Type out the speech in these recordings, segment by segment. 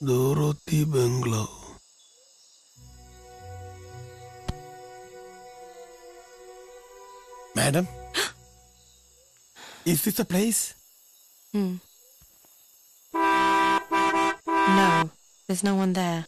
Dorothy Bungalow. Madam? Is this a place? No, there's no one there.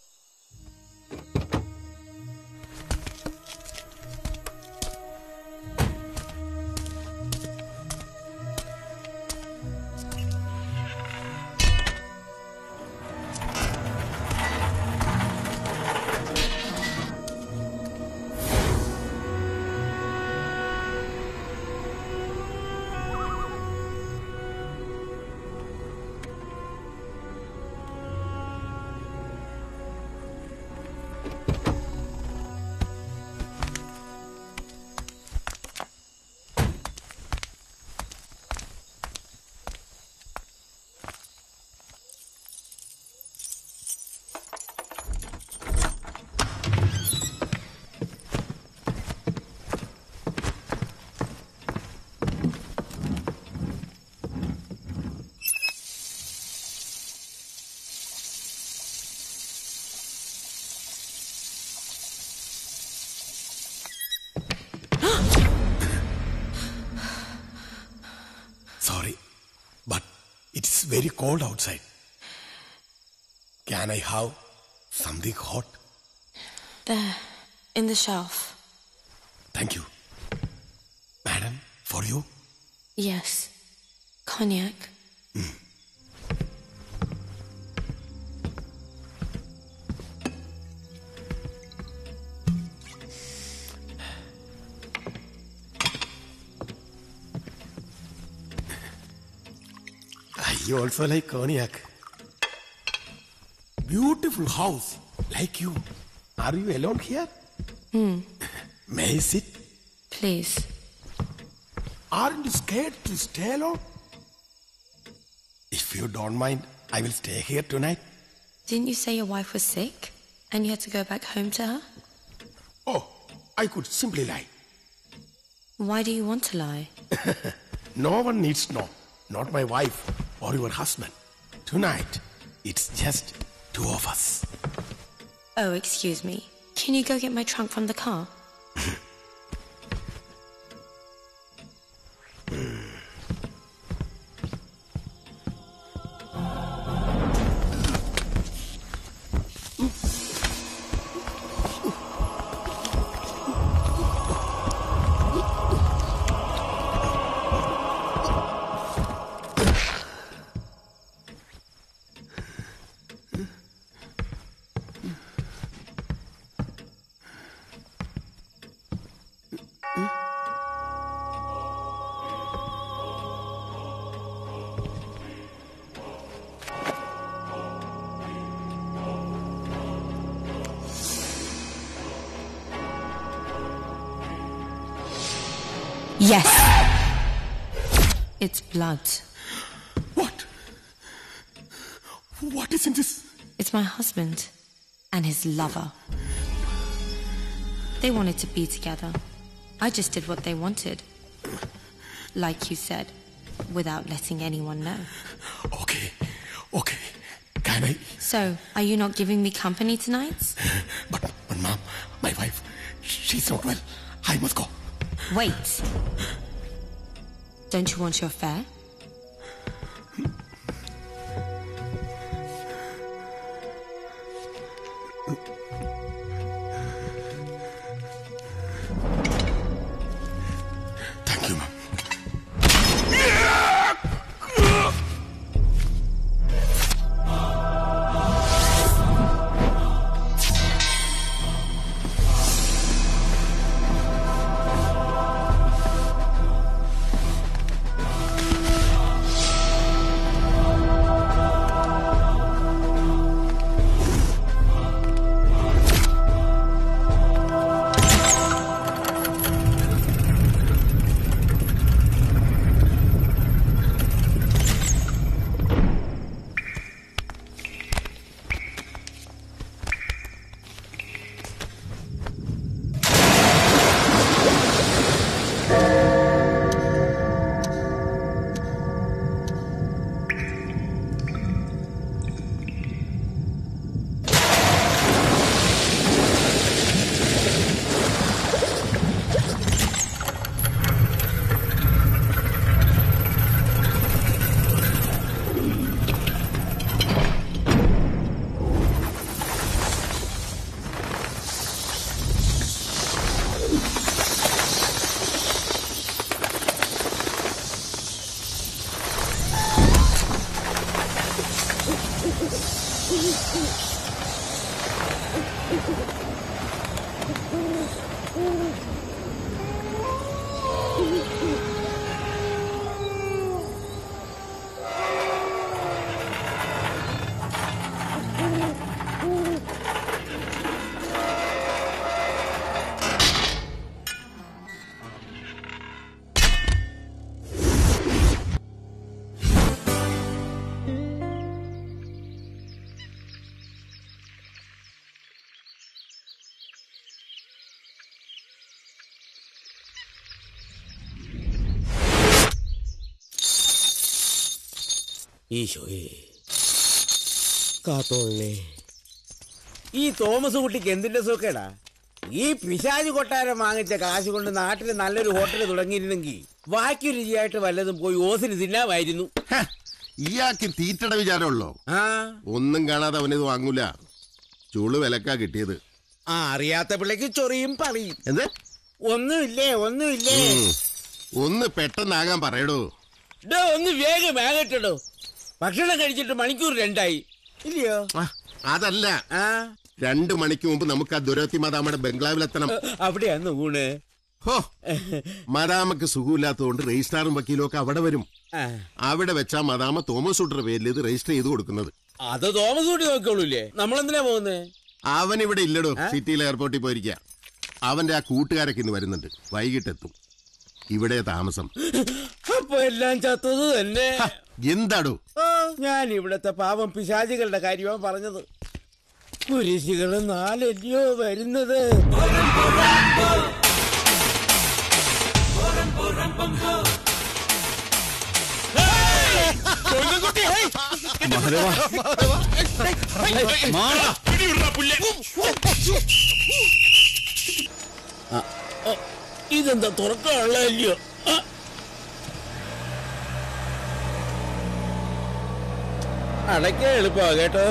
Sorry, but it's very cold outside. Can I have something hot? There, in the shelf. Thank you. Madam, for you? Yes, cognac. I also like cognac. Beautiful house, like you. Are you alone here? May I sit? Please. Aren't you scared to stay alone? If you don't mind, I will stay here tonight. Didn't you say your wife was sick and you had to go back home to her? Oh, I could simply lie. Why do you want to lie? No one needs to know. Not my wife or your husband. Tonight, it's just two of us. Oh, excuse me. Can you go get my trunk from the car? Yes. It's blood. What? What is in this? It's my husband and his lover. They wanted to be together. I just did what they wanted. Like you said, without letting anyone know. Okay. Can I? So, are you not giving me company tonight? But Mom, my wife, she's not well. I must go. Wait. Don't you want your fare? Thank you, Mom. ഈശോയെ കാത്തോളേ. ഈ Thomas കുട്ടിക്ക് എന്തിന്റെ സുഖേടാ? ഈ പിശാച് കൊട്ടാരം വാങ്ങിച്ച കാശ് കൊണ്ട് നാട്ടിൽ നല്ലൊരു ഹോട്ടൽ തുടങ്ങിയിരുന്നെങ്കിൽ വാക്കി രുചിയായിട്ട് വല്ലതും പോയി ഓസിന് തിന്നാമായിരുന്നു. ഇയാൾക്ക് തീറ്റട വിചാരമുള്ളോ? ഒന്നും കാണാതെ അവനിത് വാങ്ങൂല. ചൂള് വിലക്കാ കിട്ടിയത്. അറിയാത്ത പിള്ളേക്ക് ചൊറിയും പറയും. എന്ത്? ഒന്നുമില്ലേ ഒന്നുമില്ലേ. ഒന്ന് പെട്ടെന്നാകാൻ പറയടോ. ഒന്ന് വേഗം ആകട്ടോ. ഭക്ഷണം കഴിച്ചിട്ട് മണിക്കൂർ 2 ഇല്ലയോ? അതല്ല, 2 മണിക്ക് മുമ്പ് നമുക്ക് ആ ദുരത്തി മദാമയുടെ ബംഗ്ലാവിലെത്തണം. അവിടെയാന്ന് ഊണ്. മദാമക്ക് സുഖമില്ലാത്തതുകൊണ്ട് രജിസ്ട്രാറും വക്കീലും ഒക്കെ അവിടെ വരും. അവിടെ വെച്ചാ മദാമ തോമസ് കുട്ടിയുടെ പേരിൽ ഇത് രജിസ്റ്റർ ചെയ്ത് കൊടുക്കുന്നത്. അത് തോമസ് കുട്ടി നോക്കിക്കോളൂല്ലേ? നമ്മളെന്തിനാ പോകുന്നത്? അവൻ ഇവിടെ ഇല്ലടോ, സിറ്റിയിൽ എയർപോർട്ടിൽ പോയിരിക്ക. അവന്റെ ആ കൂട്ടുകാരൊക്കെ ഇന്ന് വരുന്നുണ്ട്. വൈകിട്ടെത്തും. ഇവിടെ താമസം. അപ്പൊ എല്ലാം ചത്തത് തന്നെ. എന്താടോ? ഞാൻ ഇവിടത്തെ പാവം പിശാചികളുടെ കാര്യമാണ് പറഞ്ഞത്. കുരിശികള് 4 അല്ലയോ വരുന്നത്. ഇതെന്താ തുറക്കാനുള്ളതല്ലയോ? അടയ്ക്കാൻ എളുപ്പമാ കേട്ടോ.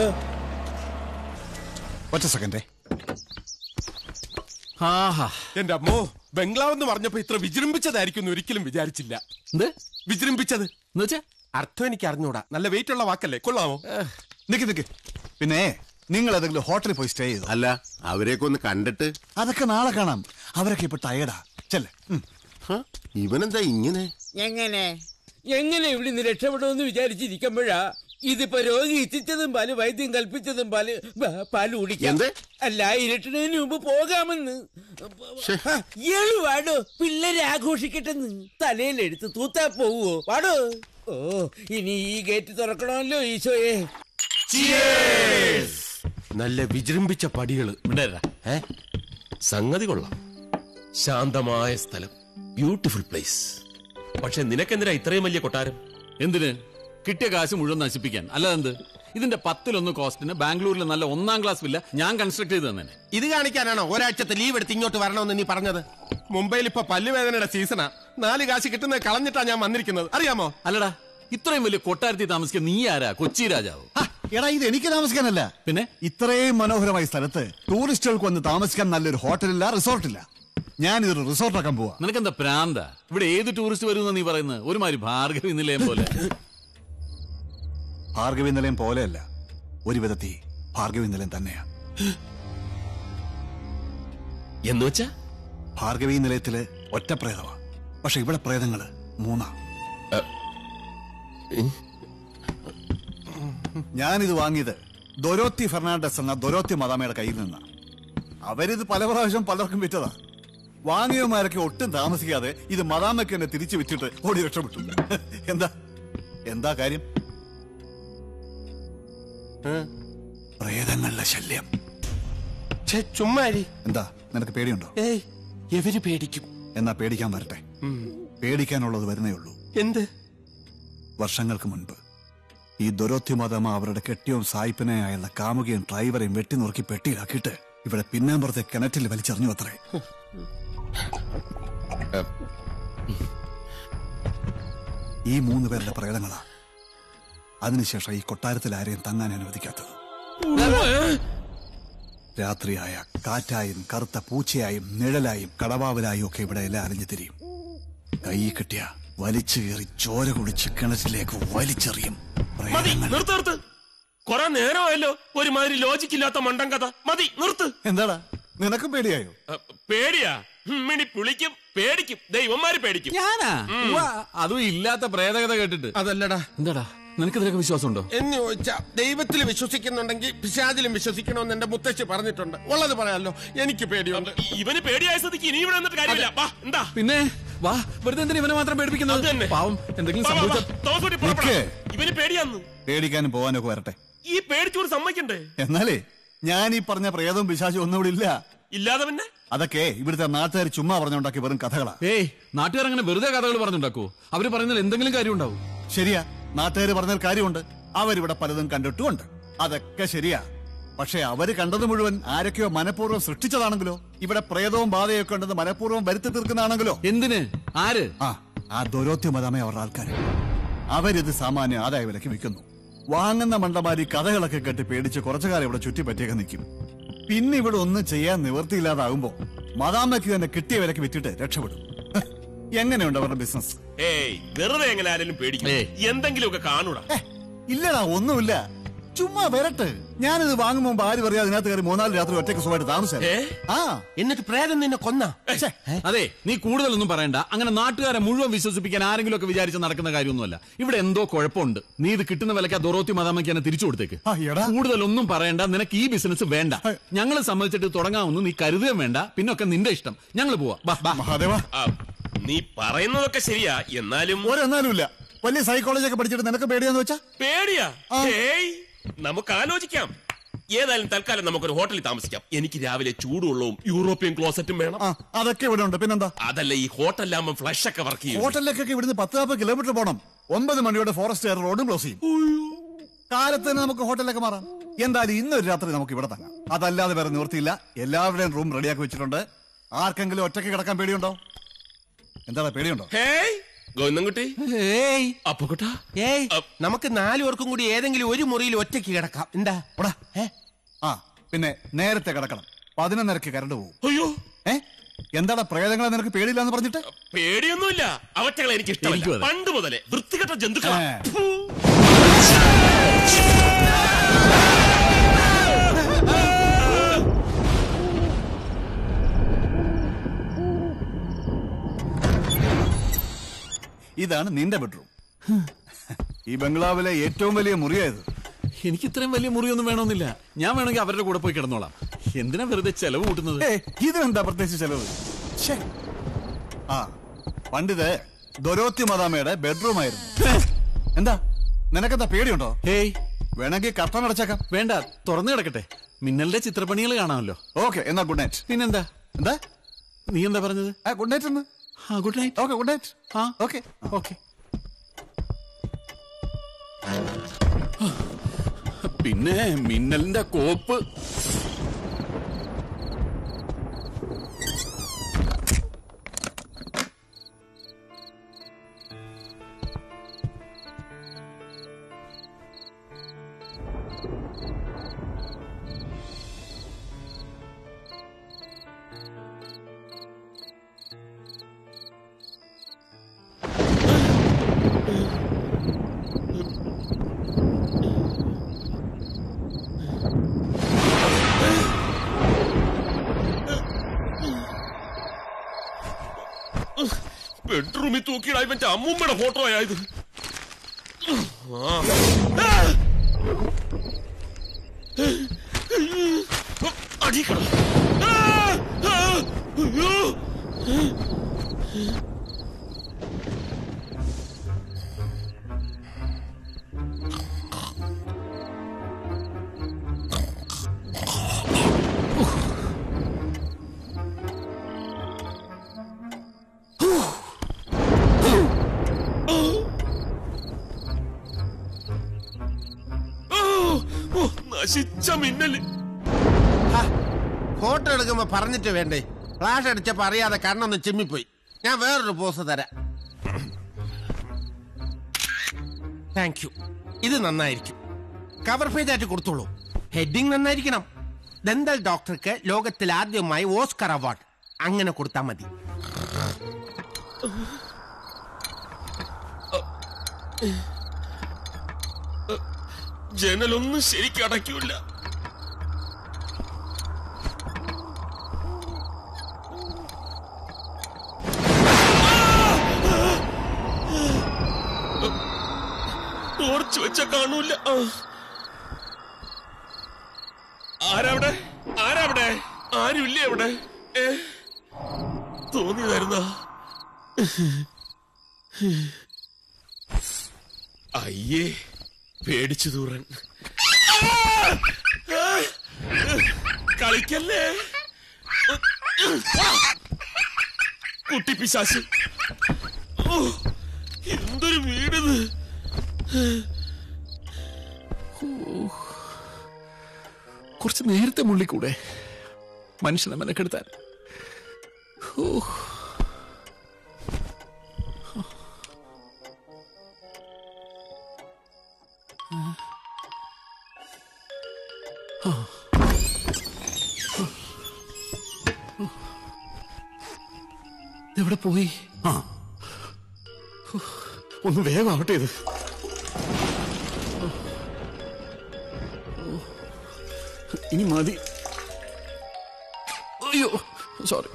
ഒറ്റ സെക്കൻഡേ. എന്റെ അമ്മോ, ബംഗ്ലാവ് എന്ന് പറഞ്ഞപ്പോ ഇത്ര വിജൃംഭിച്ചതായിരിക്കും ഒരിക്കലും വിചാരിച്ചില്ല. എന്ത് വിജൃംഭിച്ചത്? എന്നുവെച്ചാ അർത്ഥം എനിക്ക് അറിഞ്ഞൂടാ. നല്ല വെയിറ്റ് ഉള്ള വാക്കല്ലേ, കൊള്ളാമോ? നിക്ക്. പിന്നെ നിങ്ങൾ ഏതെങ്കിലും ഹോട്ടലിൽ പോയി സ്റ്റേ ചെയ്തു? അല്ല, അവരെയൊക്കെ ഒന്ന് കണ്ടിട്ട്. അതൊക്കെ നാളെ കാണാം. അവരൊക്കെ ഇപ്പൊ ടയർഡാ. ചെല്ലേ. ഇവനെന്താ ഇങ്ങനെ? എങ്ങനെ ഇവിടെ നിന്ന് രക്ഷപ്പെടുമെന്ന് വിചാരിച്ചിരിക്കുമ്പോഴാ ഇതിപ്പോ രോഗി ഇച്ഛിച്ചതും പാല്, വൈദ്യം കൽപ്പിച്ചതും പാല് കുടിക്കാം. അല്ല, ഇരുട്ടുന്നതിന് മുമ്പ് പോകാമെന്ന്. വാടോ, പിള്ളേരെ ആഘോഷിക്കട്ടെന്ന്. തലയിലെടുത്ത് തൂത്താ പോവോ? വാടോ. ഇനി ഈ ഗേറ്റ് തുറക്കണമല്ലോ ഈശോയെ. നല്ല വിജൃംഭിച്ച പടികള്. സംഗതി കൊള്ളാം. ശാന്തമായ സ്ഥലം, ബ്യൂട്ടിഫുൾ പ്ലേസ്. പക്ഷെ നിനക്കെന്തിനാ ഇത്രയും വലിയ കൊട്ടാരം? എന്തിന്? കിട്ടിയ കാശ് മുഴുവൻ നശിപ്പിക്കാൻ. അല്ലാതെന്ത്? ഇതിന്റെ 10-1 കോസ്റ്റിന് ബാംഗ്ലൂരിൽ നല്ല 1ാം ക്ലാസ് വില്ല ഞാൻ കൺസ്ട്രക്ട് ചെയ്ത് തന്നെ. ഇത് കാണിക്കാനാണോ ഒരാഴ്ചത്തെ ലീവ് എടുത്ത് ഇങ്ങോട്ട് വരണമെന്ന് നീ പറഞ്ഞത്? മുംബൈയിൽ ഇപ്പൊ പല്ലുവേദനയുടെ സീസണാ. 4 കാശ് കിട്ടുന്നത് കളഞ്ഞിട്ടാ ഞാൻ വന്നിരിക്കുന്നത്, അറിയാമോ? അല്ലടാ, ഇത്രയും വലിയ കൊട്ടാരത്തിൽ താമസിക്കാൻ നീ ആരാ? കൊച്ചി രാജാവോ? എടാ, ഇത് എനിക്ക് താമസിക്കാനല്ല. പിന്നെ ഇത്രയും മനോഹരമായ സ്ഥലത്ത് ടൂറിസ്റ്റുകൾക്ക് വന്ന് താമസിക്കാൻ നല്ലൊരു ഹോട്ടലില്ല, റിസോർട്ടില്ല. ഞാനിതൊരു റിസോർട്ടാക്കാൻ പോവാ. നിനക്കെന്താ പ്രാന്ത? ഇവിടെ ഏത് ടൂറിസ്റ്റ് വരുമെന്ന് നീ പറയുന്നത്? ഒരുമാതിരി ഭാർഗവി നിലയം പോലെ. ഭാർഗവി നിലയം പോലെയല്ല, ഒരു വിധത്തിൽ ഭാർഗവി നിലയം തന്നെയാ. എന്നുവെച്ചാ? ഭാർഗവി നിലയത്തില് ഒറ്റ പ്രേതമാ. പക്ഷെ ഇവിടെ പ്രേതങ്ങള് 3. ഞാനിത് വാങ്ങിയത് ദൊരോത്തി ഫെർണാണ്ടസ് എന്ന ദൊരോത്തി മദാമയുടെ കയ്യിൽ നിന്നാ. അവരിത് പല പ്രാവശ്യം പലർക്കും വിറ്റതാ. വാങ്ങിയവന്മാരൊക്കെ ഒട്ടും താമസിക്കാതെ ഇത് മദാമയ്ക്ക് തന്നെ തിരിച്ചു വിറ്റിട്ട് ഓടി രക്ഷപ്പെട്ടു. എന്താ കാര്യം? പ്രേതങ്ങളുടെ ശല്യം. ചുമ്മാരി. എന്താ, നിനക്ക് പേടിയുണ്ടോ? എവര് പേടിക്കും? എന്നാ പേടിക്കാൻ വരട്ടെ. പേടിക്കാനുള്ളത് വരുന്നേ ഉള്ളൂ. എന്ത്? വർഷങ്ങൾക്ക് മുൻപ് ഈ ദൊരോത്തി മദാമ അവരുടെ കെട്ടിയവും സായിപ്പനെയായുള്ള കാമുകയും ഡ്രൈവറെയും വെട്ടിനുറുക്കി പെട്ടിയിലാക്കിയിട്ട് ഇവിടെ പിന്നാമ്പുറത്തെ കിണറ്റിൽ വലിച്ചെറിഞ്ഞു അത്രേ. ഈ 3 പേരുടെ പ്രേതങ്ങളാ. അതിനുശേഷം ഈ കൊട്ടാരത്തിൽ ആരെയും തങ്ങാൻ അനുവദിക്കാത്തത്. രാത്രിയായ കാറ്റായും കറുത്ത പൂച്ചയായും നിഴലായും കടവാവലായും ഒക്കെ ഇവിടെ എല്ലാം അലിഞ്ഞു തിരിയും. കൈ കിട്ടിയ വലിച്ചു കയറി ചോര കുടിച്ച് കിണറ്റിലേക്ക് വലിച്ചെറിയും. കൊറേ നേരമായല്ലോ ഒരുമാതിരി ലോജിക്കില്ലാത്ത മണ്ടൻ കഥ. മതി, നിർത്ത്. എന്താടാ, നിനക്കും പേടിയായോ? പേടിയാ? മിണി പുളിക്കും പേടിക്കും, ദൈവന്മാര് പേടിക്കും. ഞാനാ അതും ഇല്ലാത്ത പ്രേതകഥ കേട്ടിട്ട്. അതല്ലടാ, എന്താടാ നിനക്ക് ഇതിലൊക്കെ വിശ്വാസമുണ്ടോ എന്ന് ചോദിച്ചാ ദൈവത്തിൽ വിശ്വസിക്കുന്നുണ്ടെങ്കിൽ പിശാചിലും വിശ്വസിക്കണമെന്ന് എന്റെ മുത്തശ്ശി പറഞ്ഞിട്ടുണ്ട്. ഉള്ളത് പറയാലോ, എനിക്ക് പേടിയുണ്ട്. ഇവന് പേടിയായ സ്ഥിതിക്ക് ഇനി ഇവിടെ നിന്നിട്ട് കാര്യമില്ല. വാ, എന്താ പിന്നെ വാ, വെറുതെ എന്തിനാ ഇവനെ മാത്രം പേടിപ്പിക്കുന്നത്? പാവം എന്തെങ്കിലും സംഭവിച്ച ഇവന് പേടിയാന്ന്. പേടിക്കാനും പോവാനൊക്കെ വരട്ടെ. ഈ പേടിച്ചോട് സമ്മതിക്കണ്ടേ? എന്നാലേ ഞാൻ ഈ പറഞ്ഞ പ്രേതവും പിശാചും ഒന്നും ഇവിടെ ഇല്ല. ഇല്ലാതെ പിന്നെ അതൊക്കെ ഇവിടുത്തെ നാട്ടുകാർ ചുമ്മാ പറഞ്ഞുണ്ടാക്കി വെറും കഥകളാ. ഏയ്, നാട്ടുകാർ അങ്ങനെ വെറുതെ കഥകൾ പറഞ്ഞുണ്ടാക്കുവോ? അവര് പറയുന്നതിൽ എന്തെങ്കിലും കാര്യം ഉണ്ടാവും. ശരിയാ, നാട്ടുകാർ പറഞ്ഞാൽ കാര്യമുണ്ട്. അവരിവിടെ പലതും കണ്ടിട്ടുമുണ്ട്, അതൊക്കെ ശരിയാ. പക്ഷെ അവര് കണ്ടത് മുഴുവൻ ആരൊക്കെയോ മനഃപൂർവ്വം സൃഷ്ടിച്ചതാണെങ്കിലോ, ഇവിടെ പ്രേതവും ബാധയൊക്കെ ഉണ്ടെന്ന് മനഃപൂർവ്വം വരുത്തി തീർക്കുന്നതാണെങ്കിലോ? എന്തിന്? ആര്? ആ ദൊരോത്തി മതമേ അവരുടെ ആൾക്കാർ. അവരിത് സാമാന്യ ആദായ വിലക്ക് വിൽക്കുന്നു. വാങ്ങുന്ന മണ്ടമാരി കഥകളൊക്കെ കേട്ട് പേടിച്ച് കുറച്ചു കാലം ഇവിടെ ചുറ്റിപ്പറ്റിയൊക്കെ നിൽക്കും. പിന്നെ ഇവിടെ ഒന്നും ചെയ്യാൻ നിവൃത്തിയില്ലാതാകുമ്പോ മദാമ്മയ്ക്ക് തന്നെ കിട്ടിയ വിലക്ക് വിറ്റിട്ട് രക്ഷപ്പെടും. എങ്ങനെയുണ്ട് അവരുടെ ബിസിനസ്? വെറുതെ എങ്ങനെ ആരെങ്കിലും പേടിക്കും? എന്തെങ്കിലുമൊക്കെ കാണൂടാ. ഇല്ലടാ, ഒന്നുമില്ല. ചുമ്മാ വരട്ടെ. ഞാനിത് വാങ്ങുമ്പോ ആര് പറയാ അതിനകത്ത് കയറി 3-4 രാത്രി ഒറ്റയ്ക്ക് സുഖമായിട്ട് താമസം. എന്നിട്ട് പ്രേതം നിന്നെ കൊന്ന? അതെ, നീ കൂടുതലൊന്നും പറയണ്ട. അങ്ങനെ നാട്ടുകാരെ മുഴുവൻ വിശ്വസിപ്പിക്കാൻ ആരെങ്കിലും ഒക്കെ വിചാരിച്ച് നടക്കുന്ന കാര്യമൊന്നുമല്ല. ഇവിടെ എന്തോ കുഴപ്പമുണ്ട്. നീ ഇത് കിട്ടുന്ന വിലക്ക് ദൊറോത്തി മദാമ്മയ്ക്ക് തന്നെ തിരിച്ചു കൊടുത്തേക്ക്. കൂടുതലൊന്നും പറയണ്ട. നിനക്ക് ഈ ബിസിനസ് വേണ്ട. ഞങ്ങൾ സമ്മതിച്ചിട്ട് തുടങ്ങാമെന്ന് നീ കരുതുകയും വേണ്ട. പിന്നൊക്കെ നിന്റെ ഇഷ്ടം. ഞങ്ങൾ പോവാ. നീ പറയുന്നതൊക്കെ ശരിയാ, എന്നാലും ഒരെന്നാലും ഇല്ല. വലിയ സൈക്കോളജി ഒക്കെ പഠിച്ചിട്ട് നിനക്ക് പേടിയാന്ന് വെച്ചാ? പേടിയാ? നമുക്ക് ആലോചിക്കാം. ഏതായാലും തൽക്കാലം നമുക്കൊരു ഹോട്ടലിൽ താമസിക്കാം. എനിക്ക് രാവിലെ ചൂടുവെള്ളവും യൂറോപ്യൻ ക്ലോസറ്റും വേണം. അതൊക്കെ ഇവിടെ ഉണ്ട്. പിന്നെന്താ? അതല്ല, ഈ ഹോട്ടലിലാകുമ്പോ ഫ്ലഷ് ഒക്കെ വർക്ക് ചെയ്യും. ഹോട്ടലിലേക്കൊക്കെ ഇവിടുന്ന് 10-40 കിലോമീറ്റർ പോകണം. 9 മണിയോടെ ഫോറസ്റ്റ് റോഡും ക്ലോസ് ചെയ്യും. കാലത്ത് തന്നെ നമുക്ക് ഹോട്ടലിലേക്ക് മാറാം. എന്തായാലും ഇന്നൊരു രാത്രി നമുക്ക് ഇവിടെ തങ്ങാം. അതല്ലാതെ വേറെ നിവൃത്തിയില്ല. എല്ലാവരുടെയും റൂം റെഡിയാക്കി വെച്ചിട്ടുണ്ട്. ആർക്കെങ്കിലും ഒറ്റയ്ക്ക് കിടക്കാൻ പേടിയുണ്ടോ? എന്താ പേടിയുണ്ടോ? നമുക്ക് 4 പേർക്കും കൂടി ഏതെങ്കിലും ഒരു മുറിയിൽ ഒറ്റയ്ക്ക് കിടക്കാം. എന്താ? പിന്നെ നേരത്തെ കിടക്കണം. 11:30 കരണ്ട് പോകും. അയ്യോ, എന്താടാ പ്രേതങ്ങളെ നിനക്ക് പേടിയില്ലാന്ന് പറഞ്ഞിട്ട്? പേടിയൊന്നുമില്ല. അവറ്റകളെ എനിക്ക് ഇഷ്ടമല്ല. പണ്ട് മുതലേ വൃത്തികെട്ട ജന്തുക്കളാ. ഇതാണ് നിന്റെ ബെഡ്റൂം. ഈ ബംഗ്ലാവിലെ ഏറ്റവും വലിയ മുറിയായത്. എനിക്ക് ഇത്രയും വലിയ മുറിയൊന്നും വേണമെന്നില്ല. ഞാൻ വേണമെങ്കിൽ അവരുടെ കൂടെ പോയി കിടന്നോളാം. എന്തിനാ വെറുതെ ചെലവ് കൂട്ടുന്നത്? ഇതിനെന്താ പ്രത്യേകിച്ച് ചെലവ്? പണ്ടിത് ദൊരോത്തി മദാമയുടെ ബെഡ്റൂം ആയിരുന്നു. എന്താ നിനക്കെന്താ പേടിയുണ്ടോ? വേണമെങ്കിൽ കർട്ടൻ അടച്ചേക്കാം. വേണ്ട, തുറന്നു കിടക്കട്ടെ. മിന്നലിന്റെ ചിത്രപ്പണികൾ കാണാമല്ലോ. ഓക്കെ, എന്നാ ഗുഡ് നൈറ്റ്. പിന്നെന്താ? എന്താ നീ എന്താ പറഞ്ഞത്? ഗുഡ് നൈറ്റ് എന്ന്. Good night. Okay, good night. Okay okay. പിന്നെ മിന്നലിന്റെ കോപ്പ്. ബെഡ്റൂമിൽ തൂക്കിയിടാ ഇവന്റെ അമ്മൂമ്മയുടെ ഫോട്ടോ ആയത്. അടിക്കണം. മിന്നല്. ഫോട്ടോ എടുക്കുമ്പോ പറഞ്ഞിട്ട് വേണ്ടേ? ഫ്ലാഷ് അടിച്ചപ്പോ അറിയാതെ കണ്ണൊന്ന് ചിമ്മിപ്പോയി. ഞാൻ വേറൊരു പോസ് തരാം. Thank you. ഇത് നന്നായിരിക്കും. കവർ പേജ് ആയിട്ട് കൊടുത്തോളൂ. ഹെഡിങ് നന്നായിരിക്കണം. ദന്തൽ ഡോക്ടർക്ക് ലോകത്തിൽ ആദ്യമായി ഓസ്കർ അവാർഡ്. അങ്ങനെ കൊടുത്താൽ മതി. ജനലൊന്നും ശരിക്കും അടയ്ക്കൂല. ടോർച്ച് വെച്ച കാണൂല. ആരവിടെ? ആരവിടെ? ആരുമില്ലേ അവിടെ? തോന്നിയതായിരുന്ന? അയ്യേ, പേടിച്ചു തൂറൻ. കളിക്കല്ലേ കുട്ടി പിശാച്. എന്തൊരു വീടിത്. കുറച്ച് നേരത്തെ മുള്ളിക്കൂടെ മനുഷ്യനെ മെനക്കെടുത്താൻ. എവിടെ പോയി? ഒന്ന് വേഗമാവട്ടെ ഇത്. ഇനി മതി. അയ്യോ, സോറി.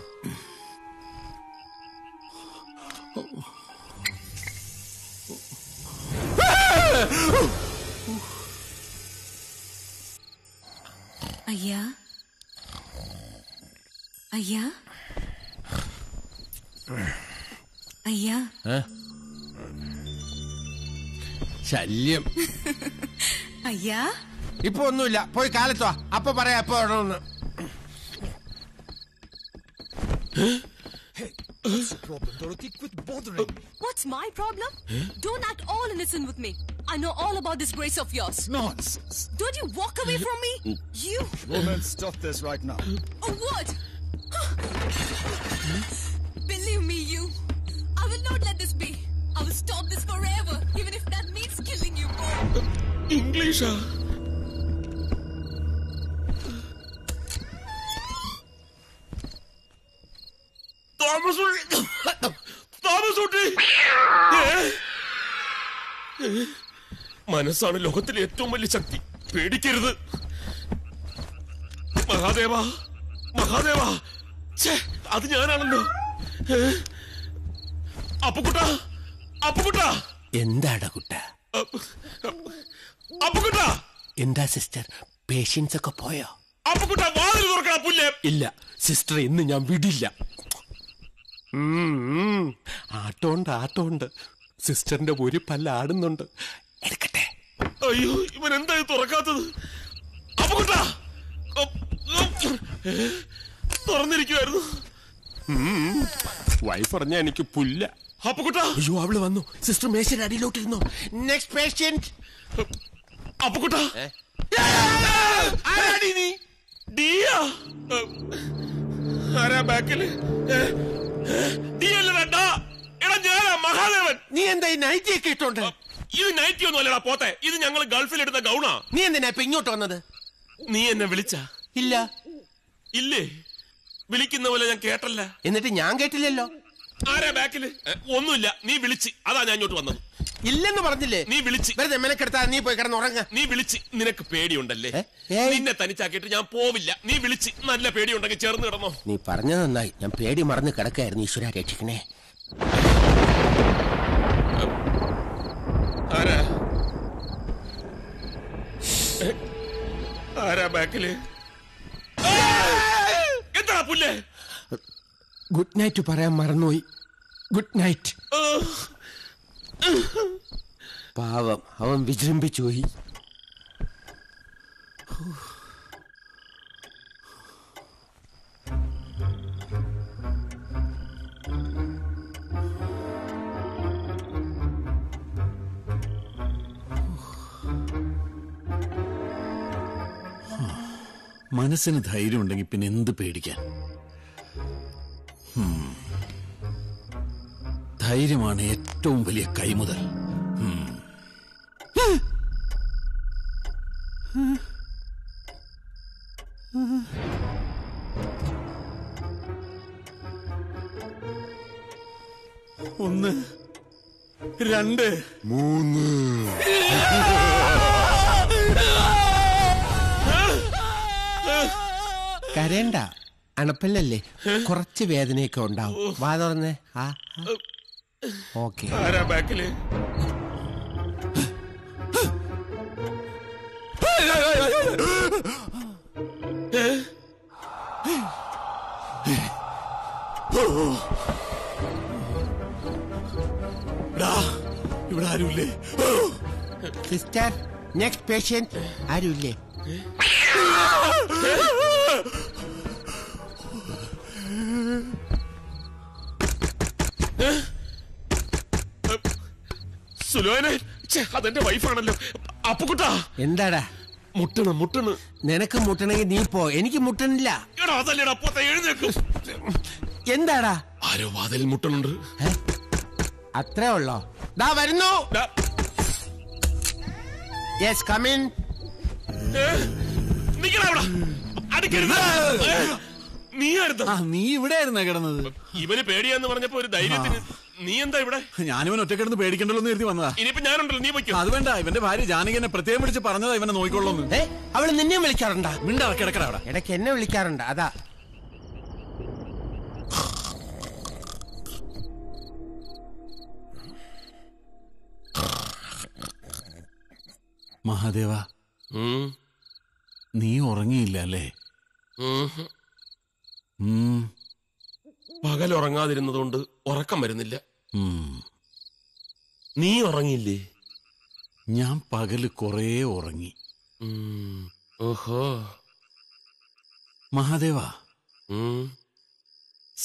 അയ്യാ, അയ്യാ, അയ്യാ. ശല്യം. അയ്യാ, ഇപ്പൊ ഒന്നുമില്ല, പോയി കാലത്തോ. അപ്പൊ പറയാ എപ്പോ വേണമെന്ന്. What's my problem? Don't act all innocent with me. I know all about this grace of yours. Nonsense. Don't you walk away from me? You. Woman, stop this right now. A what? Believe me, you. I will not let this be. I will stop this forever, even if that means killing you both. ഇംഗ്ലീഷാ? മനസ്സാണ് ലോകത്തിലെ ഏറ്റവും വലിയ ശക്തി. പേടിക്കരുത്. മഹാദേവ, മഹാദേവ. അത് ഞാനാണല്ലോ. അപ്പുകുട്ട, അപ്പുകുട്ട. എന്താടാ കുട്ട? അപ്പുകുട്ട. എന്താ sister, patients ഒക്കെ പോയോ? അപ്പുകുട്ട, വാതിൽ തുറക്കണ പുല്ലേ. ഇല്ല സിസ്റ്റർ, ഇന്ന് ഞാൻ വിടില്ല. ആട്ടോണ്ട് സിസ്റ്ററിന്റെ ഒരു പല്ല് ആടുന്നുണ്ട്. എടുക്കട്ടെ. അയ്യോ, ഇവൻ എന്താ തുറക്കാത്തത്? അപ്പുകുട്ട, തുറന്നിരിക്കുവായിരുന്നു. വൈഫ് പറഞ്ഞ എനിക്ക് പുല്ല. അപ്പുകുട്ട. അയ്യോ, അവള് വന്നു. സിസ്റ്റർ മേശയുടെ അടിയിലോട്ടിരുന്നു. Next patient. അപ്പുകുട്ട. ആരാടി നീ? ഡിയാ? ആരാ ബാക്കില്? ഡിയല്ലടാ. എടാ, ഞാനാ മഹാദേവൻ. നീ എന്താ ഈ നൈറ്റി ഒക്കെ ഇട്ടോണ്ട്? ഇത് നൈറ്റി ഒന്നും അല്ലടാ പോത്തെ. ഇത് ഞങ്ങൾ ഗൾഫിൽ എടുത്ത ഗൗണാ. നീ എന്തിനാ ഇപ്പൊ ഇങ്ങോട്ട് വന്നത്? നീ എന്നെ വിളിച്ച? ഇല്ല. ഇല്ലേ? വിളിക്കുന്ന പോലെ ഞാൻ കേട്ടല്ല. എന്നിട്ട് ഞാൻ കേട്ടില്ലല്ലോ. ആരാ ബാക്കില്? ഒന്നുമില്ല, നീ വിളിച്ച്. അതാ ഞാൻ ഇങ്ങോട്ട് വന്നത്. ഇല്ലെന്ന് പറഞ്ഞില്ലേ? നീ വിളിച്ച്. വെറുതെ മെനക്കെടുത്താ നീ പോയി കിടന്ന് ഉറങ്ങ. നീ വിളിച്ച്. നിനക്ക് പേടിയുണ്ടല്ലേ? നിന്നെ തനിച്ചാക്കിയിട്ട് ഞാൻ പോവില്ല. നീ വിളിച്ച്. നല്ല പേടിയുണ്ടെങ്കിൽ ചേർന്ന് കിടന്നോ. നീ പറഞ്ഞത് നന്നായി. ഞാൻ പേടി മറന്ന് കിടക്കായിരുന്നു. ഈശ്വര രക്ഷിക്കണേ. ആരാ? ആരാ ബാക്കില്? എന്താ പുല്ലേ? ഗുഡ് നൈറ്റ് പറയാൻ മറന്നുപോയി. Good night. പാവം, അവൻ വിജൃംഭിച്ചു പോയി. മനസ്സിന് ധൈര്യം ഉണ്ടെങ്കിൽ പിന്നെ എന്ത് പേടിക്കാൻ? ധൈര്യമാണ് ഏറ്റവും വലിയ കൈമുതൽ. ഒന്ന്, രണ്ട്, മൂന്ന്. കരയണ്ട, അണപ്പല്ലല്ലേ, കുറച്ച് വേദനയൊക്കെ ഉണ്ടാവും. വാ തുറന്നേ. ഓക്കെ. ആരാ ബാക്കില്? ഇവിടെ ആരുമില്ലേ? സിസ്റ്റർ, നെക്സ്റ്റ് പേഷ്യന്റ് ആരുമില്ലേ? സുലോനെ, അതെന്റെ വൈഫാണല്ലോ. അപ്പുക്കുട്ടാ, എന്താടാ? മുട്ടണ്. നിനക്ക് മുട്ടണെങ്കിൽ നീ പോ, എനിക്ക് മുട്ടണില്ല. എടാ അതല്ലേടാ, അപ്പത്തെ എഴുന്നേക്കും. എന്താടാ? ആരോ വാതിൽ മുട്ടണുണ്ട്. അത്രേ ഉള്ളോ? ദാ വരുന്നു. Yes, come in. നീ ഇവിടെ ആയിരുന്നാ കിടന്നത്? ഇവന് പേടിയാന്ന് പറഞ്ഞപ്പോ ഒരു ധൈര്യത്തിന്. നീ എന്താ ഇവിടെ? ഞാനിവൻ ഒറ്റ കിടന്ന് പേടിക്കണ്ടല്ലോ എന്ന് കരുതി വന്നതാ. ഇനിയിപ്പോ ഞാനുണ്ടല്ലോ, നീ വയ്ക്കും. അത് വേണ്ട, ഇവന്റെ ഭാര്യ ജാനകി എന്നെ പ്രത്യേകം വിളിച്ച് പറഞ്ഞതാ ഇവനെ നോക്കിക്കൊള്ളൂന്ന്. അവള് നിന്നെ വിളിക്കാറുണ്ടാ? മിണ്ടാ, കിടക്കട അവിടെ. ഇടയ്ക്ക് എന്നെ വിളിക്കാറുണ്ട്, അതാ. മഹാദേവ, നീ ഉറങ്ങിയില്ല അല്ലേ? പകൽ ഉറങ്ങാതിരുന്നതുകൊണ്ട് ഉറക്കം വരുന്നില്ല. നീ ഉറങ്ങിയില്ലേ? ഞാൻ പകല് കുറേ ഉറങ്ങി. ഓഹോ. മഹാദേവ,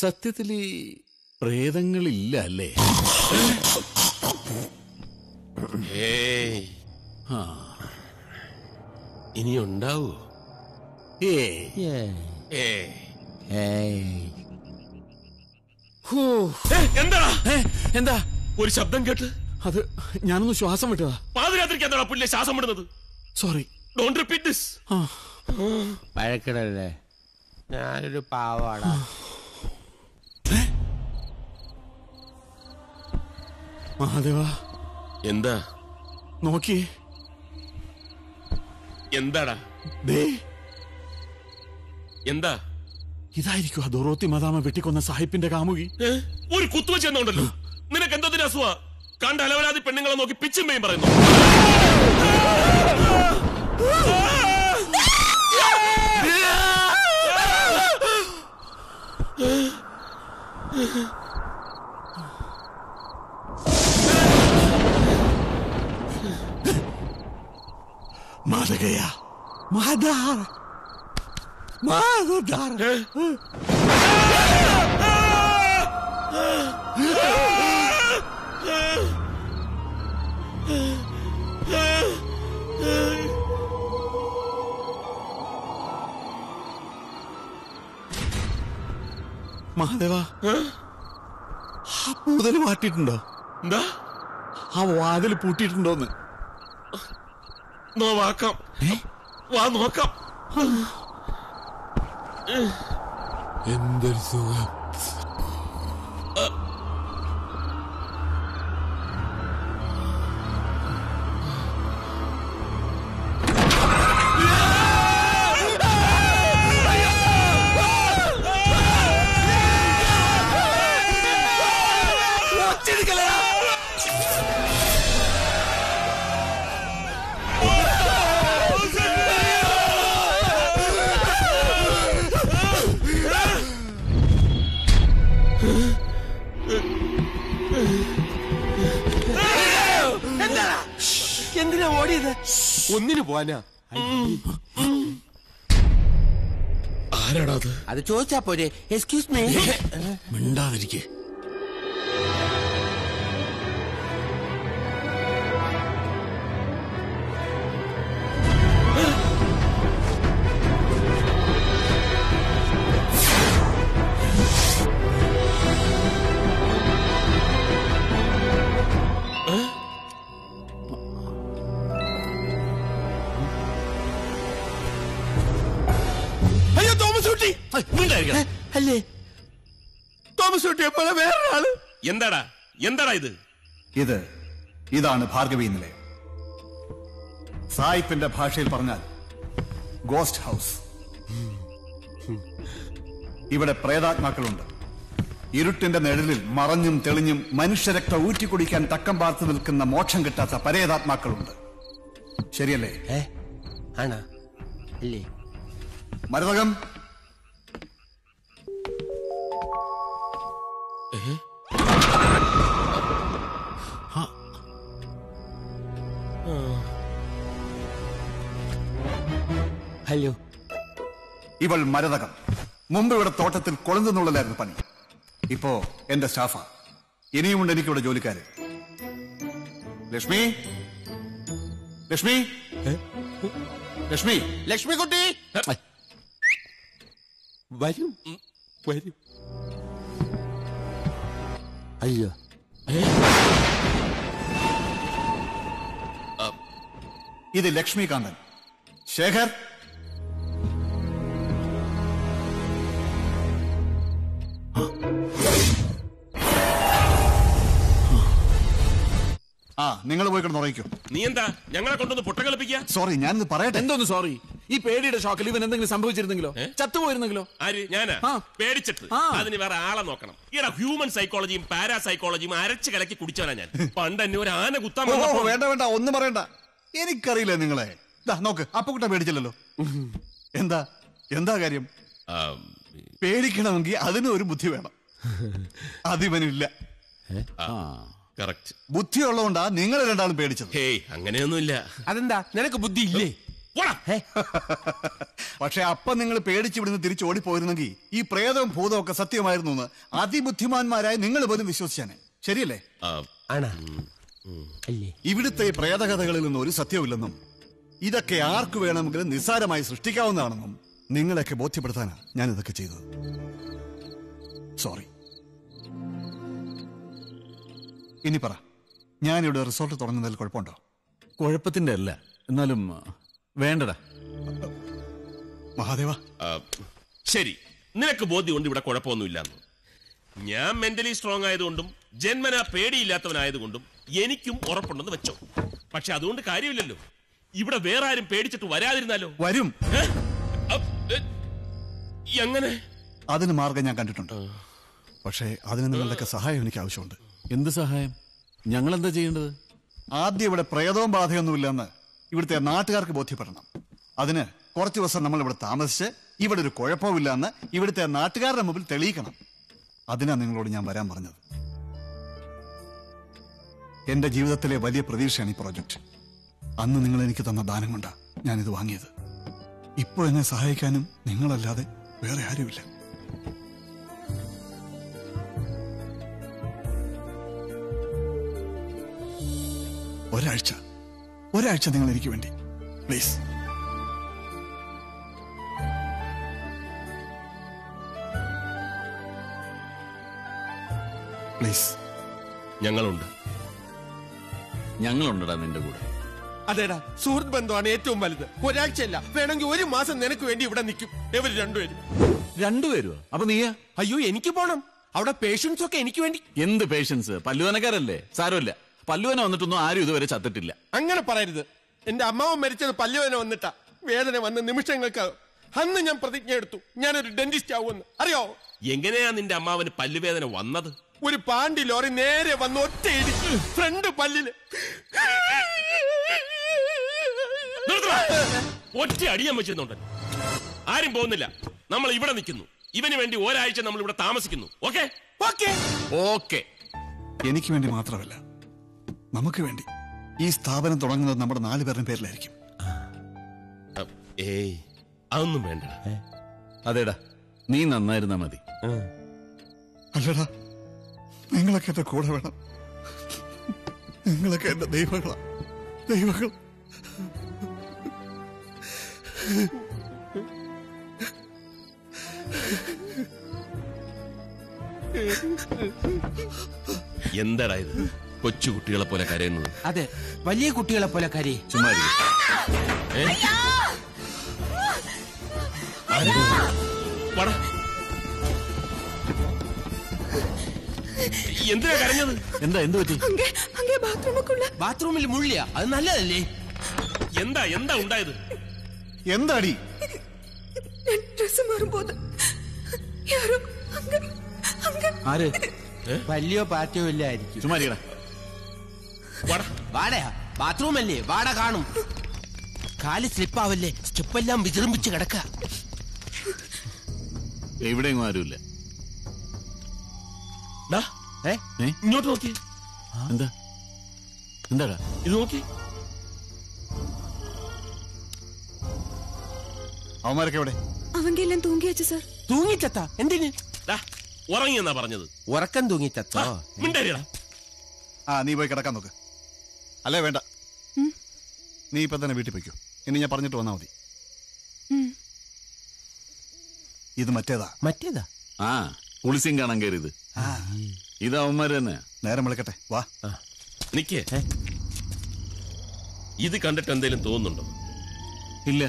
സത്യത്തില് പ്രേതങ്ങളില്ല അല്ലേ? ഇനി ഉണ്ടാവൂ? എന്താ ഒരു ശബ്ദം കേട്ട്? അത് ഞാനൊന്ന് ശ്വാസം വിട്ടതാ. പാതിരാത്രിക്ക് എന്താ പുല്ലെ ശ്വാസം വിടുന്നത്? Sorry, don't repeat this. വഴക്കിടല്ലേ, ഞാനൊരു പാവാടാ. മഹാദേവ, എന്താ നോക്കിയേ. എന്താടാ? എന്താ? ഇതായിരിക്കും ആ ദൊറോത്തി മദാമ വെട്ടിക്കൊന്ന സാഹിബിന്റെ കാമുകി. ഒരു കുത്തുവെച്ച് എന്നുണ്ടല്ലോ. നിനക്ക് എന്തോത്തിന് അസുഖ? കണ്ട അലവരാതി പെണ്ണുങ്ങളെ നോക്കി പിച്ചുമ്മയും പറയുന്നു. മാതകയാ, മാതാർ, മാതാർ. മഹാദേവ, ആ പൂതൽ വാട്ടിട്ടുണ്ടോ? എന്താ? ആ വാതിൽ പൂട്ടിയിട്ടുണ്ടോന്ന് നോക്കാം. വാ നോക്കാം. എന്തൊരു സുഖം. എന്തിനാ ഓടിയത്? ഒന്നിനു പോവാനാ. ആരാടാ അത്? അത് ചോദിച്ചാ പോരെ. Excuse me. മിണ്ടാതിരിക്കേ. അയ്യോ, തോമസ് കുട്ടി അല്ലേ? തോമസ് കുട്ടിയെ പോലെ വേറൊരാള്. എന്താടാ ഇത്? ഇതാണ് ഭാർഗവി നിലയം. സായിപ്പിന്റെ ഭാഷയിൽ പറഞ്ഞാൽ ഗോസ്റ്റ് ഹൗസ്. ഇവിടെ പ്രേതാത്മാക്കളുണ്ട്. ഇരുട്ടിന്റെ നിഴലിൽ മറഞ്ഞും തെളിഞ്ഞും മനുഷ്യരക്തം ഊറ്റിക്കുടിക്കാൻ തക്കം പാർത്ത് നിൽക്കുന്ന മോക്ഷം കിട്ടാത്ത പരേതാത്മാക്കളുണ്ട്. ശരിയല്ലേ? ആണോ അല്ലേ? മരതകം, ഹലോ. ഇവൾ മരതകം. മുമ്പ് ഇവിടെ തോട്ടത്തിൽ കൊളുന്തുന്നുള്ളലായിരുന്നു പണി. ഇപ്പോ എന്റെ സ്റ്റാഫാ. ഇനിയുമുണ്ട് എനിക്കിവിടെ ജോലിക്കാര്. ലക്ഷ്മി, ലക്ഷ്മി, ലക്ഷ്മി, ലക്ഷ്മിക്കുട്ടി വരും വരും. അയ്യോ, ഇത് ലക്ഷ്മികാന്തൻ. ശേഖർ, ആ നിങ്ങൾ പോയി കിടന്ന് ഉറങ്ങിക്കോ. നീ എന്താ ഞങ്ങളെ കൊണ്ടൊന്ന് പൊട്ട കളിപ്പിക്കുക? സോറി, ഞാനിത് പറയട്ടെ. എന്തോന്ന് സോറി? ഈ പേടിയുടെ ഷോക്കിൽ ഇവൻ എന്തെങ്കിലും സംഭവിച്ചിരുന്നെങ്കിലോ? ചത്തുപോയിരുന്നെങ്കിലോ? ആര്? ഞാനാ? പേടിച്ചിട്ട് അതിന് വേറെ ആളെ നോക്കണം. ഈടാ ഹ്യൂമൻ സൈക്കോളജിയും പാരാസൈക്കോളജിയും അരച്ച് കലക്കി കുടിച്ചവനാ ഞാൻ. പണ്ട് എന്നെ ഒരു ആന കുത്താൻ വന്നപ്പോ- വേണ്ട വേണ്ട, ഒന്നും പറയണ്ട. എനിക്കറിയില്ല നിങ്ങളെ. നോക്ക്, അപ്പുക്കുട്ട പേടിച്ചില്ലല്ലോ. എന്താ എന്താ കാര്യം? പേടിക്കണമെങ്കിൽ അതിന് ഒരു ബുദ്ധി വേണം. അതിവനില്ല. കറക്റ്റ്. ബുദ്ധിയുള്ളതുകൊണ്ടാ നിങ്ങൾ രണ്ടാളും പേടിച്ചത്. ഹേയ്, അങ്ങനെയൊന്നുമില്ല. അതെന്താ നിനക്ക് ബുദ്ധി ഇല്ലേ? പക്ഷെ അപ്പൊ നിങ്ങൾ പേടിച്ച് ഇവിടുന്ന് തിരിച്ചു ഓടിപ്പോയിരുന്നെങ്കിൽ ഈ പ്രേതവും ഭൂതവും ഒക്കെ സത്യമായിരുന്നു എന്ന് അതിബുദ്ധിമാന്മാരായി നിങ്ങൾ പോലും വിശ്വസിച്ചാനെ. ശരിയല്ലേ? ആണാ അല്ലേ? ഇവിടുത്തെ പ്രേതകഥകളിൽ നിന്നും ഒരു സത്യമില്ലെന്നും ഇതൊക്കെ ആർക്കു വേണമെങ്കിലും നിസ്സാരമായി സൃഷ്ടിക്കാവുന്നതാണെന്നും നിങ്ങളെയൊക്കെ ബോധ്യപ്പെടുത്താനാണ് ഞാൻ ഇതൊക്കെ ചെയ്തത്. സോറി. ഇനി പറ, ഞാനിവിടെ റിസോർട്ട് തുടങ്ങുന്നതിൽ കുഴപ്പമുണ്ടോ? കുഴപ്പത്തിന്റെ അല്ല, എന്നാലും വേണ്ടടാ. മഹാദേവ, ശരി, നിനക്ക് ബോധ്യമുണ്ട് ഇവിടെ കുഴപ്പമൊന്നുമില്ലെന്ന്. ഞാൻ മെന്റലി സ്ട്രോങ് ആയതുകൊണ്ടും ജന്മനാ പേടിയില്ലാത്തവനായതുകൊണ്ടും എനിക്കും ഉറപ്പുണ്ടെന്ന് വെച്ചോ. പക്ഷെ അതുകൊണ്ട് കാര്യമില്ലല്ലോ. ഇവിടെ വേറെ ആരും പേടിച്ചിട്ട് വരാതിരുന്നാലോ? വരും. എങ്ങനെ? അതിന് മാർഗം ഞാൻ കണ്ടിട്ടുണ്ട്. പക്ഷേ അതിന് നിങ്ങളുടെയൊക്കെ സഹായം എനിക്ക് ആവശ്യമുണ്ട്. എന്ത് സഹായം? ഞങ്ങൾ എന്താ ചെയ്യേണ്ടത്? ആദ്യം ഇവിടെ പ്രേതവും ബാധയൊന്നുമില്ലെന്ന് ഇവിടുത്തെ നാട്ടുകാർക്ക് ബോധ്യപ്പെടണം. അതിന് കുറച്ചു ദിവസം നമ്മൾ ഇവിടെ താമസിച്ച് ഇവിടെ ഒരു കുഴപ്പമില്ലെന്ന് ഇവിടുത്തെ നാട്ടുകാരുടെ മുമ്പിൽ തെളിയിക്കണം. അതിനാ നിങ്ങളോട് ഞാൻ വരാൻ പറഞ്ഞത്. എന്റെ ജീവിതത്തിലെ വലിയ പ്രതീക്ഷയാണ് ഈ പ്രോജക്റ്റ്. അന്ന് നിങ്ങൾ എനിക്ക് തന്ന ദാനം കൊണ്ടാ ഞാനിത് വാങ്ങിയത്. ഇപ്പോൾ എന്നെ സഹായിക്കാനും നിങ്ങളല്ലാതെ വേറെ ആരുമില്ല. ഒരാഴ്ച നിങ്ങൾ എനിക്ക് വേണ്ടി പ്ലീസ്. പ്ലീസ്. ഞങ്ങളുണ്ടടാ നിന്റെ കൂടെ. അതേടാ, സുഹൃത്ത് ബന്ധമാണ് ഏറ്റവും വലുത്. ഒരാഴ്ചയല്ല, വേണമെങ്കിൽ ഒരു മാസം നിനക്ക് വേണ്ടി ഇവിടെ നിൽക്കും. ഇവര് രണ്ടുപേരും. രണ്ടുപേരുവോ? അപ്പൊ നീയാ? അയ്യോ, എനിക്ക് പോണം. അവിടെ പേഷ്യൻസ് ഒക്കെ എനിക്ക് വേണ്ടി. എന്ത് പേഷ്യൻസ്? പല്ലുവനക്കാരല്ലേ? സാരമില്ല, പല്ലുവന വന്നിട്ടൊന്നും ആരും ഇതുവരെ ചത്തിട്ടില്ല. അങ്ങനെ പറയരുത്. എന്റെ അമ്മാവൻ മരിച്ചത് പല്ലുവേന വന്നിട്ടാ. വേദന വന്ന നിമിഷങ്ങൾക്ക് അന്ന് ഞാൻ പ്രതിജ്ഞ എടുത്തു, ഞാനൊരു ഡെന്റിസ്റ്റ് ആവുമെന്ന്. അറിയോ? എങ്ങനെയാ നിന്റെ അമ്മാവന് പല്ലുവേദന വന്നത്? ഒരു പാണ്ടി ലോറി നേരെ വന്ന് ഒറ്റ ഇടിച്ചു ഫ്രണ്ട് പല്ലില്. ഒറ്റ അടിയാൻ വെച്ചിരുന്നുണ്ട്. ആരും പോകുന്നില്ല, നമ്മൾ ഇവിടെ നിൽക്കുന്നു. ഇവന് വേണ്ടി ഒരാഴ്ച നമ്മൾ ഇവിടെ താമസിക്കുന്നു. Okay okay okay. എനിക്ക് വേണ്ടി മാത്രമല്ല, നമുക്ക് വേണ്ടി. ഈ സ്ഥാപനം തുടങ്ങുന്നത് നമ്മുടെ 4 പേരുടെ പേരിലായിരിക്കും. ഏയ്, അതൊന്നും വേണ്ട. അതേടാ, നീ നന്നായിരുന്നാ മതി. അല്ലടാ, നിങ്ങളൊക്കെ എന്റെ കൂടെ വേണം. നിങ്ങളൊക്കെ എന്റെ ദൈവങ്ങളാ. ദൈവങ്ങൾ. എന്താടാ ഇത്? കൊച്ചു കുട്ടികളെ പോലെ കരയുന്നത്? അതെ, വലിയ കുട്ടികളെ പോലെ കരയും. ചുമ്മാ എന്തിനാ കരഞ്ഞത്? എന്താ? എന്ത് പറ്റി? ബാത്റൂമിൽ മുള്ളിയ. അത് നല്ലതല്ലേ? എന്താ എന്താ ഉണ്ടായത്? എന്താടി? ഡ്രസ് മാറുമ്പോൾ ആര്? വലിയോ പാറ്റയോ ഇല്ലായിരിക്കും. ചുമ്മാ വാടയാ? ബാത്റൂം അല്ലേ, വാട കാണും. കാല് സ്ലിപ്പാവല്ലേ, സ്റ്റെപ്പെല്ലാം വിജൃംഭിച്ച് കിടക്ക. എവിടെയെങ്കിലും ആരുമില്ല. ഇങ്ങോട്ട് നോക്കി. എന്താ എന്താടാ ഇത് നോക്കി. അവന്മാരൊക്കെ എവിടെ? അവന്റെ എല്ലാം തൂങ്ങിയച്ച സർ. തൂങ്ങിച്ചത്ത എന്തിന്? ഉറങ്ങിയെന്നാ പറഞ്ഞത്. ഉറക്കം തൂങ്ങിച്ചത്തോ? മിണ്ടരിടാ. നീ പോയി കിടക്കാൻ നോക്ക്. അല്ലേ വേണ്ട, നീ ഇപ്പൊ തന്നെ വീട്ടിൽ പോയിക്കോ. ഇനി ഞാൻ പറഞ്ഞിട്ട് വന്നാ മതി. ഇത് മറ്റേതാ. മറ്റേതാ? പുളിസിയും കാണാൻ കയറിയത് ഇത് അവന്മാര് തന്നെ. നേരം വിളിക്കട്ടെ, വാ. നിക്കേ, ഇത് കണ്ടിട്ട് എന്തേലും തോന്നുന്നുണ്ടോ? ഇല്ല.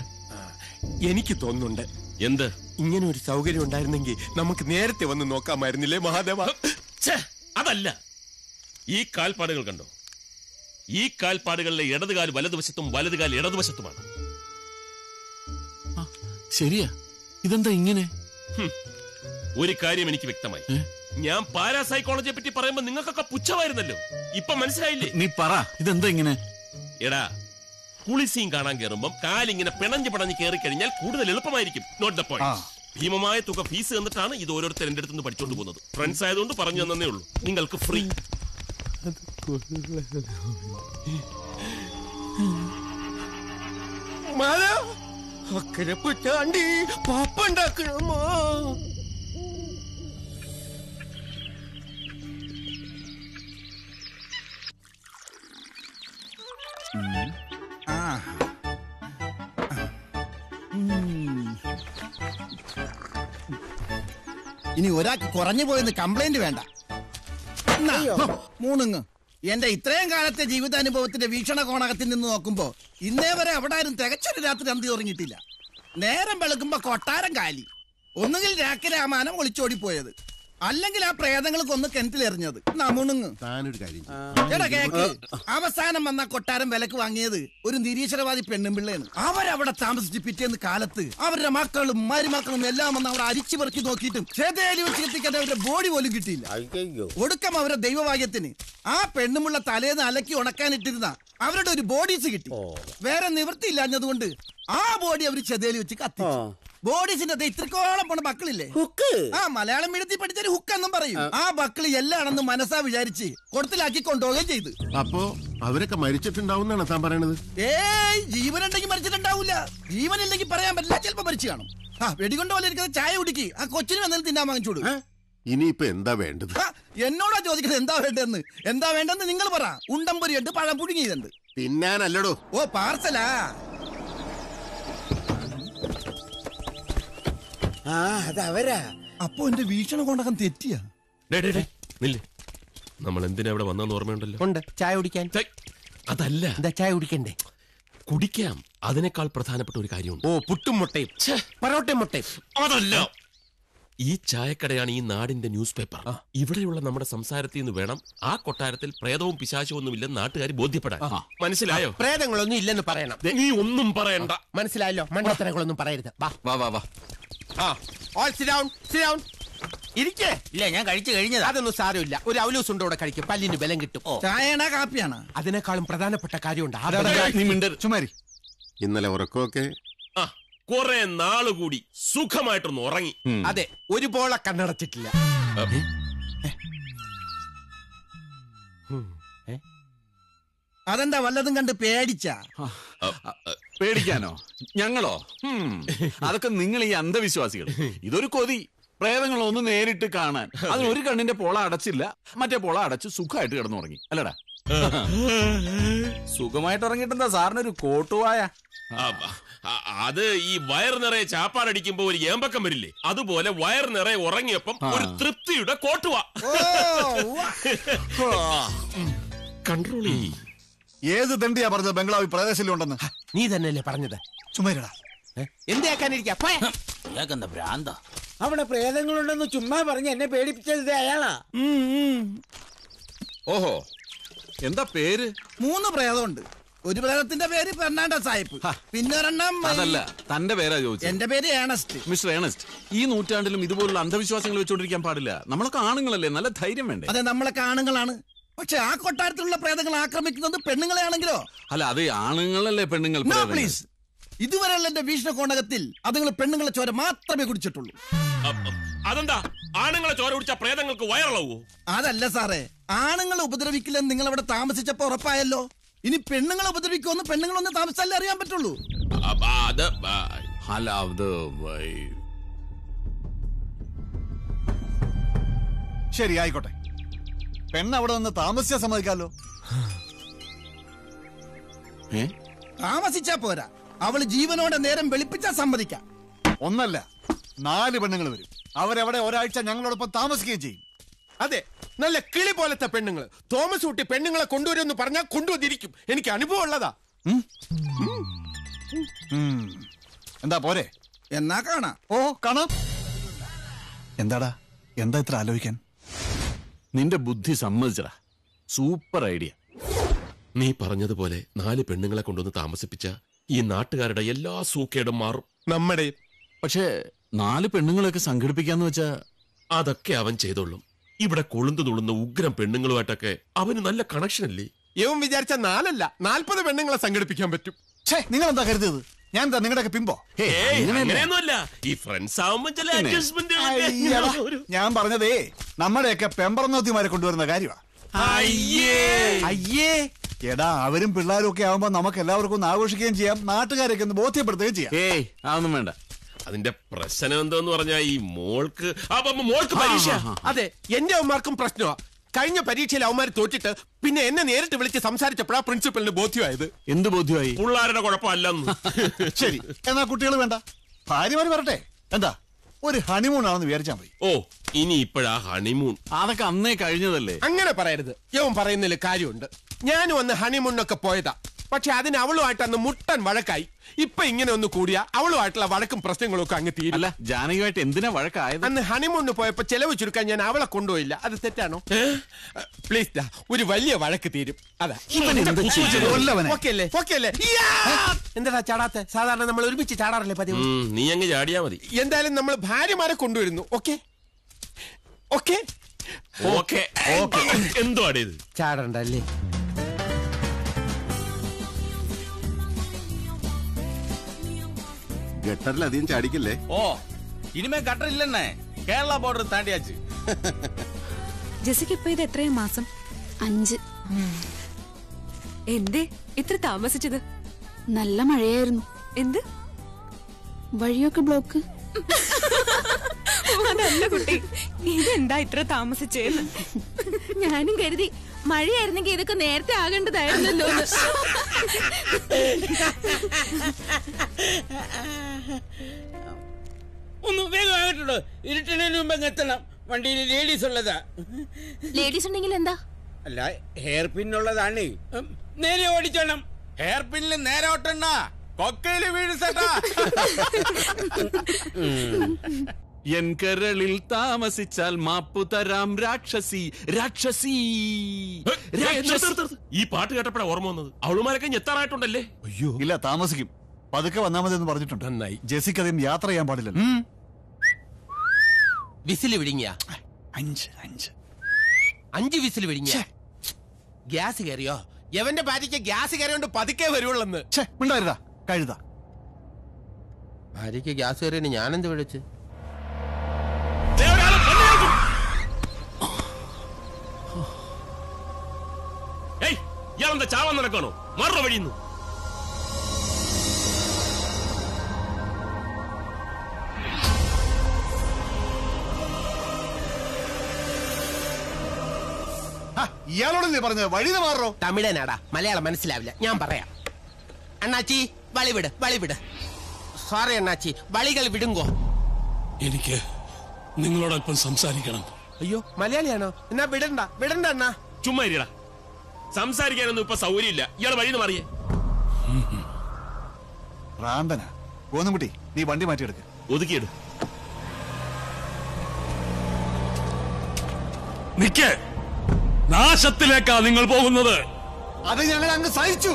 എനിക്ക് തോന്നുന്നുണ്ട്. എന്ത്? ഇങ്ങനെ ഒരു സൗകര്യം ഉണ്ടായിരുന്നെങ്കിൽ നമുക്ക് നേരത്തെ വന്ന് നോക്കാമായിരുന്നില്ലേ മഹാദേവ? അതല്ല, ഈ കാൽപ്പാടുകൾ കണ്ടോ? ഈ കാൽപ്പാടുകളിലെ ഇടതുകാൽ വലതുവശത്തും വലതുകാൽ ഇടതുവശത്തുമാണ്. ശരിയാ, ഇതെന്താ ഇങ്ങനെ? ഒരു കാര്യം എനിക്ക് വ്യക്തമായി. ഞാൻ പാരാസൈക്കോളജിയെ പറ്റി പറയുമ്പോ നിങ്ങൾക്കൊക്കെ പുച്ഛമായിരുന്നല്ലോ. ഇപ്പൊ മനസ്സിലായില്ലേ? നീ പറ, ഇതെന്താ ഇങ്ങനെ? എടാ, കുളിസീൻ കാണാൻ കയറുമ്പം കാലിങ്ങനെ പിണഞ്ഞ് കയറി കഴിഞ്ഞാൽ കൂടുതൽ എളുപ്പമായിരിക്കും. Note the point. ഭീമമായ തുക ഫീസ് തന്നിട്ടാണ് ഇത് ഓരോരുത്തർ എന്റെ അടുത്ത് നിന്ന് പഠിച്ചോണ്ട് പോകുന്നത്. ഫ്രണ്ട്സ് ആയതുകൊണ്ട് പറഞ്ഞു തന്നേ ഉള്ളൂ. നിങ്ങൾക്ക് ഫ്രീ. അക്കരെ പുറ്റാണ്ടി പാപ്പുണ്ടാക്കണമോ? ഇനി ഒരാൾക്ക് കുറഞ്ഞു പോയെന്ന് കംപ്ലൈന്റ് വേണ്ട. മൂന്നുങ്ങ് എന്റെ ഇത്രയും കാലത്തെ ജീവിതാനുഭവത്തിന്റെ വീക്ഷണകോണകത്തിൽ നിന്ന് നോക്കുമ്പോ ഇന്നേ വരെ അവിടെ ആരും തികച്ചൊരു രാത്രി അന്തി ഉറങ്ങിയിട്ടില്ല. നേരം വെളുക്കുമ്പോ കൊട്ടാരം കാലി. ഒന്നുകിൽ രാക്കിരാമാനം ഒളിച്ചോടിപ്പോയത്, അല്ലെങ്കിൽ ആ പ്രേതങ്ങൾ കൊന്ന് കിണറ്റിലെറിഞ്ഞത്. മുണുങ്ങ് എടാ കേക്ക്. അവസാനം വന്ന കൊട്ടാരം വിലക്ക് വാങ്ങിയത് ഒരു നിരീശ്വരവാദി പെണ്ണുമ്പിള്ളയാണ്. അവരവിടെ താമസിച്ച് പിറ്റേന്ന് കാലത്ത് അവരുടെ മക്കളും മരുമക്കളും എല്ലാം വന്ന് അവിടെ അരിച്ചു പെറുക്കി നോക്കിയിട്ടും ചേതേലി വെച്ച് എത്തിക്കാൻ അവരുടെ ബോഡി പോലും കിട്ടിയില്ല. ഒടുക്കം അവരുടെ ദൈവഭാഗ്യത്തിന് ആ പെണ്ണുമുള്ള തലേന്ന് അലക്കി ഉണക്കാനിട്ടിരുന്ന അവരുടെ ഒരു ബോഡീസ് കിട്ടി. വേറെ നിവൃത്തിയില്ലാഞ്ഞതുകൊണ്ട് ആ ബോഡി അവർ ചെതേലി വെച്ച് കത്തിച്ചു. ബോഡീസിന്റെ ഇത്രക്കോളം പോണ ബക്കിളില്ലേ, ഹുക്ക്. മലയാളം മീഡിയത്തിൽ പഠിച്ചൊരു ഹുക്ക് എന്നും പറയും. ആ ബക്കിളി എല്ലാണെന്ന് മനസ്സാ വിചാരിച്ച് കൊടുത്തിലാക്കി കൊണ്ടുപോവുകയും ചെയ്തു. അപ്പോ അവരൊക്കെ മരിച്ചിട്ടുണ്ടാവുന്നാണ് താൻ പറയണത്? ഏയ്, ജീവനുണ്ടെങ്കിൽ മരിച്ചിട്ടുണ്ടാവൂല. ജീവനില്ലെങ്കിൽ പറയാൻ പറ്റില്ല, ചിലപ്പോ മരിച്ചു കാണും. വെടികൊണ്ട് പോലെ ഇരിക്കുന്ന ചായ കുടിക്ക്. ആ കൊച്ചിന് വന്നാലും തിന്നാൻ വാങ്ങിച്ചോളൂ. ഇനിയിപ്പോ എന്താ വേണ്ടത്? എന്നോടാ ചോദിക്കുന്നത് എന്താ വേണ്ടെന്ന്. എന്താ വേണ്ടെന്ന് നിങ്ങൾ പറ. ഉണ്ടംപൊരിയുണ്ട്, പഴം പുഴുങ്ങിയതുണ്ട്. തിന്നാനല്ലടോ. ഓ, പാർസലാ. അതവരാ. അപ്പൊ എന്റെ വീക്ഷണകോണകം തെറ്റിയാ. നമ്മൾ എന്തിനാ ഇവിടെ വന്നെന്ന് ഓർമ്മയുണ്ടല്ലോ? ഉണ്ട്, ചായ കുടിക്കാൻ. അതല്ല. എന്താ ചായ കുടിക്കണ്ടേ? കുടിക്കാം. അതിനേക്കാൾ പ്രധാനപ്പെട്ട ഒരു കാര്യമുണ്ട്. ഓ, പുട്ടും മുട്ടയും പൊറോട്ടയും മുട്ടയും. അതല്ല, ഈ ചായക്കടയാണ് ഈ നാടിന്റെ ന്യൂസ് പേപ്പർ. ഇവിടെയുള്ള നമ്മുടെ സംസാരത്തിൽ നിന്ന് വേണം ആ കൊട്ടാരത്തിൽ പ്രേതവും പിശാചവും ഒന്നുമില്ലെന്ന് നാട്ടുകാർ ബോധ്യപ്പെടാൻ. മനസ്സിലായോ? പ്രേതങ്ങളൊന്നും ഇല്ലെന്ന് പറയണം. നീ ഒന്നും പറയണ്ട. മനസ്സിലായല്ലോ? മണ്ടത്തരങ്ങളൊന്നും പറയരുത്. ഇരിക്കേ. ഇല്ല, ഞാൻ കഴിച്ചു കഴിഞ്ഞത്. അതൊന്നും സാരമില്ല. ഒരു അവലൂസ് ഉണ്ട് ഇവിടെ കഴിക്കും, പല്ലിന് ബലം കിട്ടും. ചായയാണോ കാപ്പിയാണോ? അതിനേക്കാളും പ്രധാനപ്പെട്ട കാര്യമുണ്ട്. ചുമാരി. ഇന്നലെ ഉറക്കമൊക്കെ കുറെ നാളുകൂടി സുഖമായിട്ടൊന്ന് ഉറങ്ങി. അതെ, ഒരു പോളെ കണ്ണടച്ചിട്ടില്ല. അതെന്താ, വല്ലതും കണ്ട് പേടിച്ചാ? പേടിക്കാനോ? ഞങ്ങളോ? അതൊക്കെ നിങ്ങൾ ഈ അന്ധവിശ്വാസികൾ. ഇതൊരു കൊതി. പ്രേതങ്ങളൊന്ന് നേരിട്ട് കാണാൻ. അതിനൊരു കണ്ണിന്റെ പോള അടച്ചില്ല, മറ്റേ പോള അടച്ച് സുഖമായിട്ട് കിടന്നുറങ്ങി. അല്ലടാ, സുഖമായിട്ട് ഉറങ്ങിട്ടെന്താ സാറിനൊരു കോട്ടുവായ? അത് ഈ വയർ നിറയെ ചാപ്പാടടിക്കുമ്പോ ഒരു ഏമ്പക്കം വരില്ലേ, അതുപോലെ വയർ നിറയെ ഉറങ്ങിയപ്പം ഒരു തൃപ്തിയുടെ കോട്ടുവാ. കൺട്രോൾ ചെയ്യ്. ഏത് തണ്ടിയാ പറഞ്ഞത് ബംഗ്ലാവിൽ പ്രദേശിലുണ്ടെന്ന്? നീ തന്നെയല്ലേ പറഞ്ഞത്? ചുമ്മാരിടാ. എന്താ ഭ്രാന്ത? അവിടെ പ്രേതങ്ങളുണ്ടെന്ന് ചുമ്മാ പറഞ്ഞ് എന്നെ പേടിപ്പിച്ചത് അയാളാ. ഓഹോ, എന്താ പേര്? 3 പ്രേതമുണ്ട്. ഒരു പ്രേതത്തിന്റെ പേര് ഫെർണാണ്ടോ സാഹിബ്, പിന്നെ ഒരെണ്ണം. അതല്ല, തന്റെ പേരാ ചോദിച്ചത്. എന്റെ പേര് ഏണസ്റ്റ്. മിസ്റ്റർ ഏണസ്റ്റ്, ഈ നൂറ്റാണ്ടിലും ഇതുപോലുള്ള അന്ധവിശ്വാസങ്ങൾ വെച്ചോണ്ടിരിക്കാൻ പാടില്ല. നമ്മളൊക്കെ ആണുങ്ങളല്ലേ, നല്ല ധൈര്യം വേണ്ടേ? അതെ, നമ്മളൊക്കെ ആണുങ്ങളാണ്. പക്ഷെ ആ കൊട്ടാരത്തിലുള്ള പ്രേതങ്ങൾ ആക്രമിക്കുന്നത് പെണ്ണുങ്ങളെ ആണെങ്കിലോ? അല്ല, അത് ആണുങ്ങളല്ലേ പെണ്ണുങ്ങൾ? പ്ലീസ്, ഇതുവരെയുള്ള എന്റെ വീക്ഷണകോണകത്തിൽ അതുങ്ങൾ പെണ്ണുങ്ങളെ ചോര മാത്രമേ കുടിച്ചിട്ടുള്ളൂ. അതെന്താ ആണുങ്ങളെ ചോര കുടിച്ച പ്രേതങ്ങൾക്ക് വയറിളവോ? അതല്ല സാറേ, ആണുങ്ങളെ ഉപദ്രവിക്കില്ലെന്ന് നിങ്ങൾ അവിടെ താമസിച്ചപ്പോ ഉറപ്പായല്ലോ. ഇനി പെണ്ണുങ്ങളെ ഉപദ്രവിക്കുമെന്ന് പെണ്ണുങ്ങളൊന്ന് താമസിച്ചാലേ അറിയാൻ പറ്റുള്ളൂ. ശരി, ആയിക്കോട്ടെ. പെണ്ണ് അവിടെ നിന്ന് താമസിച്ചാൽ സമ്മതിക്കാലോ. താമസിച്ചാ പോരാ, അവള് ജീവനോടെ നേരം വെളുപ്പിച്ചാ സമ്മതിക്കാം. ഒന്നല്ല 4 പെണ്ണുങ്ങൾ വരും. അവരവിടെ ഒരാഴ്ച ഞങ്ങളോടൊപ്പം താമസിക്കുകയും ചെയ്യും. അതെ, നല്ല കിളി പോലത്തെ പെണ്ണുങ്ങൾ. തോമസ് കുട്ടി പെണ്ണുങ്ങളെ കൊണ്ടുവരുമെന്ന് പറഞ്ഞാൽ കൊണ്ടുവന്നിരിക്കും. എനിക്ക് അനുഭവം ഉള്ളതാ. എന്താ പോരെ? എന്നാ കാണാം. ഓ കാണാം. എന്താടാ, എന്താ ഇത്ര ആലോചിക്കാൻ? നിന്റെ ബുദ്ധി സമ്മതിച്ചടാ. Super idea. നീ പറഞ്ഞതുപോലെ 4 പെണ്ണുങ്ങളെ കൊണ്ടുവന്ന് താമസിപ്പിച്ച ഈ നാട്ടുകാരുടെ എല്ലാ സൂക്കേടും മാറും. നമ്മുടെ പക്ഷേ 4 പെണ്ണുങ്ങളെയൊക്കെ സംഘടിപ്പിക്കാന്ന് വെച്ചാ അതൊക്കെ അവൻ ചെയ്തോളും. ഇവിടെ കൊളുന്തു തുള്ളുന്ന ഉഗ്രം പെണ്ണുങ്ങളുമായിട്ടൊക്കെ അവന് നല്ല കണക്ഷൻ അല്ലേ? ഇവൻ വിചാരിച്ച 4 അല്ല 40 പെണ്ണുങ്ങളെ സംഘടിപ്പിക്കാൻ പറ്റും. നിങ്ങൾ എന്താ കരുതിയത്? ഞാൻ എന്താ നിങ്ങളുടെയൊക്കെ പിമ്പോ? അങ്ങനെയൊന്നുമല്ല. ഈ ഫ്രണ്ട്സ് ആവുമ്പോ ചില അഡ്ജസ്റ്റ്മെന്റ്. ഞാൻ പറഞ്ഞതേ നമ്മുടെയൊക്കെ പെമ്പറന്നോത്തിമാരെ കൊണ്ടുവരുന്ന കാര്യമാണ്. അയ്യേ, എടാ, അവരും പിള്ളേരും ഒക്കെ ആവുമ്പോ നമുക്ക് എല്ലാവർക്കും ഒന്ന് ആഘോഷിക്കുകയും ചെയ്യാം, നാട്ടുകാരൊക്കെ ഒന്ന് ബോധ്യപ്പെടുത്തുകയും ചെയ്യാം. അതൊന്നും വേണ്ട. അതിന്റെ പ്രശ്നം എന്തോന്ന് പറഞ്ഞാ ഈ മോൾക്ക് പരീക്ഷ. അതെ, എന്റെ അവന്മാർക്കും പ്രശ്നമാ. കഴിഞ്ഞ പരീക്ഷയിൽ അവന്മാർ തോറ്റിട്ട് പിന്നെ എന്നെ നേരിട്ട് വിളിച്ച് സംസാരിച്ചപ്പോഴാ പ്രിൻസിപ്പലിന് ബോധ്യമായത്. എന്ത് ബോധ്യമായി? പിള്ളേരുടെ കുഴപ്പമല്ലെന്ന്. ശരി, എന്നാ കുട്ടികൾ വേണ്ട, ഭാര്യമാര് വരട്ടെ. എന്താ, ഒരു ഹണിമൂൺ ആണെന്ന് വിചാരിച്ചാ മതി. ഓ, ഇനി ഇപ്പോഴാ ഹണിമൂൺ? അതൊക്കെ അന്നേ കഴിഞ്ഞതല്ലേ. അങ്ങനെ പറയരുത്. യവൻ പറയുന്നതിൽ കാര്യമുണ്ട്. ഞാനും അന്ന് ഹണിമൂണിനൊക്കെ പോയതാ. പക്ഷെ അതിന് അവളുമായിട്ട് അന്ന് മുട്ടൻ വഴക്കായി. ഇപ്പൊ ഇങ്ങനെ ഒന്ന് കൂടിയാ അവളുമായിട്ടുള്ള വഴക്കും പ്രശ്നങ്ങളും ഒക്കെ അങ്ങ് തീരില്ല. ജാനകിയുമായിട്ട് എന്തിനാ വഴക്കായത്? അന്ന് ഹണിമൂണിന് പോയപ്പോ ചെലവ് ചുരുക്കാൻ ഞാൻ അവളെ കൊണ്ടുപോയില്ല. അത് തെറ്റാണോ? പ്ലീസ് ദാ, ഒരു വലിയ വഴക്ക് തീരും. അതാ എന്താ ചാടാത്തെ? സാധാരണ നമ്മൾ ഒരുമിച്ച് ചാടാറില്ലേ പതിവ്? നീ അങ്ങ് ചാടിയാ മതി. എന്തായാലും നമ്മൾ ഭാര്യമാരെ കൊണ്ടുവരുന്നു. Okay okay okay okay. എന്തോ ആടേത്? ചാടണ്ടല്ലേ? ഗട്ടറിൽ അധികം ചാടിക്കല്ലേ. ഓ, ഇനിമേ ഗട്ടറില്ലെന്നേ. കേരള ബോർഡർ താണ്ടിയാച്ച്. ജെസിക്ക് ഇപ്പൊ ഇത് എത്രയും മാസം? 5. എന്തേ ഇത്ര താമസിച്ചത്? നല്ല മഴയായിരുന്നു. എന്ത്? വഴിയൊക്കെ ബ്ലോക്ക്. അതല്ല കുട്ടി, ഇതെന്താ ഇത്ര താമസിച്ചേന്ന്? ഞാനും കരുതി മഴയായിരുന്നെങ്കിൽ ഇതൊക്കെ നേരത്തെ ആകേണ്ടതായിരുന്നല്ലോ. ഒന്ന് വേഗം ആകട്ടോ, ഇരുട്ടിനു മുമ്പ് എത്തണം. വണ്ടിയിൽ ലേഡീസ് ഉള്ളതാ. ലേഡീസ് ഉണ്ടെങ്കിൽ എന്താ? അല്ല, ഹെയർ പിന്നുള്ളതാണ്. നേരെ ഓടിച്ചോണം. ഹെയർ പിന്നിൽ നേരെ ഓട്ടണ്ട, കൊക്കയില് വീഴ്സട്ടാ. എൻ കരളിൽ താമസിച്ചാൽ മാപ്പു തരാം രാക്ഷസി രാക്ഷസി. ഈ പാട്ട് കേട്ടപ്പോഴാ ഓർമ്മ വന്നത്. അവളുമാരൊക്കെ എത്താറായിട്ടുണ്ടല്ലേ? അയ്യോ ഇല്ല, താമസിക്കും. പതുക്കെ വന്നാൽ മതി എന്ന് പറഞ്ഞിട്ടുണ്ട്. നന്നായി. ജെസിക്ക് അധികം യാത്ര ചെയ്യാൻ പാടില്ലല്ലോ. വിസിൽ വിഴുങ്ങിയ 5 വിസിൽ വിഴുങ്ങിയ ഗ്യാസ് കയറിയോ? എവന്റെ ഭാര്യയ്ക്ക് ഗ്യാസ് കയറിയോണ്ട് പതുക്കെ വരുവുള്ളെന്ന്. ഉണ്ടായിരുതാ കഴുത. ഭാര്യയ്ക്ക് ഗ്യാസ് കയറിയ ഞാനെന്ത് വിളിച്ച്? ഇയാളെന്താ ചാവാൻ നടക്കണോ? മറു വഴിയുന്നു. ഇയാളോടല്ലേ പറഞ്ഞത് വഴി മാറോ? തമിഴനാടാ, മലയാളം മനസ്സിലാവില്ല. ഞാൻ പറയാം. അണ്ണാച്ചി വളിവിട് വളിവിട്. സോറി അണ്ണാച്ചി, വളികൾ വിടുങ്കോ. എനിക്ക് നിങ്ങളോടൊപ്പം സംസാരിക്കണം. അയ്യോ, മലയാളിയാണോ? എന്നാ വിടണ്ട വിടണ്ട അണ്ണാ. ചുമ്മാ ഇരിടാ, സംസാരിക്കാനൊന്നും ഇപ്പൊ സൗകര്യമില്ല. ഇയാൾ വഴിന്ന് മാറിയേ. ഭ്രാന്തന. ഗോന്നുകുട്ടി, നീ വണ്ടി മാറ്റിയെടുക്ക. ഒതുക്കിയെടു. നിക്ക്, നാശത്തിലേക്കാ നിങ്ങൾ പോകുന്നത്. അത് ഞങ്ങൾ അങ്ങ് സഹിച്ചു.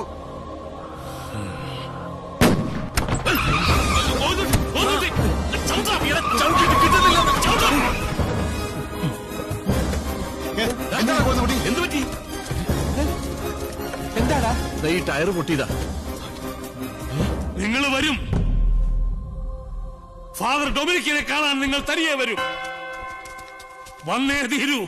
എന്താടാ? ഈ ടയർ പൊട്ടിയതാ. നിങ്ങൾ വരും. ഫാദർ ഡൊമിനിക്കിനെ കാണാൻ നിങ്ങൾ തനിയെ വരും. വന്നേ തീരൂ.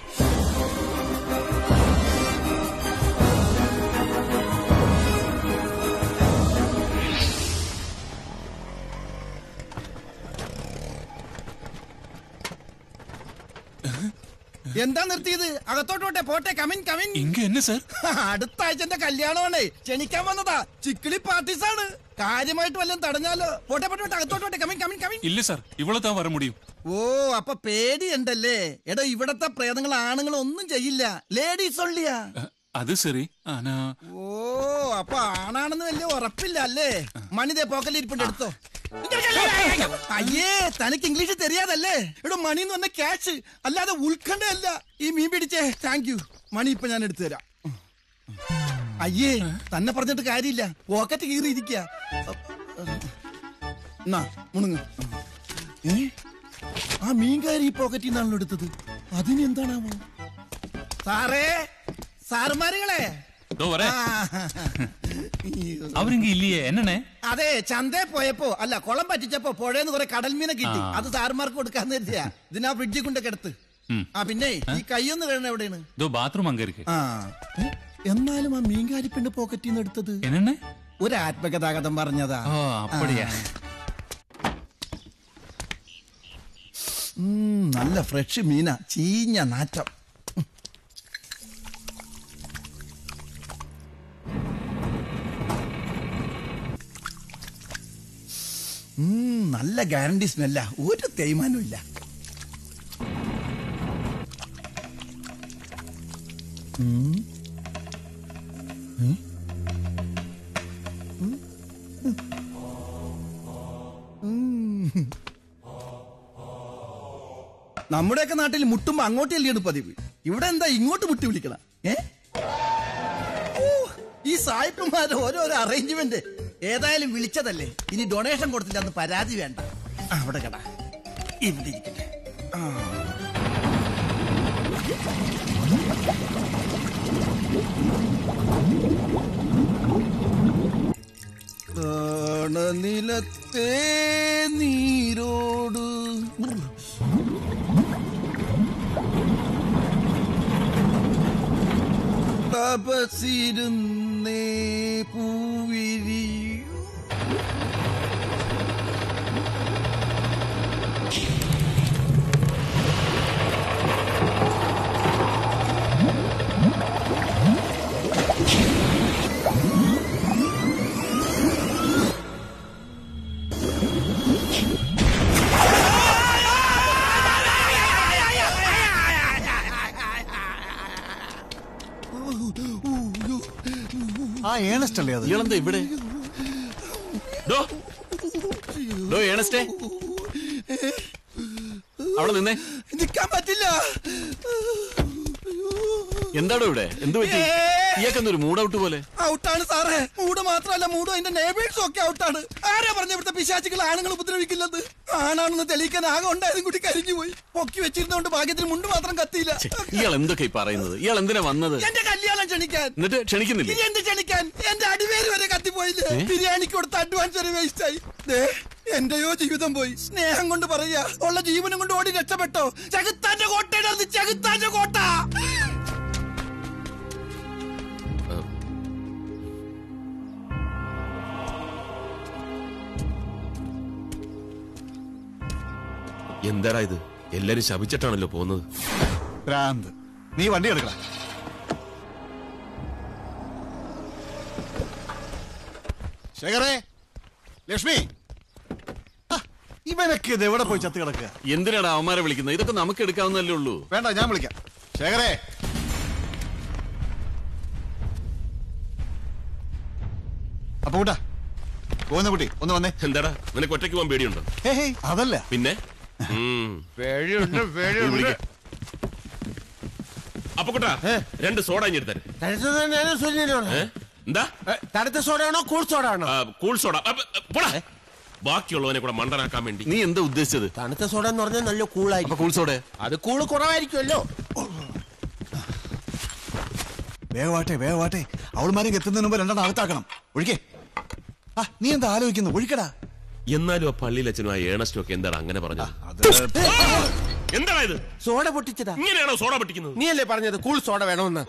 എന്താ നിർത്തിയത്? അകത്തോട്ടോട്ടെ പോട്ടെ. Come in come in. ഇങ്ങ എന്നെ സർ? അടുത്ത ആഴ്ച എന്റെ കല്യാണമാണേ, ക്ഷണിക്കാൻ വന്നതാ. ചിക്കിളി പാർട്ടീസാണ്. കാര്യമായിട്ട് വല്ലതും തടഞ്ഞാലോ? പോട്ടെ പോട്ടെ, അകത്തോട്ടോട്ടെ. Come in come in come in. ഇല്ല സർ, ഇവിടെ താൻ വര മുടിയും. ഓ, അപ്പൊ പേടിയുണ്ടല്ലേ? എടോ, ഇവിടത്തെ പ്രേതങ്ങൾ ആണുങ്ങൾ ഒന്നും ചെയ്യില്ല. ലേഡീസ് ഒള്ളിയാ. അത് ശരി. ഓ, അപ്പൊ ആണാണെന്ന് വലിയ ഉറപ്പില്ല അല്ലേ? മണിതേ പോക്കലിരിപ്പുണ്ട്, എടുത്തോ. അയ്യേ, തനിക്ക് ഇംഗ്ലീഷ് தெரியாதല്ലേ? എടോ, മണി എന്ന് പറഞ്ഞ ക്യാഷ് അല്ലാതെ ഉൾക്കണ്ടല്ല. ഈ മീൻ പിടിച്ചേ. Thank you. മണി ഇപ്പൊ ഞാൻ എടുത്തു തരാം. അയ്യേ, തന്നെ പറഞ്ഞിട്ട് കാര്യമില്ല. പോക്കറ്റ് കീറിയിരിക്കുക. മുണുങ്ങ്. ആ മീൻകാരി ഈ പോക്കറ്റിൽ നിന്നാണല്ലോ എടുത്തത്. അതിന് എന്താണാവോ? സാറേ, സാറുമാരുകളെ, അവരിങ്ങ ഇല്ലയേ? എന്നെ അതെ, ചന്തയിൽ പോയപ്പോ അല്ല, കുളം പറ്റിച്ചപ്പോ പുഴയെന്ന് കുറെ കടൽ മീനെ കിട്ടി. അത് സാറുമാർക്ക് കൊടുക്കാന്ന് കരുതിയാ. ഇതിനാ ഫ്രിഡ്ജിൽ കൊണ്ടൊക്കെ എടുത്ത്. പിന്നെ ഈ കൈയൊന്ന് കഴിയണ എവിടെയാണ്? ബാത്റൂം എന്നാലും ആ മീൻകാരി പെണ്ണ് പോക്കറ്റിൽ നിന്ന് എടുത്തത് ഒരു ആത്മകഥാഗതം പറഞ്ഞതാ. നല്ല ഫ്രഷ് മീന, ചീഞ്ഞ നാറ്റം. നല്ല ഗ്യാരണ്ടി സ്മെല്ല, ഒരു തേയ്മാനും ഇല്ല. നമ്മുടെയൊക്കെ നാട്ടിൽ മുട്ടുമ്പോ അങ്ങോട്ട് അല്ലിയാണ് പതിവ്. ഇവിടെ എന്താ ഇങ്ങോട്ട് മുട്ടി വിളിക്കണം? ഈ സായിപ്പന്മാരുടെ ഓരോരോ അറേഞ്ച്മെന്റ്. ഏതായാലും വിളിച്ചതല്ലേ, ഇനി ഡൊണേഷൻ കൊടുത്തില്ല അന്ന് പരാതി വേണ്ട. അവിടെ കട ഇവിടെ ഇരിക്കട്ടെ. നിലത്തെ നീരോട് തപസിരുന്നേ പൂവിരി. ആ ഏണസ്റ്റ് അല്ലേ അത്? ഇയാളെന്താ ഇവിടെ? ഏണസ്റ്റേ, അവിടെ നിന്നേ. നിൽക്കാൻ പറ്റില്ല. എന്താടോ ഇവിടെ? എന്ത് പറ്റി? ഇയാൾക്കെന്തൊരു മൂഡ് ഔട്ട് പോലെ? ഔട്ടാണ് സാറേ. മൂഡ് മാത്രമല്ല, മൂഡും അതിന്റെ നെയ്ബേഴ്സും ഒക്കെ ഔട്ടാണ്. ആരാ പറഞ്ഞ ഇവിടുത്തെ പിശാചികൾ ആണുങ്ങൾ ഉപദ്രവിക്കില്ലെന്ന്? ആണാണെന്ന് തെളിയിക്കാൻ ആകെ ഉണ്ടായതും കൂടി കരിഞ്ഞു പോയി. പൊക്കി വെച്ചിരുന്നോണ്ട് ഭാഗ്യത്തിന് മുണ്ട് മാത്രം കത്തിയില്ല. ഇയാൾ എന്തൊക്കെ പറയുന്നത്? ഇയാൾ എന്തിനാ വന്നത്? എന്റെ കല്യാണം ക്ഷണിക്കാൻ. എന്നിട്ട് ക്ഷണിക്കുന്നില്ല? എന്ത് ക്ഷണിക്കാൻ? എന്റെ അടിവേര് വരെ കത്തിപ്പോയില്ലേ? ബിരിയാണിക്ക് കൊടുത്ത അഡ്വാൻസ് വരെ വേസ്റ്റ് ആയി. എന്റെയോ ജീവിതം പോയി. സ്നേഹം കൊണ്ട് പറയാ, ഉള്ള ജീവനും കൊണ്ട് ഓടി രക്ഷപ്പെട്ടോ. ചെകുത്താന്റെ കോട്ടയുടെ ചെകുത്താന്റെ കോട്ട. എന്താടാ ഇത്? എല്ലാരും ശപിച്ചിട്ടാണല്ലോ പോകുന്നത്. ഭ്രാന്ത്. നീ വണ്ടി എടുക്കണ. ശേഖരേ, ലക്ഷ്മി, ഇവനൊക്കെ ഇത് എവിടെ പോയി ചത്ത് കിടക്കുക? എന്തിനാണ് അവന്മാരെ വിളിക്കുന്നത്? ഇതൊക്കെ നമുക്ക് എടുക്കാവുന്നല്ലേ ഉള്ളൂ. വേണ്ട, ഞാൻ വിളിക്കാം. ശേഖരേ, അപ്പൊ കൂട്ടാ പോകുന്ന കുട്ടി ഒന്ന് വന്നേ. എന്താടാ, നിനക്ക് ഒറ്റയ്ക്ക് പോകാൻ പേടിയുണ്ടോ? അതല്ല പിന്നെ അപ്പൊ കൂട്ടാ, 2 സോഡ ഇഞ്ഞെടുത്തേ. എന്താ? തണുത്ത സോഡയാണോ കൂൾ സോഡ ആണോ? Cool soda. ബാക്കിയുള്ളവനെ കൂടെ മണ്ടനാക്കാൻ വേണ്ടി. നീ എന്താ ഉദ്ദേശിച്ചത്? തണുത്ത സോഡ എന്ന് പറഞ്ഞാൽ നല്ല കൂളായിരിക്കും. കൂൾ സോഡ അത് കൂള് കുറവായിരിക്കുമല്ലോ. വേഗമാട്ടെ വേഗമാട്ടെ, അവൾമാരെ എത്തുന്നതിന് മുമ്പ് 2 അകത്താക്കണം. ഒഴിക്കേ. നീ എന്താ ആലോചിക്കുന്നു? ഒഴിക്കടാ. എന്നാലും ആ പള്ളിയിൽ അച്ഛനും ആ ഏണസ്റ്റും ഒക്കെ എന്താണ് അങ്ങനെ പറഞ്ഞത്? എന്താണ് ഇത്? സോഡ പൊട്ടിച്ചതാ. ഇങ്ങനെയാണോ സോഡ പൊട്ടിക്കുന്നത്? നീ അല്ലേ പറഞ്ഞത് കൂൾ സോഡ വേണമെന്ന്?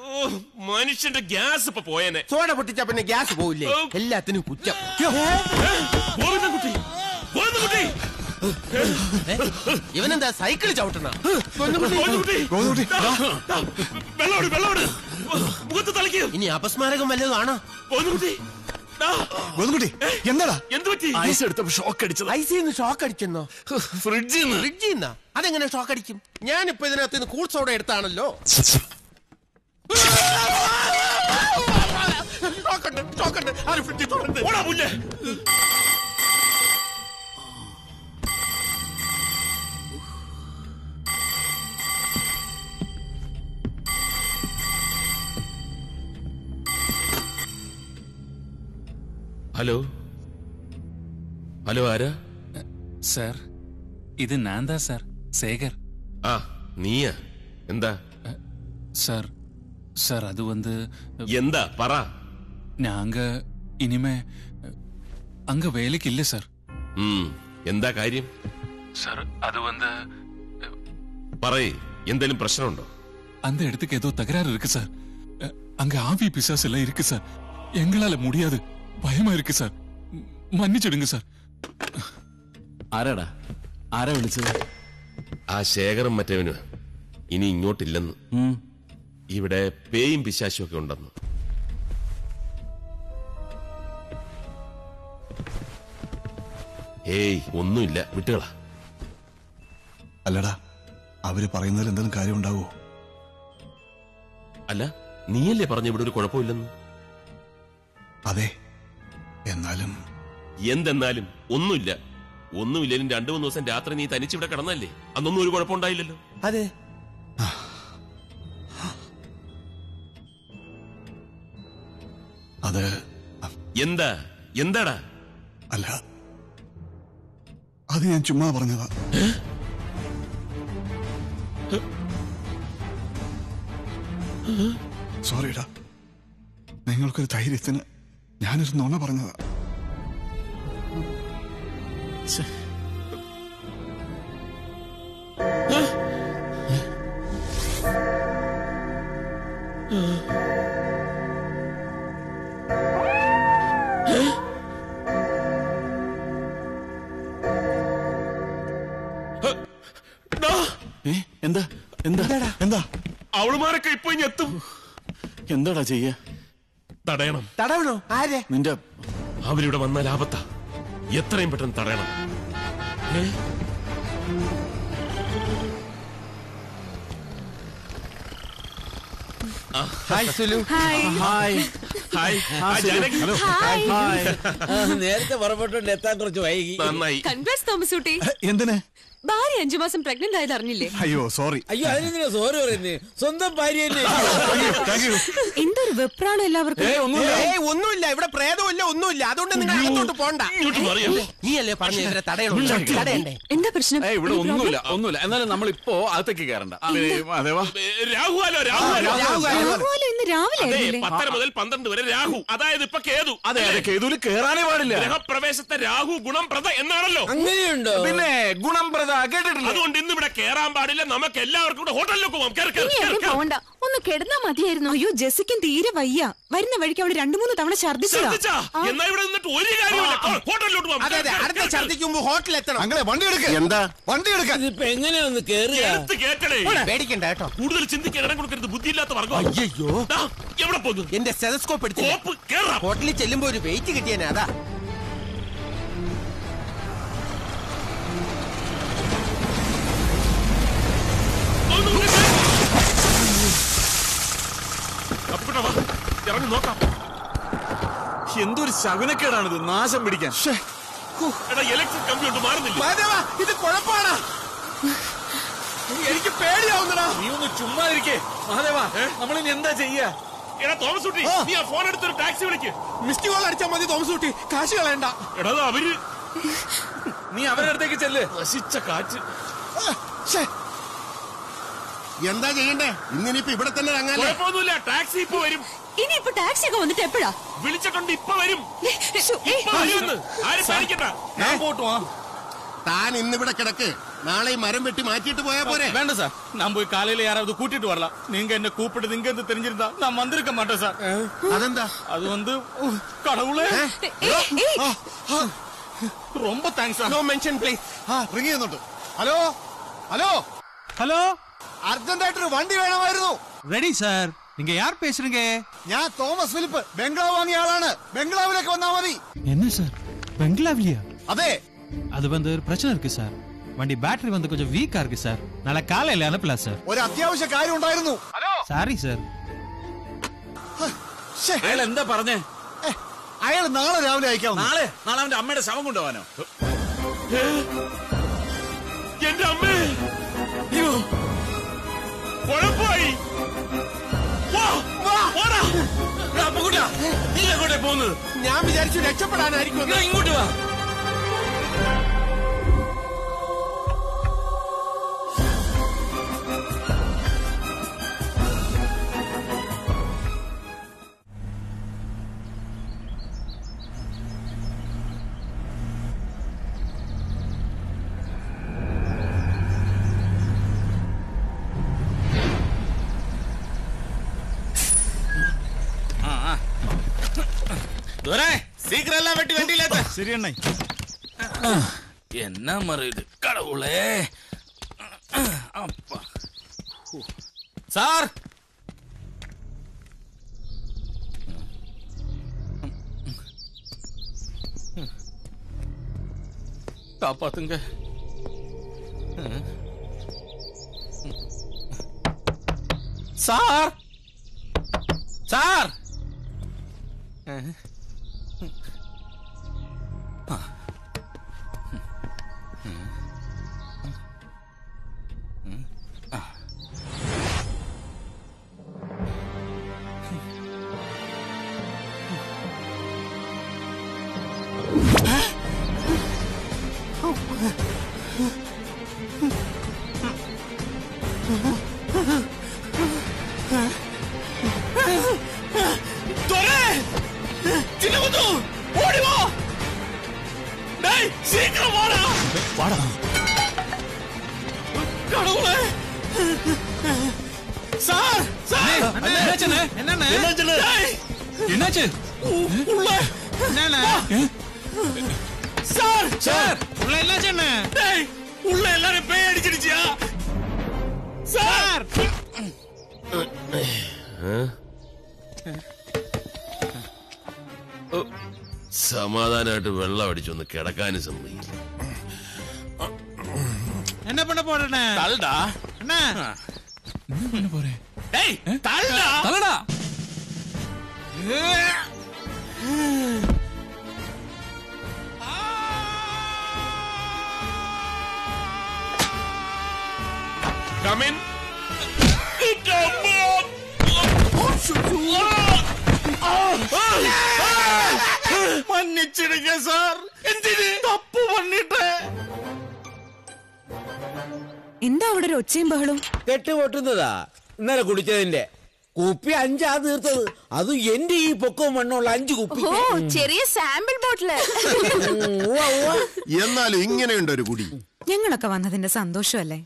മനുഷ്യന്റെ ഗ്യാസ് ഇപ്പൊ പോയേനെ. സോഡ പൊട്ടിച്ച പിന്നെ ഗ്യാസ് പോവില്ലേ? എല്ലാത്തിനും കുറ്റം. ഗോവിന്ദൻകുട്ടി, ഗോവിന്ദൻകുട്ടി, ഇവനെന്താ സൈക്കിൾ ചവിട്ടണ? വെള്ളോട് വെള്ളോട് മുഖത്ത് തളിക്കൂ. ഇനി അപസ്മാരകം വല്ലതും ആണോ? എന്താടാ? എന്ത് പറ്റി? ഐസ് എടുത്തപ്പോ ഷോക്ക് അടിച്ചത്. ഐസിന്ന് ഷോക്ക് അടിച്ചെന്നോ? ഫ്രിഡ്ജിന്ന്. അതെങ്ങനെ ഷോക്ക് അടിക്കും? ഞാനിപ്പോ ഇതിനകത്ത് നിന്ന് കൂൾ സോഡ എടുത്താണല്ലോ. ഹലോ ഹലോ, ആരാ? സാർ, ഇത് നാന്താ സാർ, ശേഖർ. ആ, നീയാ? എന്താ സാർ? സാർ അത് வந்து എന്താ പറ. நாங்க இனிமே அங்க வேலைக்கு இல்ல சார். എന്താ കാര്യം? சார் அது வந்து പറയ്, എന്തെങ്കിലും പ്രശ്നമുണ്ടോ? அந்த இடத்துக்கு ஏதோ தகராறு இருக்கு சார். அங்க ஆவி பிசாசு எல்லாம் இருக்கு சார். எங்களால முடியாது, பயமா இருக்கு சார். മன்னிച്ചിടുங்க സാർ. ആരാടാ? ആരാ വിളിച്ചത്? ആ ശേഖരം മറ്റവനും ഇനി ഇങ്ങോട്ടില്ലെന്ന്. ഇവിടെ പേയും പിശാശും ഒക്കെ ഉണ്ടെന്ന്. ഏയ് ഒന്നുമില്ല, വിട്ടുകളാ. അല്ലടാ, അവര് പറയുന്നതിൽ എന്തെങ്കിലും കാര്യം ഉണ്ടാവോ? അല്ല, നീയല്ലേ പറഞ്ഞ ഇവിടെ ഒരു കുഴപ്പമില്ലെന്ന്? അതെ, എന്നാലും എന്തെന്നാലും ഒന്നുമില്ല. ഒന്നുമില്ലേലും 2-3 ദിവസം രാത്രി നീ തനിച്ചിവിടെ കിടന്നല്ലേ? അന്നൊന്നും ഒരു കുഴപ്പമുണ്ടായില്ലല്ലോ. അതെ, അത് എന്താ? എന്താടാ? അല്ല, അത് ഞാൻ ചുമ്മാ പറഞ്ഞതാ. സോറിടാ, നിങ്ങൾക്കൊരു ധൈര്യത്തിന് ഞാനൊരു നുണ പറഞ്ഞതാ. എന്താ എന്താ എന്താ? അവളുമാരൊക്കെ ഇപ്പൊ ഇനി എത്തും. എന്താടാ ചെയ്യ? തടയണം. തടവണോ? ആരെ? നിന്റെ അവരിവിടെ വന്നാൽ ആപത്താ. എത്രയും പെട്ടെന്ന് തടയണം. ഹായ് സുലു. ഹായ്. നേരത്തെ പുറപ്പെട്ടോണ്ട് എത്താൻ കുറച്ച് വൈകി. നന്നായി. കൺഗ്രാറ്റ്സ് തോമസ് കുട്ടി. എന്തിന്? ഭാര്യ 5 മാസം പ്രഗ്നന്റ് ആയത് അറിഞ്ഞില്ലേ? അയ്യോ സോറി. അയ്യോ, അതിനെന്തിനാ സോറി പറയുന്നത്? സ്വന്തം ഭാര്യ തന്നെ. എന്തൊരു വെപ്രാണോ എല്ലാവർക്കും. ഒന്നുമില്ല, ഇവിടെ പ്രേതമില്ല, ഒന്നുമില്ല. അതുകൊണ്ട് നിങ്ങൾ അങ്ങോട്ട് പോണ്ട. നീ അല്ലേ പറഞ്ഞ ഇവരെ തടയണ്ടേ? എന്താ പ്രശ്നം? ഇവിടെ ഒന്നുമില്ല, ഒന്നുമില്ല. എന്നാലും നമ്മളിപ്പോ അകത്തേക്ക് കയറണ്ട. രാഹുലോ ഇന്ന് രാവിലെ 10 മുതൽ 12 വരെ രാഹു, അതായത് ഇപ്പൊ കേതു. അതെ, കേതുവിൽ കേറാനേ പാടില്ല. ഗ്രഹപ്രവേശത്തെ രാഹു ഗുണംപ്രദ എന്നാണല്ലോ. അങ്ങനെയുണ്ടോ? പിന്നെ ഗുണംപ്രദ കേട്ടിട്ടില്ല. അതുകൊണ്ട് ഇന്ന് ഇവിടെ കേറാൻ പാടില്ല. നമുക്ക് എല്ലാവർക്കും കൂടെ ഹോട്ടലിലേക്ക് പോവാം. പോവണ്ട, ഒന്ന് കിടന്നാ മതിയായിരുന്നു. അയ്യോ, ജെസിക്കും തീരെ വയ്യ. വരുന്ന വഴിക്ക് അവള് 2-3 തവണ ഛർദിച്ചതാ. എന്നാ ഇവിടെ നിന്നിട്ട് ഒരു കാര്യമില്ല. ഹോട്ടലിലോട്ട് പോവാം. അതെ, അടുത്ത ഛർദിക്കുമ്പോ ഹോട്ടലിൽ എത്തണം. അങ്ങനെ വണ്ടി എടുക്ക. എന്താ? വണ്ടി എടുക്കാൻ ഇതിപ്പോ എങ്ങനെയൊന്ന് കേറുക? കേൾക്കണേ, പേടിക്കണ്ട കേട്ടോ. കൂടുതൽ ചിന്തിക്കാൻ ഇടം കൊടുക്കരുത്. ബുദ്ധിയില്ലാത്ത വർഗം. അയ്യോ, എവിടെ പോകുന്നു? എന്റെ സ്റ്റെതസ്കോപ്പ് എടുത്ത് കേറാം. ഹോട്ടലിൽ ചെല്ലുമ്പോ ഒരു വെയിറ്റ് കിട്ടിയേനെ. അതാ ഇറങ്ങി നോക്കാം. എന്തൊരു ശകുനക്കേടാണിത്, നാശം പിടിക്കാൻ. ഇലക്ട്രിക് കമ്പ്യൂട്ടർ മാറുന്നില്ല. ഇത് കുഴപ്പമാണ്. എനിക്ക് പേടിയാവുന്നടാ. നീ ഒന്ന് ചുമ്മാ ഇരിക്കേ മഹാദേവ. നമ്മളിനി എന്താ ചെയ്യാ? എടാ തോമസ് കുട്ടി, നീ ആ ഫോൺ എടുത്തൊരു ടാക്സി വിളിക്ക്. മിസ്ഡ് കോൾ അടിച്ചാൽ മതി തോമസ് കുട്ടി, കാശ് കളയണ്ട. എടാ അവര്, നീ അവരുടെ അടുത്തേക്ക് ചെല്ല്. നശിച്ച കാറ്റ്. എന്താ ചെയ്യണ്ടേ? ഇന്നിനിപ്പോ ഇവിടെ തന്നെ തങ്ങാല്ലേ? കുഴപ്പമൊന്നുമില്ല, ടാക്സി ഇപ്പൊ വരും. ഇനിയിപ്പോ ടാക്സി ഒക്കെ വന്നിട്ട് എപ്പോഴാ? വിളിച്ചിട്ടുണ്ട്, ഇപ്പൊ വരും. ആരും പേടിക്കണ്ട. ഞാൻ പോട്ടുവാ. താൻ ഇന്നിവിടെ കിടക്ക്, നാളെ ഈ മരം വെട്ടി മാറ്റിയിട്ട് പോയാ പോരെ? വേണ്ട സാർ, ഞാൻ പോയി കാലയില് யாராவது கூட்டிட்டு வரலாம். நீங்க என்ன கூப்பிட்டு நீங்க இருந்து தெரிஞ்சிருந்தா நான் வந்திருக்க மாட்டேன் சார். അതെന്താ? அது வந்து கடவுளே, ரொம்ப thanks sir. No mention please. Ring ചെയ്യുന്നുണ്ട്. ഹലോ ഹലോ ஹலோ, അർജന്റായിട്ടൊരു വണ്ടി വേണമായിരുന്നു. Ready sir. நீங்க யார் பேசுறீங்க? ഞാൻ തോമസ് ഫിലിപ്പ്, ബംഗ്ലാവ് വാങ്ങിയ ആളാണ്. ബംഗ്ലാവിലേക്ക് വന്നാ മതി. என்ன சார், பெங்களாவிலியா? അതെ, அது வந்து ஒரு பிரச்சனை இருக்கு சார். வண்டி பேட்டரி வந்து கொஞ்சம் வீக்கா இருக்கு சார். நாளை காலையில அனுப்பலாம் சார். ഒരു അത്യാവശ്യ കാര്യം ഉണ്ടായിരുന്നു. Sorry sir. അയാൾ എന്താ പറഞ്ഞേ? അയാൾ നാളെ രാവിലെ അയക്കാം. നാളെ അവന്റെ അമ്മയുടെ ശവം കൊണ്ടുപോകാനോ? എന്റെ അമ്മേ, കുഴപ്പമായി. നീ എങ്ങോട്ടേ പോകുന്നത്? ഞാൻ വിചാരിച്ചു രക്ഷപ്പെടാനായിരിക്കും. ഇങ്ങോട്ട് വാ. சீக்கிரம் எல்லாம் வெட்டி வண்டியில ஏத்து. சரி அண்ணா. என்ன மறுது கடவுளே. அப்பா சார், காப்பாத்துங்க. சார் சார், சீக்கிரம் வாடா. வாடா. கடவுளே. சார் சார், என்னாச்சு? என்னாச்சு? உள்ள என்னண்ணா? சார் சார், உள்ள என்னாச்சு? என்ன உள்ள எல்லாரும் பேய் அடிச்சிடுச்சியா சார்? സമാധാനമായിട്ട് വെള്ളം അടിച്ചൊന്ന് കിടക്കാനും സമ്മതിക്കില്ല. என்ன பண்ண போறேண்ணே? தள்ளுடா. அண்ணா, என்ன பண்ண போறேன்? டேய் தள்ளுடா. தள்ளடா. Come in. മன்னிச்சிடுங்க സാർ, എന്തിന് തപ്പ് പണിട്ട്. എന്താ അവിടെ ഒരു ഒച്ചയും ബഹളും? കെട്ട് പൊട്ടുന്നതാ. ഇന്നലെ കുടിച്ചതിന്റെ കുപ്പി 5 തീർത്തത്. അതും എന്റെ ഈ പൊക്കവും മണ്ണുള്ള 5 കുപ്പി. ഓ, ചെറിയ സാമ്പിൾ ബോട്ടില്. എന്നാലും ഇങ്ങനെയുണ്ട് ഒരു കുടി. ഞങ്ങളൊക്കെ വന്നതിന്റെ സന്തോഷമല്ലേ?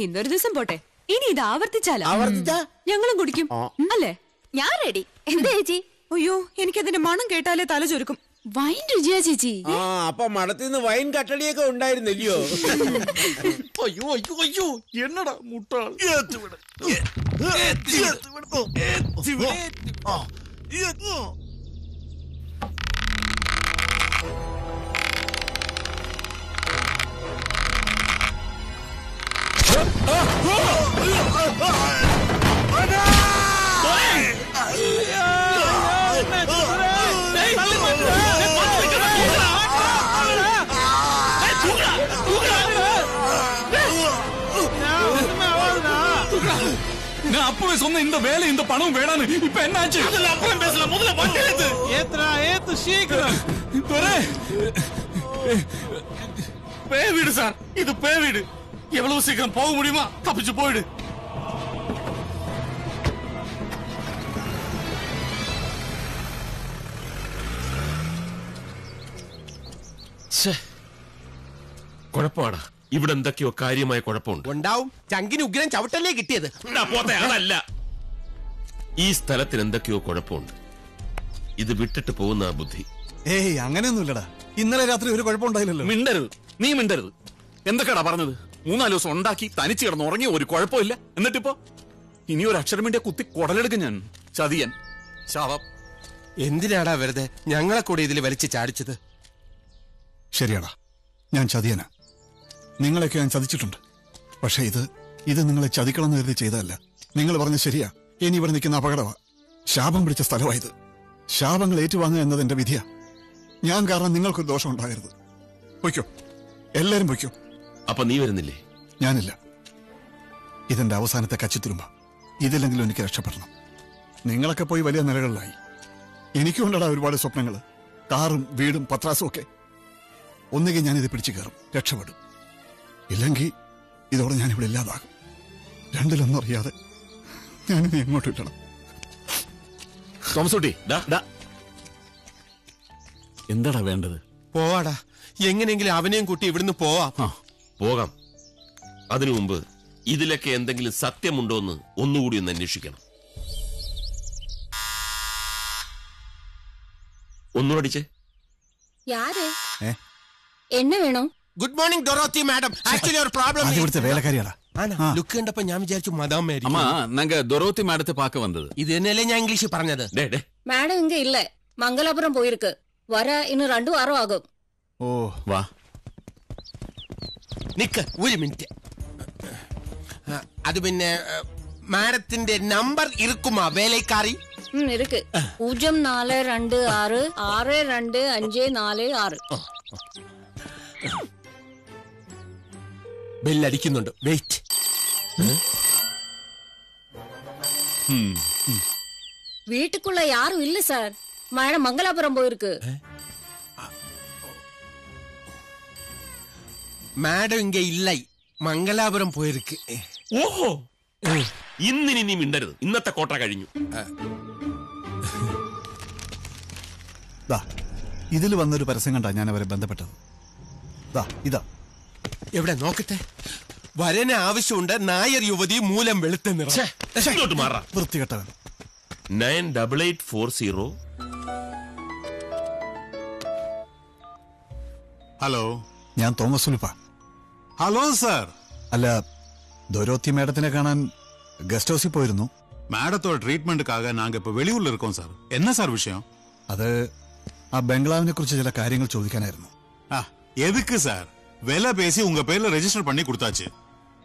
ഇന്നൊരു ദിവസം പോട്ടെ, ഇനി ഇത് ആവർത്തിച്ചാലോ? ആവർത്തിച്ചാ ഞങ്ങളും കുടിക്കും അല്ലേ? ഞാൻ റെഡി. എന്താ ചേച്ചി? അയ്യോ, എനിക്കതിന്റെ മണം കേട്ടാലേ തല ചുരുക്കും. വൈൻ രുചിയാ ചേച്ചി. ആ, അപ്പൊ മടത്തിന്ന് വൈൻ കട്ടടിയൊക്കെ ഉണ്ടായിരുന്നില്ലയോ? അയ്യോ അയ്യോ അയ്യോ, എന്നടാ മുട്ടാൾ. நான் அப்பவே சொன்ன இந்த வேலை இந்த பணம் வேணான்னு. இப்ப என்னாச்சு? அதெல்லாம் அப்புறம் பேசலாம், முதல்ல வண்டி ஏத்து. ஏத்துறா, ஏத்து சீக்கிரம். பேய் வீடு சார், இது பேய் வீடு. எவ்வளவு சீக்கிரம் போக முடியுமா? தப்பிச்சு போயிடு. കുഴപ്പമാടാ, ഇവിടെ എന്തൊക്കെയോ കാര്യമായ കുഴപ്പമുണ്ട്. ഉണ്ടാവും. ചങ്കിന് ഉഗ്രം ചവിട്ടല്ലേ കിട്ടിയത്. പോത്തെ അതല്ല, ഈ സ്ഥലത്തിന് എന്തൊക്കെയോ കുഴപ്പമുണ്ട്. ഇത് വിട്ടിട്ട് പോകുന്ന ബുദ്ധി. ഏയ് അങ്ങനെയൊന്നുമില്ലടാ. ഇന്നലെ രാത്രി ഒരു കുഴപ്പമുണ്ടായില്ലല്ലോ. മിണ്ടരുത്, നീ മിണ്ടരുത്. എന്തൊക്കെയാടാ പറഞ്ഞത്? 3-4 ദിവസം ഉണ്ടാക്കി തനിച്ച് കിടന്ന് ഉറങ്ങി ഒരു കുഴപ്പമില്ല. എന്നിട്ടിപ്പോ ഇനി ഒരു അക്ഷരം വേണ്ടിയ കുത്തി കുടലെടുക്കും ഞാൻ. ചതിയൻ, ശാപം. എന്തിനാടാ വെറുതെ ഞങ്ങളെ കൂടെ ഇതിൽ വലിച്ചു ചാടിച്ചത്? ശരിയാടാ, ഞാൻ ചതിയനാ. നിങ്ങളെയൊക്കെ ഞാൻ ചതിച്ചിട്ടുണ്ട്. പക്ഷെ ഇത് നിങ്ങളെ ചതിക്കണമെന്ന് കരുതി ചെയ്തതല്ല. നിങ്ങൾ പറഞ്ഞ ശരിയാ. ഇനി ഇവിടെ നിൽക്കുന്ന അപകടമാ. ശാപം പിടിച്ച സ്ഥലമായത്. ശാപങ്ങൾ ഏറ്റുവാങ്ങുക എന്നത് എന്റെ വിധിയാ. ഞാൻ കാരണം നിങ്ങൾക്കൊരു ദോഷം ഉണ്ടാകരുത്. പൊയ്ക്കോ, എല്ലാരും പൊയ്ക്കോ. അപ്പൊ നീ വരുന്നില്ലേ? ഞാനില്ല. ഇതെന്റെ അവസാനത്തെ കച്ചിത്തുരുമ്പ. ഇതില്ലെങ്കിലും എനിക്ക് രക്ഷപ്പെടണം. നിങ്ങളൊക്കെ പോയി വലിയ നിലകളിലായി. എനിക്കുണ്ടടാ ഒരുപാട് സ്വപ്നങ്ങൾ. കാറും വീടും പത്രാസും ഒക്കെ. ഒന്നുകിൽ ഞാനിത് പിടിച്ചു കയറും, രക്ഷപ്പെടും. ഇല്ലെങ്കിൽ ഇതോടെ ഞാനിവിടെ ഇല്ലാതാകും. രണ്ടിലൊന്നും അറിയാതെ ഞാനിനി എങ്ങോട്ട് വിട്ടണം? തോമസ് കുട്ടി, എന്താടാ വേണ്ടത്? പോവാടാ, എങ്ങനെയെങ്കിലും അവനെയും കൂട്ടി ഇവിടുന്ന് പോവാം. പോകാം. അതിനു മുമ്പ് ഇതിലൊക്കെ എന്തെങ്കിലും സത്യമുണ്ടോ എന്ന് ഒന്നുകൂടി ഒന്ന് അന്വേഷിക്കണം. ഒന്നുകൂടിച്ചേ. യാര് എണ്ണ വേണോ? Good morning Dorothy madam. Actually ഒരു പ്രോബ്ലം. ഇവിടുത്തെ വേലക്കാരിയാടാ. ലുക്ക് കണ്ടപ്പോ ഞാൻ വിചാരിച്ചു മദാം മേരി. അമ്മ, ഞങ്ങ ഡൊറോത്തി മാഡത്തെ പാക്ക വന്നത്. ഇത് തന്നെയല്ലേ ഞാൻ ഇംഗ്ലീഷിൽ പറഞ്ഞത്. மேடம் இங்க இல்ல, மங்களாபுரம் போயிருக்கு. வர இன்னும் 2 வாரம் ஆகும். ഓ വാ. നിക്ക് ഒരു മിനിറ്റ്. അത് പിന്നെ മാഡത്തിന്റെ നമ്പർ ഇരിക്കുമാ വേലക്കാരി? இருக்கு. 0426625546. ബെല്ലടിക്കുന്നുണ്ട്. വെയിറ്റ്. வீட்டுக்குள்ள யாரும் இல்ல சார். மேடம் மங்களாபுரம் போயிருக்கு. മാഡം ഇങ്ങ ഇല്ല, മംഗലാപുരം പോയിருக்கு. ഓഹോ, ഇന്നിനി നീ മിണ്ടരുത്. ഇന്നത്തെ കോട്ട കഴിഞ്ഞു. ഇതിൽ വന്നൊരു പരസ്യം കണ്ടാ ഞാൻ അവരെ ബന്ധപ്പെട്ടത്. ഇതാ എവിടെ നോക്കട്ടെ. വരന് ആവശ്യമുണ്ട്. നായർ യുവതി മൂലം വെളുത്ത നിറം. വൃത്തികെട്ടവൻ. 98840. ഹലോ, ഞാൻ തോമസ് ഉലുപ്പ. Hello sir. അല്ല, ദൊരോത്തി മേഡത്തിനെ കാണാൻ ഗസ്റ്റ് ഹൗസിൽ പോയിരുന്നു. மேடத்தோட ட்ரீட்மெண்ட்டுக்காக நாங்க இப்ப வெளியூர்ல இருக்கோம் சார். என்ன சார் விஷயம்? അത് ആ ബംഗ്ലാവിനെ കുറിച്ച് ചില കാര്യങ്ങൾ ചോദിക്കാനായിരുന്നു. எதுக்கு சார்? விலை பேசி உங்க பேர்ல ரெஜிஸ்டர் பண்ணி கொடுத்தாச்சு.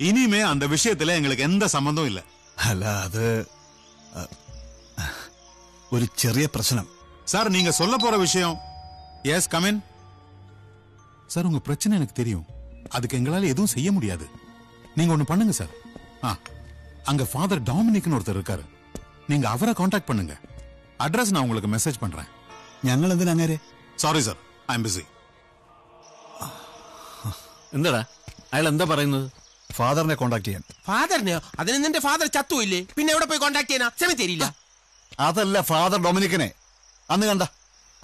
இனிமே அந்த விஷயத்துல எங்களுக்கு எந்த சம்பந்தம் இல்ல. അല്ല, അത് ഒരു ചെറിയ പ്രശ്നം. சார், நீங்க சொல்ல போற விஷயம். S, come in. சார், உங்க பிரச்சனை எனக்கு தெரியும். அதுக்கு எங்களால எதுவும் செய்ய முடியாது. நீங்க ஒண்ணு பண்ணுங்க சார். அங்க ஃபாதர் டாமினிக்னு ஒருத்தர் இருக்காரு. நீங்க அவரை காண்டாக்ட் பண்ணுங்க. அட்ரஸ் நான் உங்களுக்கு மெசேஜ் பண்றேன். ഞങ്ങൾ എന്തിനാ അങ്ങനെ? Sorry sir, I am busy. എന്താടാ അയാൾ എന്താ പറയുന്നത്? ഫാദറിനെ കോണ്ടാക്ട് ചെയ്യാൻ. ഫാദറിനെയോ? അതിന് നിന്റെ ഫാദർ ചത്തുമില്ലേ? പിന്നെ എവിടെ പോയി കോണ്ടാക്ട് ചെയ്യാനാ? ക്ഷമ തരില്ല. അതല്ല, ഫാദർ ഡൊമിനിക്കിനെ അന്ന് കണ്ട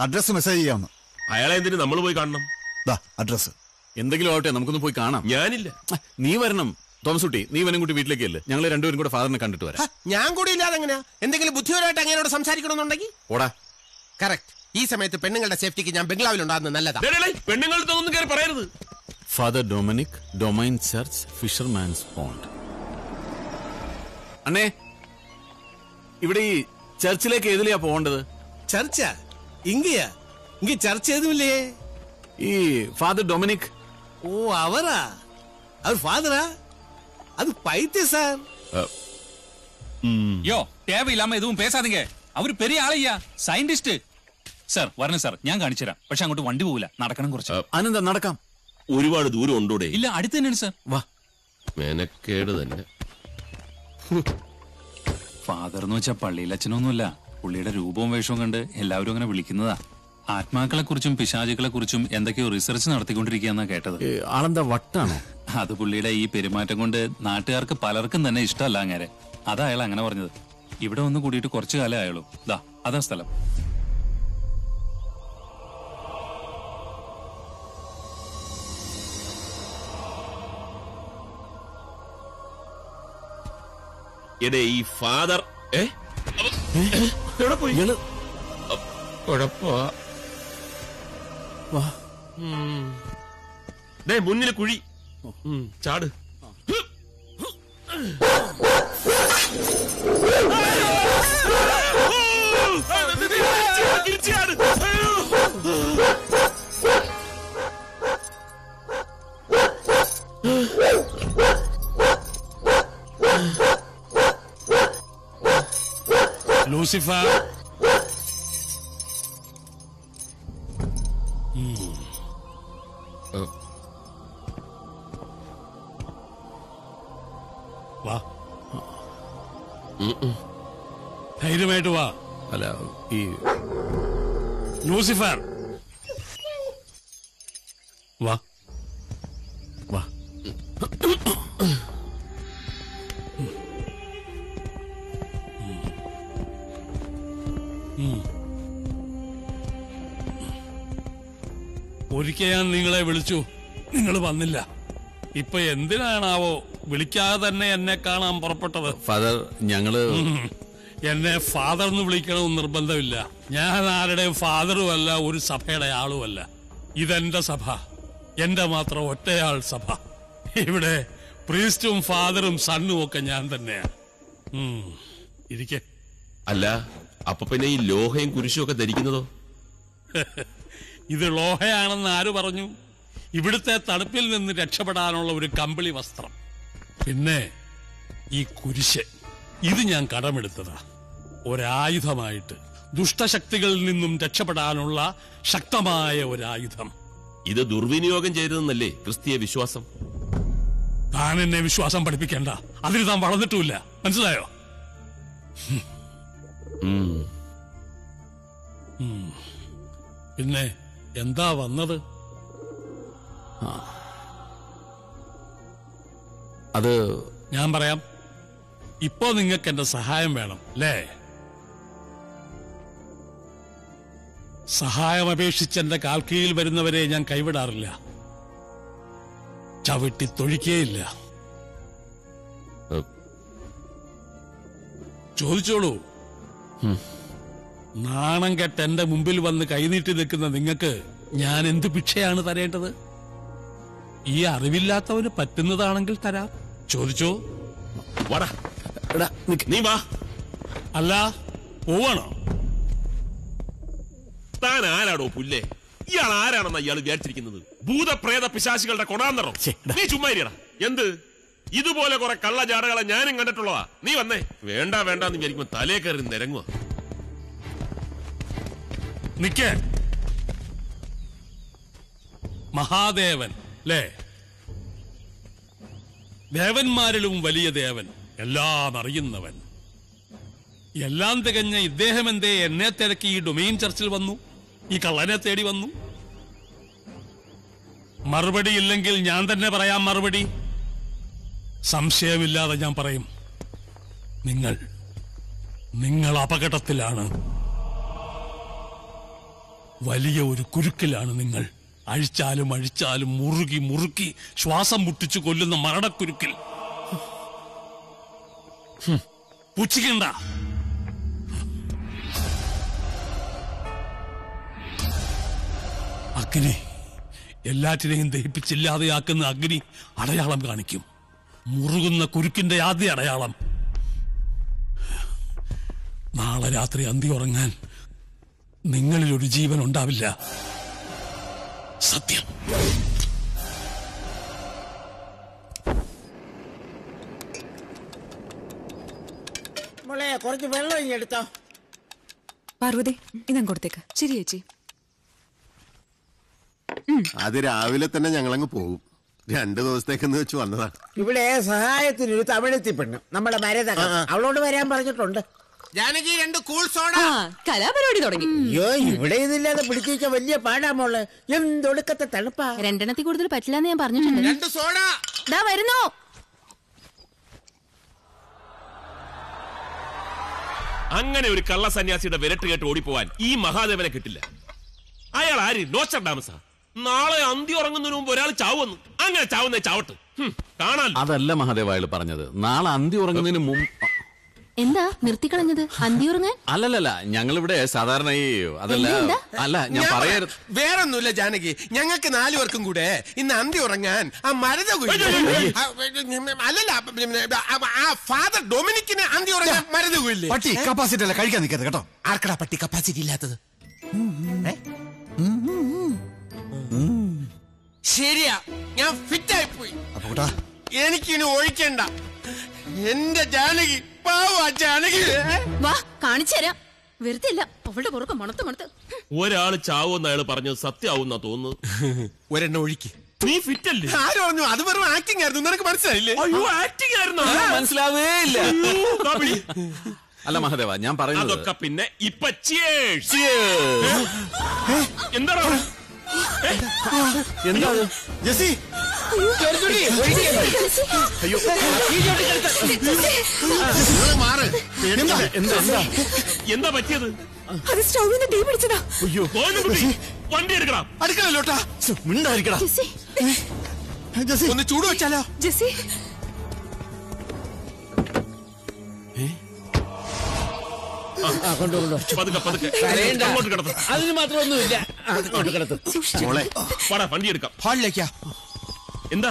അഡ്രസ് മെസ്സേജ് ചെയ്യാമെന്ന്. അയാളെ എന്തിനു നമ്മൾ പോയി കാണണം? അഡ്രസ് എന്തെങ്കിലും ആവട്ടെ, നമുക്കൊന്ന് പോയി കാണാം. ഞാനില്ല. നീ വരണം തോമസ് കുട്ടി. നീ ഇവനും കൂട്ടി വീട്ടിലേക്കല്ലേ? ഞങ്ങൾ രണ്ടുപേരും കൂടെ ഫാദറിനെ കണ്ടിട്ട് വരാം. ഞാൻ കൂടി ഇല്ലാതെ എങ്ങനെയാ? എന്തെങ്കിലും ബുദ്ധിപരമായിട്ട് അങ്ങനോട് സംസാരിക്കണമെന്നുണ്ടെങ്കിൽ ഓടാ. കറക്റ്റ്. ഈ സമയത്ത് പെണ്ണുങ്ങളുടെ സേഫ്റ്റിക്ക് ഞാൻ ബംഗ്ലാവിൽ ഉണ്ടാകുന്നത് നല്ലതാ. പെണ്ണുങ്ങളുടെ ഒന്നും കയറി പറയരുത്. Father Dominic, domain church, fisherman's pond. അണ്ണേ, ഇവിടെ ഈ ചർച്ചിലേക്ക് ഏതിലെയാ പോകേണ്ടത്? ചർച്ചാ? ഇങ്ങയാ? ഇങ്ങ ചർച്ച ഏതുമില്ലേ? ഈ ഫാദർ ഡൊമിനിക്. ഓ, അവരാ? அவர் ஃபாதரா? அது பைத்தியம் சார். யோ, தேவையில்லாம எதுவும் பேசாதீங்க. அவரு பெரிய ஆளையா, സയന്റിസ്റ്റ്. സാർ വരണം സാർ, ഞാൻ കാണിച്ചു തരാം. പക്ഷെ അങ്ങോട്ട് വണ്ടി പോവില്ല, നടക്കണം കുറച്ച്. അനന്ത നടക്കാം. ഒരുപാട് ദൂരം ഉണ്ടോടെ? ഇല്ല, അടുത്ത് തന്നെയാണ് സാർ. വാ. മെനക്കേട് തന്നെ. ഫാദർ എന്ന് വെച്ചാൽ പള്ളിയിൽ അച്ഛനൊന്നുമില്ല. പുള്ളിയുടെ രൂപവും വേഷവും കണ്ട് എല്ലാവരും അങ്ങനെ വിളിക്കുന്നതാ. ആത്മാക്കളെ കുറിച്ചും പിശാചുക്കളെ കുറിച്ചും എന്തൊക്കെയോ റിസർച്ച് നടത്തിക്കൊണ്ടിരിക്കുകയെന്നാ കേട്ടത്. ആളെന്താ വട്ടാണോ? അത് പുള്ളിയുടെ ഈ പെരുമാറ്റം കൊണ്ട് നാട്ടുകാർക്ക് പലർക്കും തന്നെ ഇഷ്ടമല്ല അങ്ങനെ. അതാ അയാൾ അങ്ങനെ പറഞ്ഞത്. ഇവിടെ ഒന്ന് കൂടിയിട്ട് കുറച്ചു കാലം ആയുള്ളൂ. അതാ സ്ഥലം. എടേ ഈ ഫാദർ എവിടെ പോയി? മുന്നിൽ കുഴി, ചാട്. ലൂസിഫർ, വാ, ധൈര്യമായിട്ട് വാ. അല്ല, ഈ ലൂസിഫർ വാ വാ. ഒരിക്കൽ ഞാൻ നിങ്ങളെ വിളിച്ചു, നിങ്ങൾ വന്നില്ല. ഇപ്പൊ എന്തിനാണാവോ വിളിക്കാതെ തന്നെ എന്നെ കാണാൻ പുറപ്പെട്ടത്? ഫാദർ, ഞങ്ങള് എന്നെ ഫാദർ എന്ന് വിളിക്കണമെന്ന് നിർബന്ധമില്ല. ഞാൻ ആരുടെയും ഫാദറുമല്ല, ഒരു സഭയുടെ ആളുമല്ല. ഇതെന്റെ സഭ, എന്റെ മാത്രം ഒറ്റയാൾ സഭ. ഇവിടെ പ്രീസ്റ്റും ഫാദറും സണ്ണും ഒക്കെ ഞാൻ തന്നെയാണ്. ഇരിക്കെ. അല്ല, അപ്പൊ പിന്നെ ഈ ലോഹയും കുരിശും ഒക്കെ ധരിക്കുന്നതോ? ഇത് ലോഹയാണെന്ന് ആര് പറഞ്ഞു? ഇവിടുത്തെ തണുപ്പിൽ നിന്ന് രക്ഷപ്പെടാനുള്ള ഒരു കമ്പിളി വസ്ത്രം. പിന്നെ ഈ കുരിശ്, ഇത് ഞാൻ കടമെടുത്തതാ ഒരായുധമായിട്ട്. ദുഷ്ടശക്തികളിൽ നിന്നും രക്ഷപ്പെടാനുള്ള ശക്തമായ ഒരായുധം. ഇത് ദുർവിനിയോഗം ചെയ്തതെന്നല്ലേ ക്രിസ്തീയ വിശ്വാസം? താൻ എന്നെ വിശ്വാസം പഠിപ്പിക്കണ്ട, അതിന് താൻ വളർന്നിട്ടുമില്ല, മനസ്സിലായോ? പിന്നെ എന്താ വന്നത്? അത് ഞാൻ പറയാം. ഇപ്പോ നിങ്ങൾക്ക് എന്റെ സഹായം വേണം അല്ലേ? സഹായം അപേക്ഷിച്ച് എന്റെ കാൽക്കീഴിൽ വരുന്നവരെ ഞാൻ കൈവിടാറില്ല, ചവിട്ടി തൊഴിക്കേയില്ല. ചോദിച്ചോളൂ. നാണം കെട്ട് എന്റെ മുമ്പിൽ വന്ന് കൈനീട്ടി നിൽക്കുന്ന നിങ്ങൾക്ക് ഞാൻ എന്ത് ഭിക്ഷയാണ് തരേണ്ടത്? ഈ അറിവില്ലാത്തവന് പറ്റുന്നതാണെങ്കിൽ തരാം. ചോദിച്ചോ. നീ വാ. അല്ല, പോവാണോ? താൻ ആരാടോ പുല്ലേ? ഇയാൾ ആരാണെന്നാ ഇയാൾ വിചാരിച്ചിരിക്കുന്നത്? ഭൂതപ്രേത പിശാചികളുടെ കൊണാന്തറോ? നീ ചുമ്മാ ഇരിയടാ. എന്ത് ഇതുപോലെ കുറെ കള്ളജാടകളെ ഞാനും കണ്ടിട്ടുള്ളതാ. നീ വന്നേ. വേണ്ട വേണ്ടെന്ന് വിചാരിക്കുമ്പോ തലേ കയറി നിരങ്ങുക. നിക്കേ. മഹാദേവൻ അല്ലേ? ദേവന്മാരിലും വലിയ ദേവൻ, എല്ലാം അറിയുന്നവൻ. എല്ലാം തികഞ്ഞ ഇദ്ദേഹം എന്തേ എന്നെ തിരക്കി ഈ ഡൊമെയിൻ ചർച്ചിൽ വന്നു, ഈ കള്ളനെ തേടി വന്നു? മറുപടി ഇല്ലെങ്കിൽ ഞാൻ തന്നെ പറയാം മറുപടി. സംശയമില്ലാതെ ഞാൻ പറയും. നിങ്ങൾ അപകടത്തിലാണ്. വലിയ ഒരു കുരുക്കിലാണ് നിങ്ങൾ. അഴിച്ചാലും അഴിച്ചാലും മുറുകി മുറുക്കി ശ്വാസം മുട്ടിച്ചു കൊല്ലുന്ന മരണക്കുരുക്കിൽ. പുച്ഛിക്കണ്ട. അഗ്നി എല്ലാറ്റിനെയും ദഹിപ്പിച്ചില്ലാതെയാക്കുന്ന അഗ്നി അടയാളം കാണിക്കും. മുറുകുന്ന കുരുക്കിന്റെ ആദ്യ അടയാളം. നാളെ രാത്രി അന്തി ഉറങ്ങാൻ നിങ്ങളിൽ ഒരു ജീവൻ ഉണ്ടാവില്ല. സത്യം. മോളെ കുറച്ച് വെള്ളം ഇനി എടുത്തോ. പാർവതി, ഇതങ്ങ് കൊടുത്തേക്ക്. ശരി ചേച്ചി. അത് രാവിലെ തന്നെ ഞങ്ങളങ്ങ് പോകും. 2 ദിവസത്തേക്കെന്ന് വെച്ച് വന്നതാണ്. ഇവിടെ സഹായത്തിനൊരു തമിഴെത്തി പെണ്ണ്, നമ്മുടെ മരതക, അവളോട് വരാൻ പറഞ്ഞിട്ടുണ്ട്. Janaki 2 cool soda. കലാപരിപാടി തുടങ്ങി. അയ്യോ, ഇവിടെ ഇതില്ലാതെ പിടിച്ചു വെച്ചാൽ വലിയ പാടാ മോള്. എന്തൊടുക്കത്തെ തണുപ്പാ. 2 കൂടുതൽ പറ്റില്ലെന്ന് ഞാൻ പറഞ്ഞിട്ടുണ്ട്. 2 സോഡ. ദാ വരുന്നു. അങ്ങനെ ഒരു കള്ള സന്യാസിയുടെ വിരട്ട് കേട്ട് ഓടിപ്പോവാൻ ഈ മഹാദേവനെ കിട്ടില്ല. അയാൾ ആര്? നോസ്ട്രഡാമസാ? നാളെ അന്തി ഉറങ്ങുന്നതിന് മുമ്പ് ഒരാൾ ചാവുന്നു. അങ്ങനെ ചാവുന്നേ ചാവട്ട്, കാണാൻ. അതല്ല മഹാദേവ അയാൾ പറഞ്ഞത്. നാളെ അന്തി ഉറങ്ങുന്നതിന് മുമ്പ് എന്താ നിർത്തിക്കളഞ്ഞത്? അന്തിയുറങ്ങാൻ? അല്ലല്ല ഞങ്ങളിവിടെ സാധാരണ ഈ അതല്ല അല്ല ഞാൻ പറയാറ് വേറൊന്നുമില്ല ജാനകി, ഞങ്ങൾക്ക് 4 പേർക്കും കൂടെ ഇന്ന് അന്തി ഉറങ്ങാൻ ആ മരുത അല്ലല്ല ആ ഫാദർ ഡൊമിനിക്കിന് അന്തി ഉറങ്ങാൻ മരുത കുയില്ലേ? പട്ടി കപ്പാസിറ്റി അല്ല, കഴിക്കാൻ നിൽക്കരുത് കേട്ടോ. ആർക്കടാ പട്ടി കപ്പാസിറ്റി ഇല്ലാത്തത്? ശരിയാ, ഞാൻ ഫിറ്റായി പോയി. എനിക്കിനി ഒഴിക്കണ്ട. എന്റെ ജാനകി, പാവാ ജാനകി. വാ കാണിച്ചുതരാം. വെറുതെ ഇല്ല, അവളുടെ പുറകെ മണത്ത് ഒരാള് ചാവൂന്ന് അയാൾ പറഞ്ഞത് സത്യമാവുന്നാ തോന്നുന്നു. ഒരെണ്ണം ഒഴിക്ക്. നീ ഫിറ്റ് അല്ലേ? ആര് പറഞ്ഞു? അത് വെറും ആക്ടിംഗ് ആയിരുന്നു. നിനക്ക് മനസ്സിലായില്ലേ? അയ്യോ, ആക്ടിംഗ് ആയിരുന്നു. മനസ്സിലാവേ ഇല്ല. അല്ല മഹാദേവ, ഞാൻ പറയുന്നത് അതൊക്കെ പിന്നെ ഇപ്പൊ എന്താണ് എന്താ ജെസി? എന്താ പറ്റിയത്? അത് സ്റ്റൗവിന് തീ പിടിച്ചതാ. വണ്ടി എടുക്കണം. അടുക്കളല്ലോട്ടാ, മിണ്ടായിരിക്കടാ. ഒന്ന് ചൂട് വെച്ചാലോ? ജെസി അതിന് മാത്രമൊന്നുമില്ല. വണ്ടി എടുക്കാം. ഹാളിലേക്കാ. എന്താ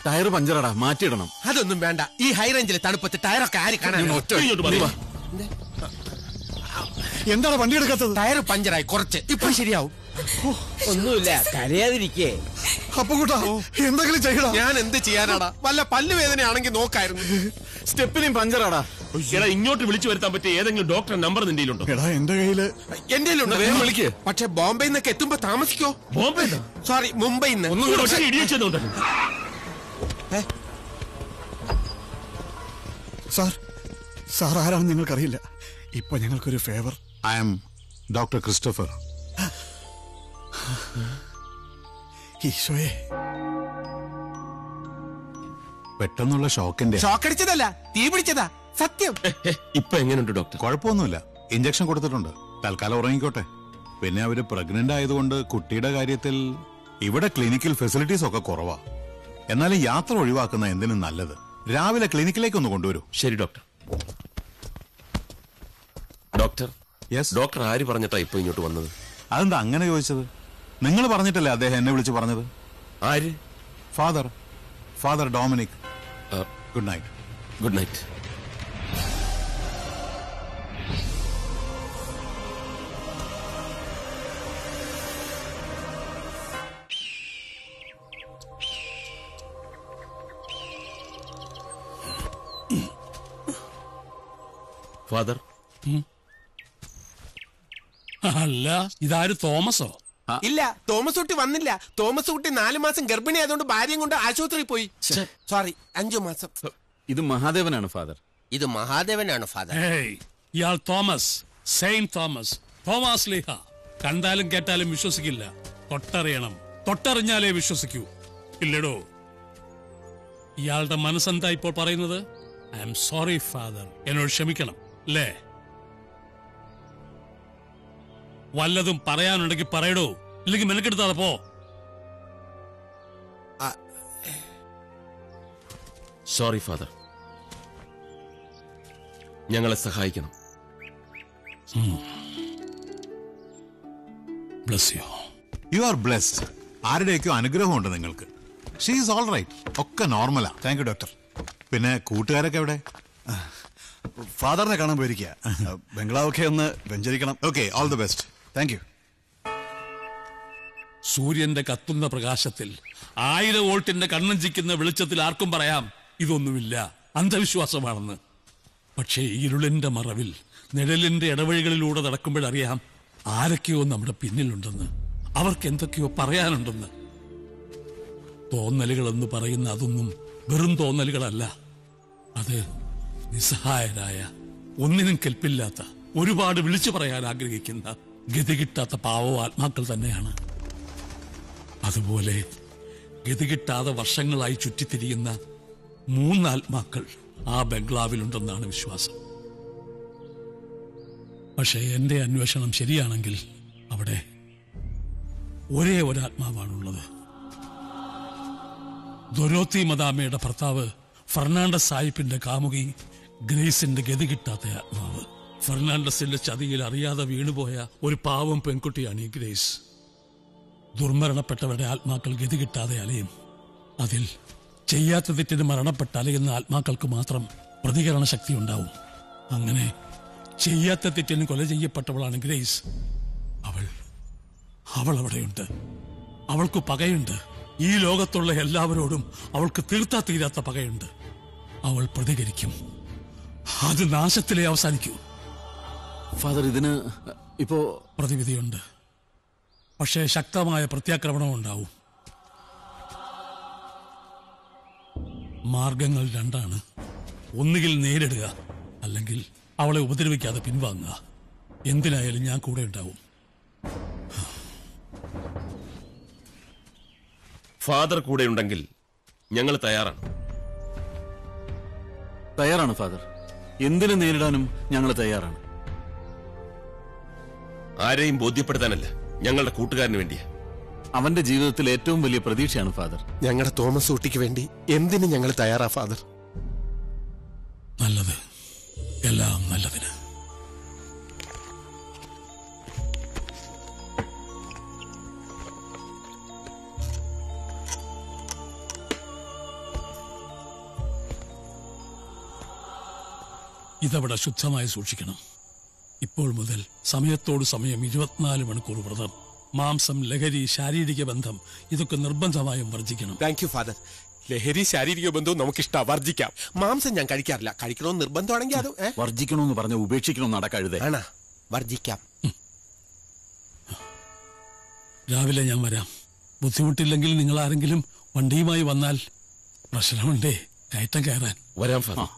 ടയർ പഞ്ചറാടാ, മാറ്റിയിടണം. അതൊന്നും വേണ്ട. ഈ ഹൈ റേഞ്ചിലെ തണുപ്പത്ത് ടയറൊക്കെ ആര് കാണാൻ? എന്താണ് വണ്ടി എടുക്കാത്തത്? ടയർ പഞ്ചറായി കുറച്ച്, ഇപ്പൊ ശരിയാവും. ഒന്നുമില്ല, കരയാതിരിക്കേ. അപ്പൊ കൂട്ടാ എന്തെങ്കിലും ചെയ്യണം. ഞാൻ എന്ത് ചെയ്യാനാടാ? വല്ല പല്ലുവേദനയാണെങ്കിൽ നോക്കായിരുന്നു. സ്റ്റെപ്പിനും പഞ്ചറാടാ. എടാ, ഇങ്ങോട്ട് വിളിച്ചു വരുത്താൻ പറ്റിയ ഏതെങ്കിലും ഡോക്ടറെ നമ്പർ നിന്റെ ഉണ്ടോ? എടാ എന്റെ കയ്യില് എന്റെ വേഗം വിളിക്ക്. പക്ഷെ ബോംബെയിൽ നിന്നൊക്കെ എത്തുമ്പോ താമസിക്കോ? ബോംബെ സോറി, മുംബൈയിൽ നിന്ന്. ഇടിയുണ്ട്. സാർ ആരാണെന്ന് നിങ്ങൾക്കറിയില്ല. ഇപ്പൊ ഞങ്ങൾക്കൊരു favour. I am doctor Christopher. ഈശോയെ, പെട്ടെന്നുള്ള ഷോക്കിന്റെ. ഷോക്കടിച്ചതല്ല, തീ പിടിച്ചതാ. സത്യം. ഇപ്പൊ എങ്ങനെയുണ്ട് ഡോക്ടർ? കുഴപ്പമൊന്നുമില്ല. ഇഞ്ചക്ഷൻ കൊടുത്തിട്ടുണ്ട്. തൽക്കാലം ഉറങ്ങിക്കോട്ടെ. പിന്നെ അവര് പ്രഗ്നന്റ് ആയതുകൊണ്ട് കുട്ടിയുടെ കാര്യത്തിൽ ഇവിടെ ക്ലിനിക്കൽ ഫെസിലിറ്റീസ് ഒക്കെ കുറവാ. എന്നാലും യാത്ര ഒഴിവാക്കുന്ന എന്തിനും നല്ലത്. രാവിലെ ക്ലിനിക്കിലേക്ക് ഒന്ന് കൊണ്ടുവരൂ. ശരി ഡോക്ടർ. ഡോക്ടർ, ഡോക്ടർ ആര് പറഞ്ഞിട്ടാ ഇപ്പൊ ഇങ്ങോട്ട് വന്നത്? അതെന്താ അങ്ങനെ ചോദിച്ചത്? നിങ്ങൾ പറഞ്ഞിട്ടല്ലേ അദ്ദേഹം എന്നെ വിളിച്ച് പറഞ്ഞത്? ആര്? Father Dominic. Good night. Good night. Father. അല്ല, ഇതാര് തോമസോ? ഇല്ല, തോമസ് കുട്ടി വന്നില്ല. തോമസ് കുട്ടി 4 മാസം ഗർഭിണി ആയതുകൊണ്ട് ഭാര്യയും കൊണ്ട് ആശുപത്രിയിൽ പോയി. സോറി, 5 മാസം. ഇത് മഹാദേവനാണ് ഫാദർ. ഇത് മഹാദേവനാണ് ഫാദർ. ഇയാൾ തോമസ്, സെയിന്റ് തോമസ്, തോമസ് ലീഹ. കണ്ടാലും കേട്ടാലും വിശ്വസിക്കില്ല. തൊട്ടറിയണം, തൊട്ടറിഞ്ഞാലേ വിശ്വസിക്കൂ. ഇല്ലടോ. ഇയാളുടെ മനസ്സെന്താ ഇപ്പോൾ പറയുന്നത്? ഐ എം സോറി ഫാദർ, എന്നോട് ക്ഷമിക്കണം അല്ലേ? വല്ലതും പറയാനുണ്ടെങ്കിൽ പറയടോ, ഇല്ലെങ്കിൽ മെനക്കെടുത്താതെ പോ. സോറി ഫാദർ, ഞങ്ങളെ സഹായിക്കണം. You are blessed. ആരുടെയൊക്കെ അനുഗ്രഹമുണ്ട് നിങ്ങൾക്ക്. She is all right. ഒക്കെ നോർമലാ. Thank you doctor. പിന്നെ കൂട്ടുകാരൊക്കെ എവിടെ? ഫാദറിനെ കാണാൻ പോയിരിക്കുക. ബംഗ്ലാവൊക്കെ ഒന്ന് വെഞ്ചരിക്കണം. Okay, all the best. Thank you. സൂര്യന്റെ കത്തുന്ന പ്രകാശത്തിൽ 1000 വോൾട്ടിന്റെ കണ്ണഞ്ചിക്കുന്ന വെളിച്ചത്തിൽ ആർക്കും പറയാം ഇതൊന്നുമില്ല, അന്ധവിശ്വാസമാണെന്ന്. പക്ഷേ ഇരുളിന്റെ മറവിൽ നിഴലിന്റെ ഇടവഴികളിലൂടെ നടക്കുമ്പോഴറിയാം ആരൊക്കെയോ നമ്മുടെ പിന്നിലുണ്ടെന്ന്, അവർക്ക് എന്തൊക്കെയോ പറയാനുണ്ടെന്ന്. തോന്നലുകളെന്ന് പറയുന്ന അതൊന്നും വെറും തോന്നലുകളല്ല. അത് നിസ്സഹായരായ, ഒന്നിനും കെൽപ്പില്ലാത്ത, ഒരുപാട് വിളിച്ചു പറയാൻ ആഗ്രഹിക്കുന്ന, ഗതി കിട്ടാത്ത പാവ ആത്മാക്കൾ തന്നെയാണ്. അതുപോലെ ഗതി കിട്ടാതെ വർഷങ്ങളായി ചുറ്റിത്തിരിയുന്ന 3 ആത്മാക്കൾ ആ ബംഗ്ലാവിലുണ്ടെന്നാണ് വിശ്വാസം. പക്ഷേ എന്റെ അന്വേഷണം ശരിയാണെങ്കിൽ അവിടെ ഒരേ ഒരാത്മാവാണുള്ളത്. ദൊരോത്തി മദാമയുടെ ഭർത്താവ് ഫെർണാണ്ടസ് സാഹിബിന്റെ കാമുകി ഗ്രേസിന്റെ ഗതി കിട്ടാത്ത ആത്മാവ്. ഫെർണാണ്ടസിന്റെ ചതിയിൽ അറിയാതെ വീണുപോയ ഒരു പാവം പെൺകുട്ടിയാണ് ഈ ഗ്രേസ്. ദുർമരണപ്പെട്ടവരുടെ ആത്മാക്കൾ ഗതി കിട്ടാതെ അലയും. അതിൽ ചെയ്യാത്ത തെറ്റിന് മരണപ്പെട്ട അലയുന്ന ആത്മാക്കൾക്ക് മാത്രം പ്രതികരണ ശക്തി ഉണ്ടാവും. അങ്ങനെ ചെയ്യാത്ത തെറ്റിന് കൊല ചെയ്യപ്പെട്ടവളാണ് ഗ്രേസ്. അവൾ അവിടെയുണ്ട്. അവൾക്ക് പകയുണ്ട്. ഈ ലോകത്തുള്ള എല്ലാവരോടും അവൾക്ക് തീർത്താ തീരാത്ത പകയുണ്ട്. അവൾ പ്രതികരിക്കും. അത് നാശത്തിലേ അവസാനിക്കൂ. ഫാദർ, ഇതിന് ഇപ്പോ പ്രതിവിധിയുണ്ട്. പക്ഷേ ശക്തമായ പ്രത്യാക്രമണം ഉണ്ടാവും. മാർഗങ്ങൾ രണ്ടാണ്. ഒന്നുകിൽ നേരിടുക, അല്ലെങ്കിൽ അവളെ ഉപദ്രവിക്കാതെ പിൻവാങ്ങുക. എന്തിനായാലും ഞാൻ കൂടെ ഉണ്ടാവും. ഫാദർ കൂടെ ഉണ്ടെങ്കിൽ ഞങ്ങൾ തയ്യാറാണ്. തയ്യാറാണ് ഫാദർ. എന്തിനു നേരിടാനും ഞങ്ങൾ തയ്യാറാണ്. ആരെയും ബോധ്യപ്പെടുത്താനല്ല, ഞങ്ങളുടെ കൂട്ടുകാരന് വേണ്ടിയാ. അവന്റെ ജീവിതത്തിൽ ഏറ്റവും വലിയ പ്രതീക്ഷയാണ് ഫാദർ. ഞങ്ങളുടെ തോമസ് കുട്ടിക്ക് വേണ്ടി എന്തിന് ഞങ്ങൾ തയ്യാറാ ഫാദർ. നല്ലത്, എല്ലാം നല്ലതിന്. ഇതവിടെ ശുദ്ധമായി സൂക്ഷിക്കണം. ഇപ്പോൾ മുതൽ സമയത്തോട് സമയം 24 മണിക്കൂർ വ്രതം. മാംസം, ലഹരി, ശാരീരിക ബന്ധം ഇതൊക്കെ നിർബന്ധമായും വർജിക്കണം. Thank you father. ലഹരി, ശാരീരിക ബന്ധവും നമുക്കിഷ്ട, വർജിക്കാം. മാംസം ഞാൻ കഴിക്കാറില്ല. കഴിക്കണമെന്ന് നിർബന്ധമാണെങ്കിൽ അത് വർജിക്കണമെന്ന് പറഞ്ഞ ഉപേക്ഷിക്കണമെന്ന് നടക്കരുത്. ആണാ, വർജിക്കാം. രാവിലെ ഞാൻ വരാം. ബുദ്ധിമുട്ടില്ലെങ്കിൽ നിങ്ങൾ ആരെങ്കിലും വണ്ടിയുമായി വന്നാൽ പ്രശ്നമുണ്ടേ കയറ്റം കയറാൻ. വരാം ഫാദർ.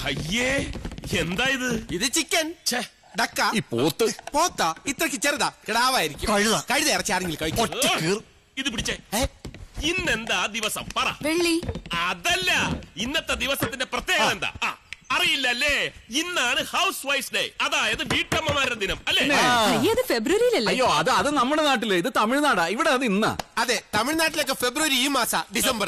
അയ്യേ, എന്താ ഇത്? ഇത് ചിക്കൻ, ഡക്ക, ഈ പോത്ത്. പോത്താ? ഇത്രക്ക് ചെറുതാ, കിടാവായിരിക്കും. കഴുത ഇറച്ചി ആരെങ്കിലും കഴിക്കും? ഇത് പിടിച്ചേ. ഇന്നെന്താ ദിവസം പറ. വെള്ളി. അതല്ല, ഇന്നത്തെ ദിവസത്തിന്റെ പ്രത്യേകത എന്താ? അറിയില്ലല്ലേ? ഇന്നാണ് ഹൗസ് വൈഫ് ഡേ, അതായത് വീട്ടമ്മമാരുടെ ദിനം അല്ലേ? ഫെബ്രുവരിയിലല്ലേ? അയ്യോ, അത് നമ്മുടെ നാട്ടില്, ഇത് തമിഴ്നാടാ. ഇവിടെ അത് ഇന്നാ. അതെ, തമിഴ്നാട്ടിലൊക്കെ ഫെബ്രുവരി ഈ മാസം, ഡിസംബർ.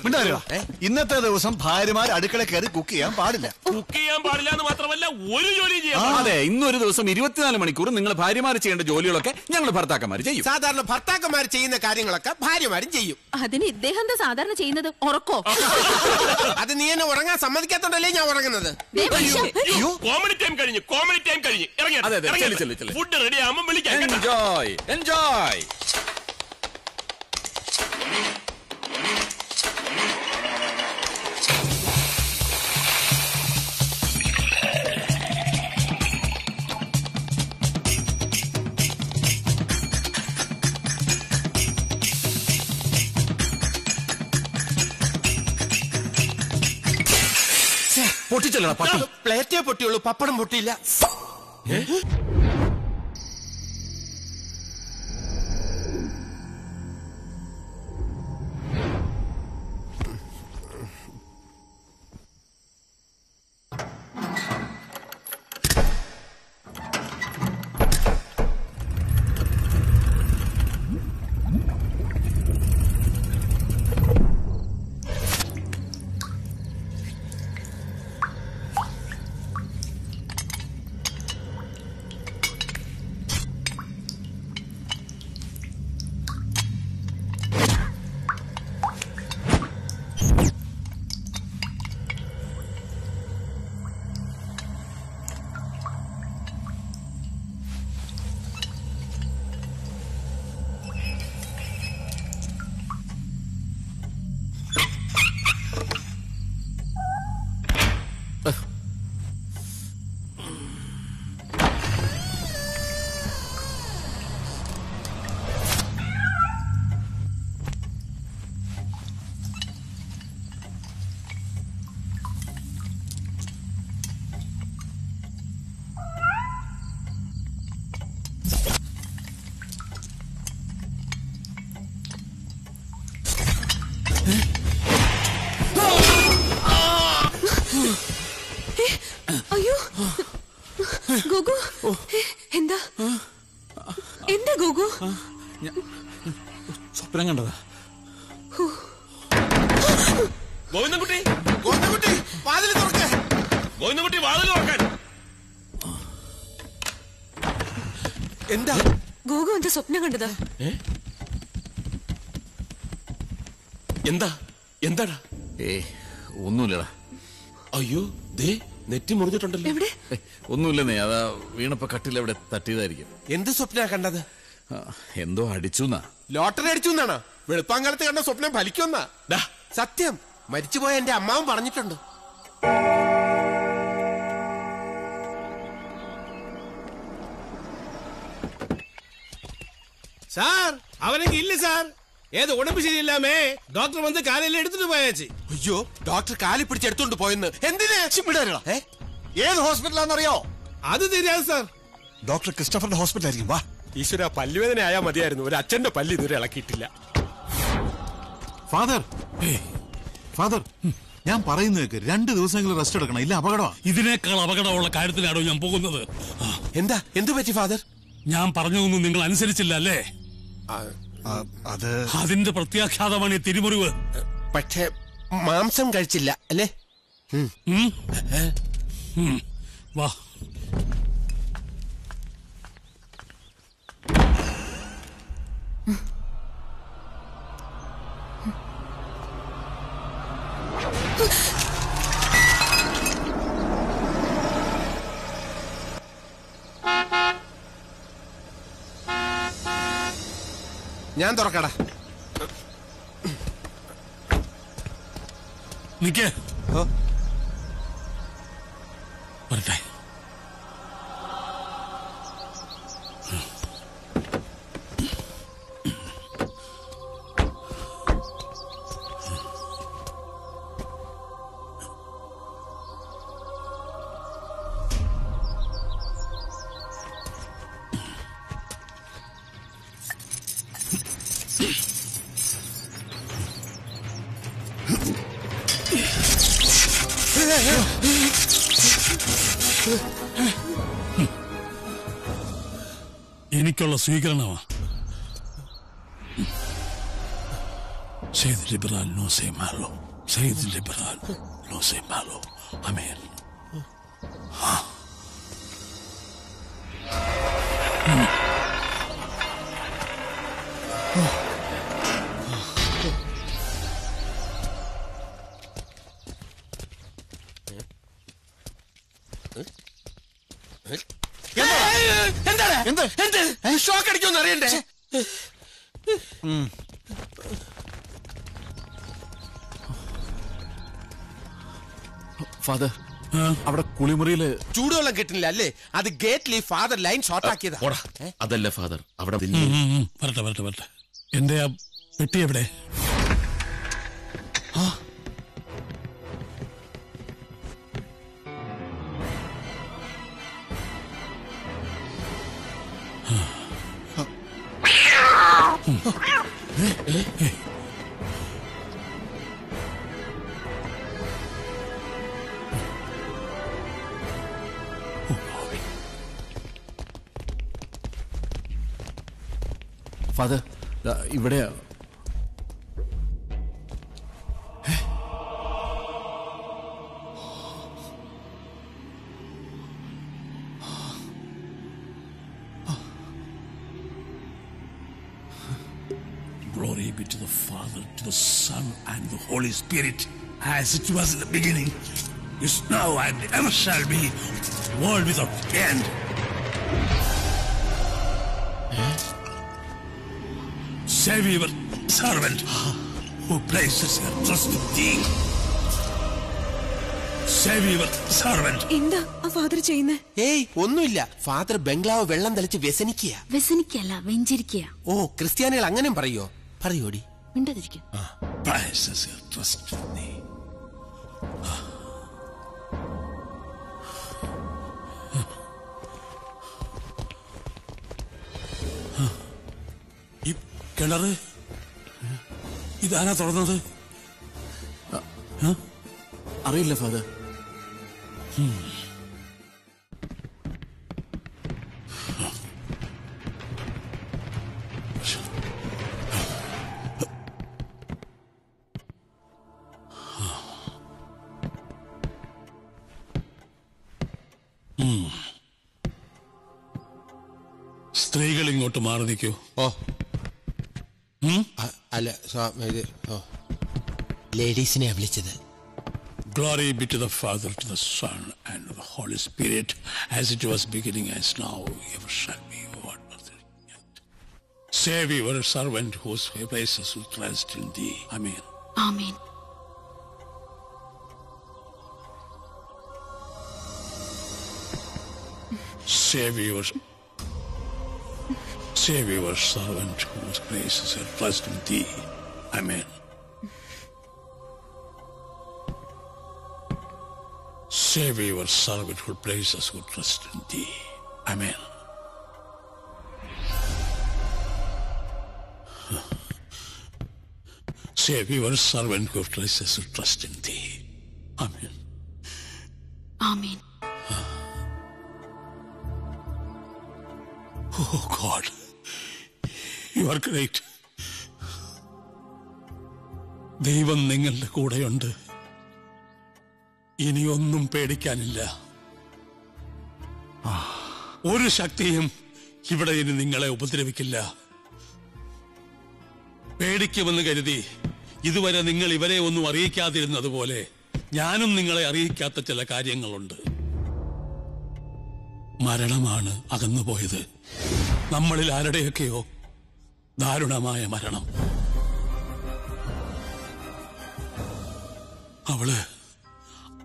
ഇന്നത്തെ ദിവസം ഭാര്യമാർ അടുക്കള കയറി കുക്ക് ചെയ്യാൻ പാടില്ല. കുക്ക് ചെയ്യാൻ പാടില്ല എന്ന് മാത്രമല്ല, ഒരു ജോലി ചെയ്യാൻ. അതെ, ഇന്നൊരു ദിവസം 24 മണിക്കൂർ നിങ്ങൾ ഭാര്യമാർ ചെയ്യേണ്ട ജോലികളൊക്കെ ഞങ്ങൾ ഭർത്താക്കന്മാർ ചെയ്യും. സാധാരണ ഭർത്താക്കന്മാർ ചെയ്യുന്ന കാര്യങ്ങളൊക്കെ ഭാര്യമാരും ചെയ്യും. അതിന് ഇദ്ദേഹം എന്താ സാധാരണ ചെയ്യുന്നത്? ഉറക്കോ? അത് നീ എന്നെ ഉറങ്ങാൻ സമ്മതിക്കാത്തോണ്ടല്ലേ ഞാൻ ഉറങ്ങുന്നത്. കോമഡി ടൈം കഴിഞ്ഞു, കോമഡി ടൈം കഴിഞ്ഞു. ഇറങ്ങി, ഫുഡ് റെഡി ആവുമ്പോൾ വിളിക്കാം. Enjoy, enjoy. പൊട്ടിച്ചല്ലടാ പട്ടി. പ്ലേറ്റേ പൊട്ടിയുള്ളൂ, പപ്പടം പൊട്ടിയില്ല. സ്വപ്നം കണ്ടതാ. ഗോവിന്ദൻകുട്ടി, ഗോവിന്ദൻകുട്ടി, വാതിൽ തുറക്ക്. ഗോവിന്ദൻകുട്ടി, വാതിൽ തുറക്കാൻ. എന്താ ഗോഗു എന്താ സ്വപ്നം കണ്ടതാ? എന്താ എന്താടാ? ഒന്നുമില്ലടാ. അയ്യോ, ദേ നെറ്റി മുറിഞ്ഞിട്ടുണ്ടല്ലോ. എവിടെ? ഒന്നുമില്ലെന്നേ, അതാ വീണപ്പോ കട്ടിൽ അവിടെ തട്ടിയതായിരിക്കും. എന്ത് സ്വപ്ന കണ്ടത്? എന്തോ അടിച്ചുന്നാ. ലോട്ടറി അടിച്ചു എന്നാണോ? വെളുപ്പാങ്കാലത്ത് കണ്ട സ്വപ്നം ഫലിക്കുമെന്നാ. സത്യം, മരിച്ചുപോയ എന്റെ അമ്മാവും പറഞ്ഞിട്ടുണ്ട്. സാർ, അവനെങ്കിൽ ഇല്ല സാർ. ഏത് ഉടമ്പ് ശരിയില്ലാമേ ഡോക്ടർ വന്ന് കാലെല്ലാം എടുത്തിട്ട് പോയാച്ചി. അയ്യോ, ഡോക്ടർ കാലി പിടിച്ചെടുത്തോണ്ട് പോയെന്ന്. എന്തിനാ? ഏത് ഹോസ്പിറ്റലാണെന്നറിയോ? അത് தெரியாது സാർ. ഡോക്ടർ ക്രിസ്റ്റഫറിന്റെ ഹോസ്പിറ്റലായിരിക്കും. വാ. ഈശ്വര, പല്ലുവേദന ആയാൽ മതിയായിരുന്നു. ഒരു അച്ഛന്റെ പല്ല് ഇതുവരെ ഇളക്കിയിട്ടില്ല. ഫാദർ, ഫാദർ, ഞാൻ പറയുന്നേക്ക് 2 ദിവസമെങ്കിലും റെസ്റ്റ് എടുക്കണം, ഇല്ല അപകടമാ. ഇതിനേക്കാൾ അപകടമുള്ള കാര്യത്തിലാണോ ഞാൻ പോകുന്നത്? എന്താ? എന്തു പറ്റി ഫാദർ? ഞാൻ പറഞ്ഞതൊന്നും നിങ്ങൾ അനുസരിച്ചില്ല അല്ലേ? അതിന്റെ പ്രത്യാഘാതമാണ് ഈ തിരിമുറിവ്. പക്ഷേ മാംസം കഴിച്ചില്ല അല്ലേ? വാ. ഞാൻ തുറക്കടാ. നിക്കേ. വരട്ടെ. എനിക്കുള്ള സ്വീകരണമാ. Sede liberal no se malo. Sede liberal no se malo. Amén. Shock അടിക്കുമെന്ന് അറിയണ്ടേ? ഫാദർ, അവിടെ കുളിമുറിയില് ചൂടുവെള്ളം കിട്ടുന്നില്ല അല്ലേ? അത് ഗേറ്റിൽ ഫാദർ ലൈൻ ഷോർട്ട് ആക്കിയതാ. അതല്ല ഫാദർ, അവിടെ വരട്ടെ വരട്ടെ വരട്ടെ. എന്റെ ആ പെട്ടി എവിടെ? ഫാദർ, ഇവിടെ Glory be to the Father, to the Son, and the Holy Spirit, as it was in the beginning, is now, and ever shall be, world without end. Save your servant who places your trust in thee. Save your servant. എന്താ ആ father ചെയ്യുന്നേ? ഏയ് ഒന്നുമില്ല. Father ബംഗ്ലാവ് വെള്ളം തളിച്ച് വ്യസനിക്കുക. വ്യസനിക്കല്ല, വെഞ്ചരിക്കുക. ഓ, ക്രിസ്ത്യാനികൾ അങ്ങനെ പറയോ? പറയോടി. മിണ്ടാതിരിക്കും. Places your trust in thee. ഈ കിണറ് ഇതാരാ തുറന്നത്? അറിയില്ല ഫാദർ. സ്ത്രീകൾ ഇങ്ങോട്ട് മാറി നിൽക്കൂ. അല്ല ലേഡീസിനെ വിളിച്ചത്. Glory be to the Father, to the Son, and to the Holy Spirit, as it was beginning, as now, ever shall be, what was it? Save your servant whose faces will trust in thee. Amen. Amen. Save your servant whose graces will trust in thee. Amen. Save your servant who places who trust in thee. Amen. Save your servant who places who trust in thee. Amen. Amen. Oh God, you are great. ദൈവം നിങ്ങളുടെ കൂടെയുണ്ട്. ഇനിയൊന്നും പേടിക്കാനില്ല. ഒരു ശക്തിയും ഇവിടെ ഇനി നിങ്ങളെ ഉപദ്രവിക്കില്ല. പേടിക്കുമെന്ന് കരുതി ഇതുവരെ നിങ്ങൾ ഇവരെ ഒന്നും അറിയിക്കാതിരുന്നതുപോലെ ഞാനും നിങ്ങളെ അറിയിക്കാത്ത ചില കാര്യങ്ങളുണ്ട്. മരണമാണ് അകന്നുപോയത്. നമ്മളിൽ ആരുടെയൊക്കെയോ ദാരുണമായ മരണം.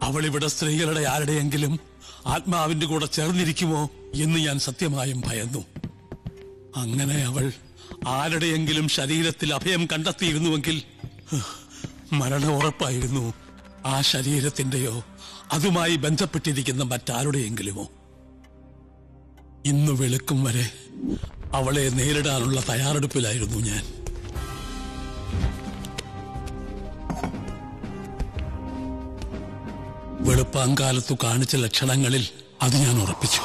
അവളിവിടെ സ്ത്രീകളുടെ ആരുടെയെങ്കിലും ആത്മാവിന്റെ കൂടെ ചേർന്നിരിക്കുമോ എന്ന് ഞാൻ സത്യമായും ഭയന്നു. അങ്ങനെ അവൾ ആരുടെയെങ്കിലും ശരീരത്തിൽ അഭയം കണ്ടെത്തിയിരുന്നുവെങ്കിൽ മരണം ഉറപ്പായിരുന്നു. ആ ശരീരത്തിന്റെയോ അതുമായി ബന്ധപ്പെട്ടിരിക്കുന്ന മറ്റാരുടെയെങ്കിലുമോ. ഇന്ന് വെളുക്കും വരെ അവളെ നേരിടാനുള്ള തയ്യാറെടുപ്പിലായിരുന്നു ഞാൻ. വെളുപ്പാങ്കാലത്തു കാണിച്ച ലക്ഷണങ്ങളിൽ അത് ഞാൻ ഉറപ്പിച്ചു.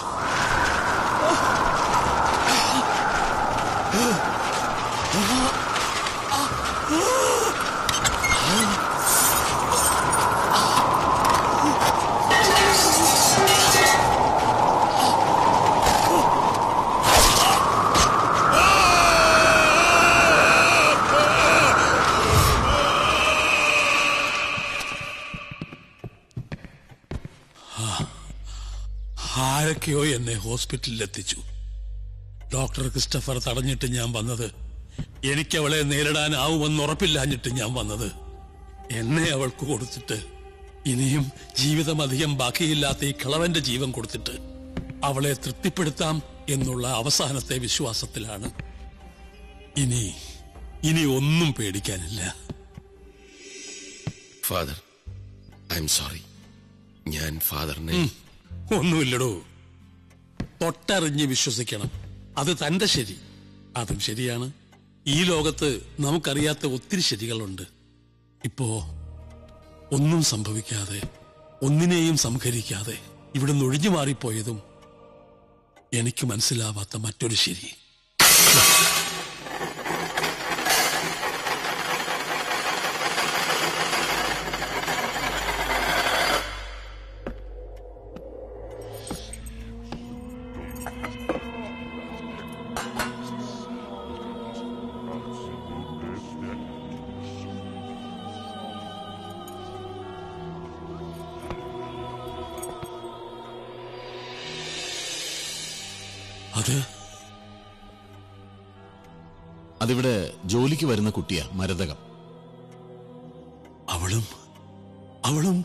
ആരൊക്കെയോ എന്നെ ഹോസ്പിറ്റലിൽ എത്തിച്ചു. ഡോക്ടർ ക്രിസ്റ്റഫർ തടഞ്ഞിട്ട് ഞാൻ വന്നത്. എനിക്കവളെ നേരിടാനാവുമെന്ന് ഉറപ്പില്ലാഞ്ഞിട്ട് ഞാൻ വന്നത്. എന്നെ അവൾക്ക് കൊടുത്തിട്ട് ഇനിയും ജീവിതം അധികം ബാക്കിയില്ലാത്ത ഈ കിളവന്റെ ജീവൻ കൊടുത്തിട്ട് അവളെ തൃപ്തിപ്പെടുത്താം എന്നുള്ള അവസാനത്തെ വിശ്വാസത്തിലാണ്. ഇനി ഒന്നും പേടിക്കാനില്ല. Father, I am sorry. ഞാൻ ഫാദറിനെ ഒന്നുമില്ലടോ. തൊട്ടറിഞ്ഞ് വിശ്വസിക്കണം. അത് തന്റെ ശരി. അതും ശരിയാണ്. ഈ ലോകത്ത് നമുക്കറിയാത്ത ഒത്തിരി ശരികളുണ്ട്. ഇപ്പോ ഒന്നും സംഭവിക്കാതെ, ഒന്നിനെയും സംഹരിക്കാതെ ഇവിടുന്ന് ഒഴിഞ്ഞു മാറിപ്പോയതും എനിക്ക് മനസ്സിലാവാത്ത മറ്റൊരു ശരി. അതിവിടെ ജോലിക്ക് വരുന്ന കുട്ടിയാ, മരതകം. അവളും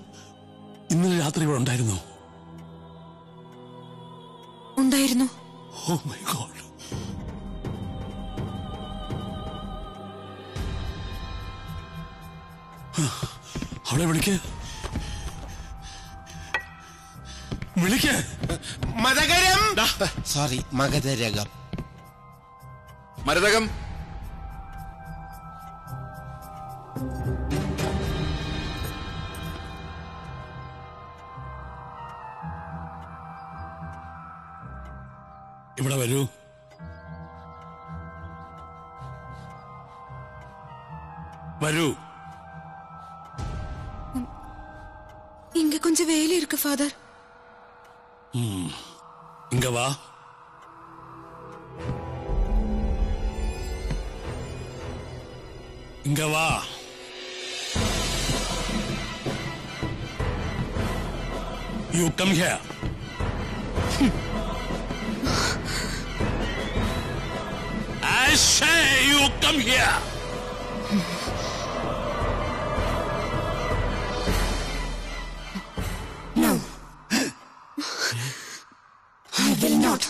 ഇന്നലെ രാത്രി ഇവിടെ ഉണ്ടായിരുന്നു. Oh my god. അവളെ വിളിക്ക്. മതകരം. സോറി, മഗധരകം. മരതകം. ഇവിടെ വരൂ. വരൂ. இங்க கொஞ்சம் வேலை இருக்கு ஃபாதர். இங்க வா. இங்க வா. You come here. I say you come here. No. I will not.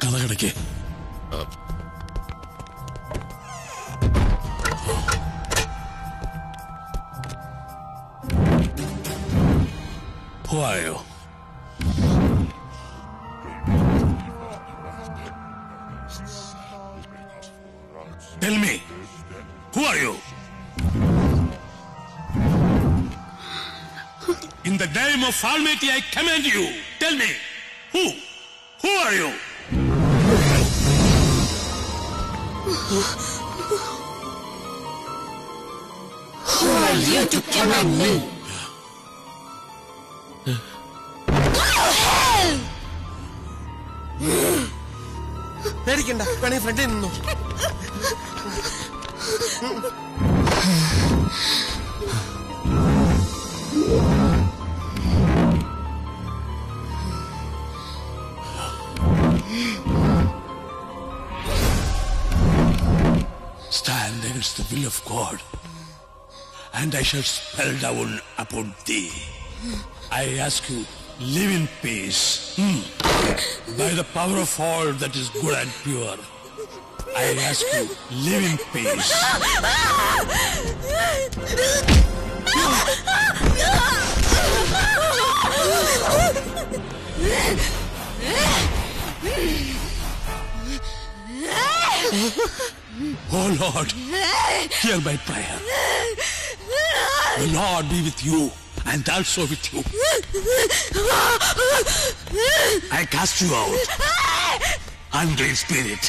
കഥ കിടക്കേ. Who are you? Tell me, who are you? In the name of Almighty, I command you. Tell me, who are you? Who are you to command me? പേടിക്കണ്ട, വേണേ ഫ്രണ്ടിൽ നിന്നു. Stand against the will of God, and I shall spell down upon thee. I ask you, live in peace. By the power of all that is good and pure, I ask you, live in peace. Oh Lord, hear my prayer. The Lord be with you and also with you. I cast you out, unclean spirit.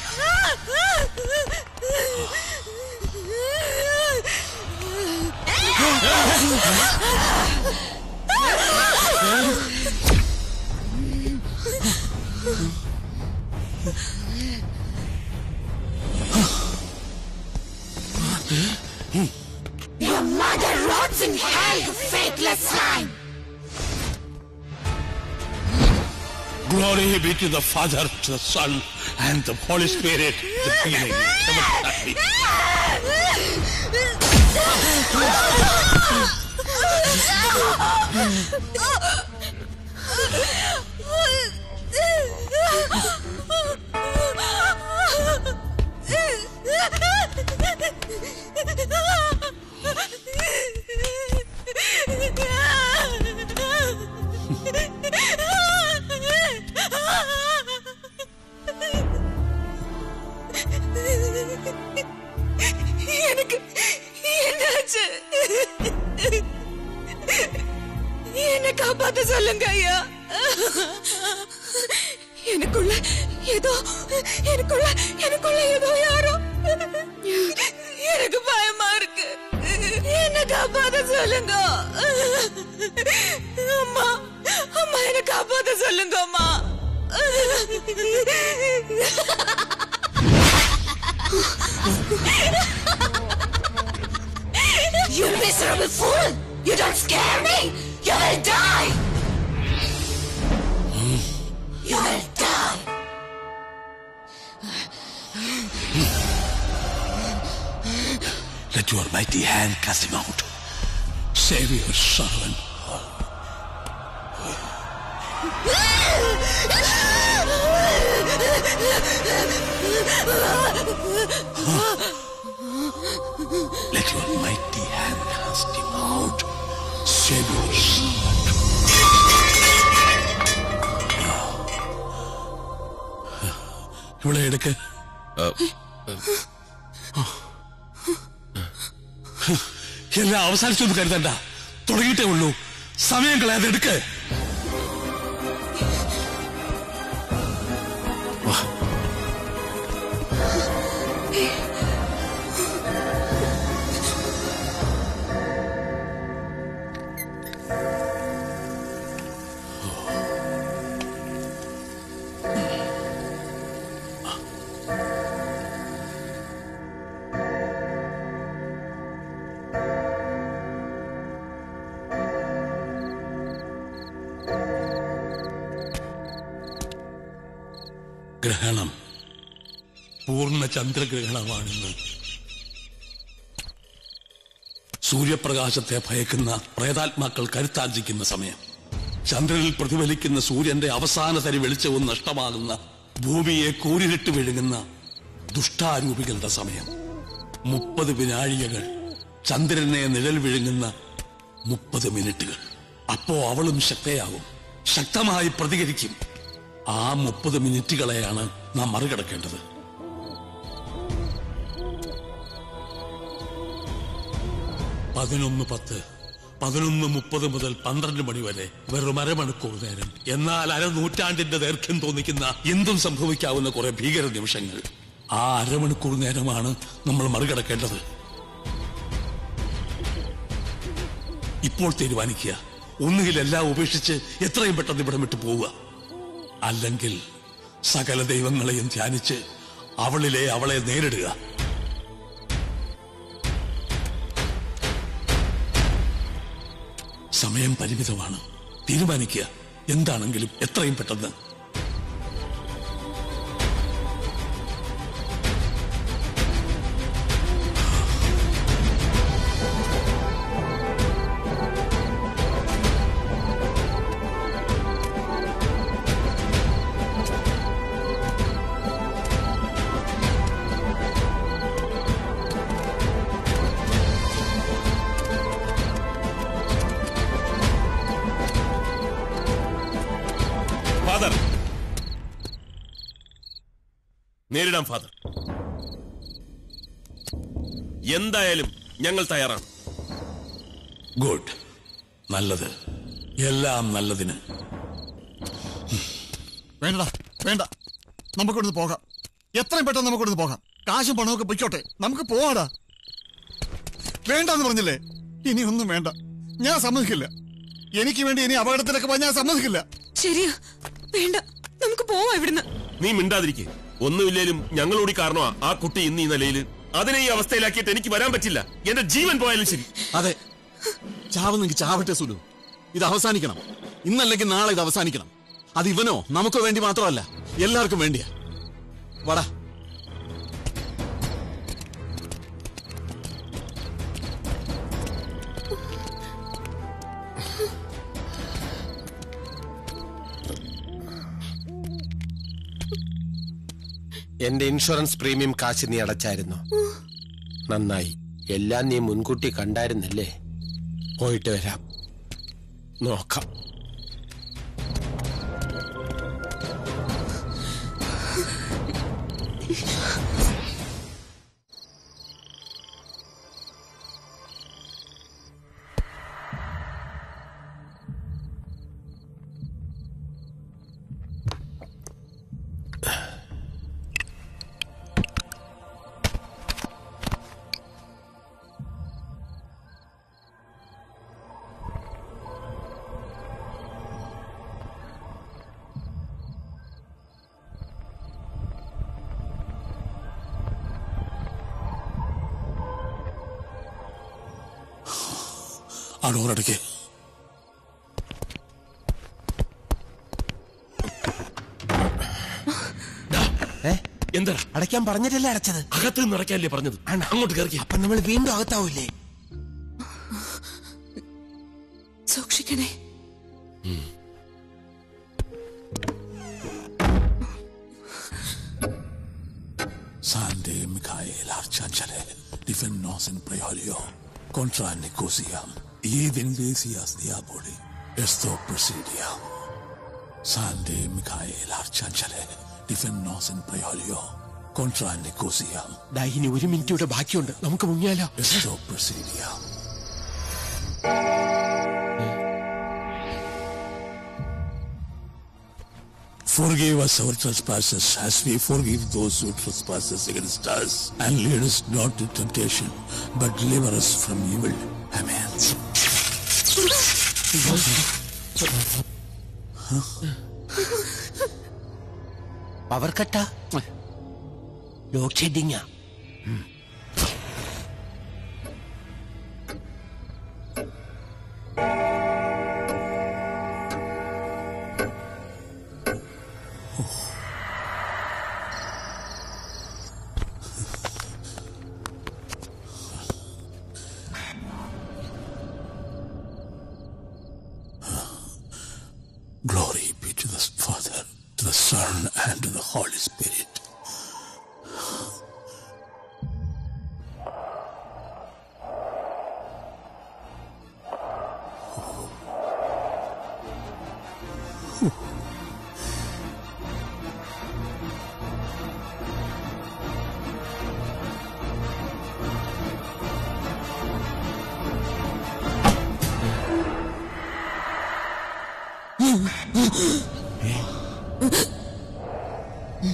Your mother rots in hell, you faithless swine! Glory be to the Father, to the Son, and the Holy Spirit, the beginning, never shall be. எனக்கு என்னாச்சு? என்னை காப்பாத்த சொல்லுங்க ஐயா. எனக்குள்ள ஏதோ யாரோ எனக்கு பயமா இருக்கு. என்ன காப்பாத்த சொல்லுங்க அம்மா. அம்மா என்ன காப்பாத்த சொல்லுங்க அம்மா. You miserable fool! You don't scare me! You will die! You will die! Let your mighty hand cast him out. Save your servant. Let your mighty hand cast him out. Save your servant. ഇവിടെ എടുക്ക്. എല്ലാം അവസാനിച്ചൊന്നും കരുതണ്ട, തുടങ്ങിയിട്ടേ ഉള്ളൂ. സമയം കളയാതെ എടുക്ക്. ഗ്രഹണം, പൂർണ്ണ ചന്ദ്രഗ്രഹണമാണിന്ന്. സൂര്യപ്രകാശത്തെ ഭയക്കുന്ന പ്രേതാത്മാക്കൾ കരുത്താർജിക്കുന്ന സമയം. ചന്ദ്രനിൽ പ്രതിഫലിക്കുന്ന സൂര്യന്റെ അവസാന തരി വെളിച്ചവും നഷ്ടമാകുന്ന, ഭൂമിയെ കൂരിലിട്ട് വിഴുങ്ങുന്ന ദുഷ്ടാരൂപികളുടെ സമയം. 30 വിനാഴികകൾ, ചന്ദ്രനെ നിഴൽ വിഴുങ്ങുന്ന 30 മിനിറ്റുകൾ. അപ്പോ അവളും ശക്തയാകും, ശക്തമായി പ്രതികരിക്കും. ആ 30 മിനിറ്റുകളെയാണ് നാം മറികടക്കേണ്ടത്. പതിനൊന്ന് 10, 11:30 മുതൽ 12 മണി വരെ വെറും അരമണിക്കൂർ നേരം. എന്നാൽ അരനൂറ്റാണ്ടിന്റെ ദൈർഘ്യം തോന്നിക്കുന്ന എന്തും സംഭവിക്കാവുന്ന കുറെ ഭീകര നിമിഷങ്ങൾ. ആ അരമണിക്കൂർ നേരമാണ് നമ്മൾ മറികടക്കേണ്ടത്. ഇപ്പോൾ തീരുമാനിക്കുക. ഒന്നുകിൽ എല്ലാം ഉപേക്ഷിച്ച് എത്രയും പെട്ടെന്ന് ഇവിടെ വിട്ടു പോവുക, അല്ലെങ്കിൽ സകല ദൈവങ്ങളെയും ധ്യാനിച്ച് അവളെ നേരിടുക. സമയം പരിമിതമാണ്. തീരുമാനിക്കുക, എന്താണെങ്കിലും എത്രയും പെട്ടെന്ന്. നേരിടാം ഫാദർ. എന്തായാലും ഞങ്ങൾ തയ്യാറാണ്. ഗുഡ്, നല്ലത്, എല്ലാം നല്ലതിന്. വേണ്ടടാ, വേണ്ട, നമുക്കിവിടുന്ന് പോകാം. എത്രയും പെട്ടെന്ന് നമുക്കിവിടുന്ന് പോകാം. കാശും പണമൊക്കെ പൊയ്ക്കോട്ടെ, നമുക്ക് പോവാടാ. വേണ്ടെന്ന് പറഞ്ഞില്ലേ? ഇനിയൊന്നും വേണ്ട, ഞാൻ സമ്മതിക്കില്ല. എനിക്ക് വേണ്ടി ഇനി അപകടത്തിലൊക്കെ പോയി ഞാൻ സമ്മതിക്കില്ല. ശരിയാ, വേണ്ട, നമുക്ക് പോവാം ഇവിടുന്ന്. നീ മിണ്ടാതിരിക്കേ. ഒന്നുമില്ലേലും ഞങ്ങളോടി കാരണമാ ആ കുട്ടി ഇന്ന് ഈ നിലയില്. അതിനെ ഈ അവസ്ഥയിലാക്കിയിട്ട് എനിക്ക് വരാൻ പറ്റില്ല. എന്റെ ജീവൻ പോയാലും ശരി. അതെ, ചാവുന്നെങ്കിൽ ചാവട്ടെ സുലു. ഇത് അവസാനിക്കണം. ഇന്നല്ലെങ്കിൽ നാളെ ഇത് അവസാനിക്കണം. അത് ഇവനോ നമുക്ക് വേണ്ടി മാത്രമല്ല, എല്ലാവർക്കും വേണ്ടിയാ. വടാ. എന്റെ ഇൻഷുറൻസ് പ്രീമിയം കാശ് നീ അടച്ചായിരുന്നു. നന്നായി. എല്ലാം നീ മുൻകൂട്ടി കണ്ടായിരുന്നല്ലേ? പോയിട്ട് വരാം, നോക്കാം. ആ ഡോറടയ്ക്ക്. എന്താ അടയ്ക്കാൻ പറഞ്ഞിട്ടല്ലേ അടച്ചത്? അകത്ത് നിന്ന് അടയ്ക്കാനല്ലേ പറഞ്ഞത്? അങ്ങോട്ട് കയറി. അപ്പൊ നമ്മൾ വീണ്ടും അകത്താവൂലേ? സൂക്ഷിക്കണേ. Sande Michael Arcangele, Defennos in Preolio, Contra Nicosia, Even Lesias Diaboli, Esto Presidia. Sande Michael Arcangele, Defennos in Preolio, Contra Nicosia. ഇനി 1 മിനിറ്റ് ബാക്കിയുണ്ട്, നമുക്ക് മുങ്ങിയാലോ? Esto Presidia. Forgive us our trespasses as we forgive those who trespass against us. And lead us not into temptation, but deliver us from evil. Amen. Power കട്ടാ? Load ഷെഡിങ്ങാ? Glory be to the Father, to the Son, and to the Holy Spirit.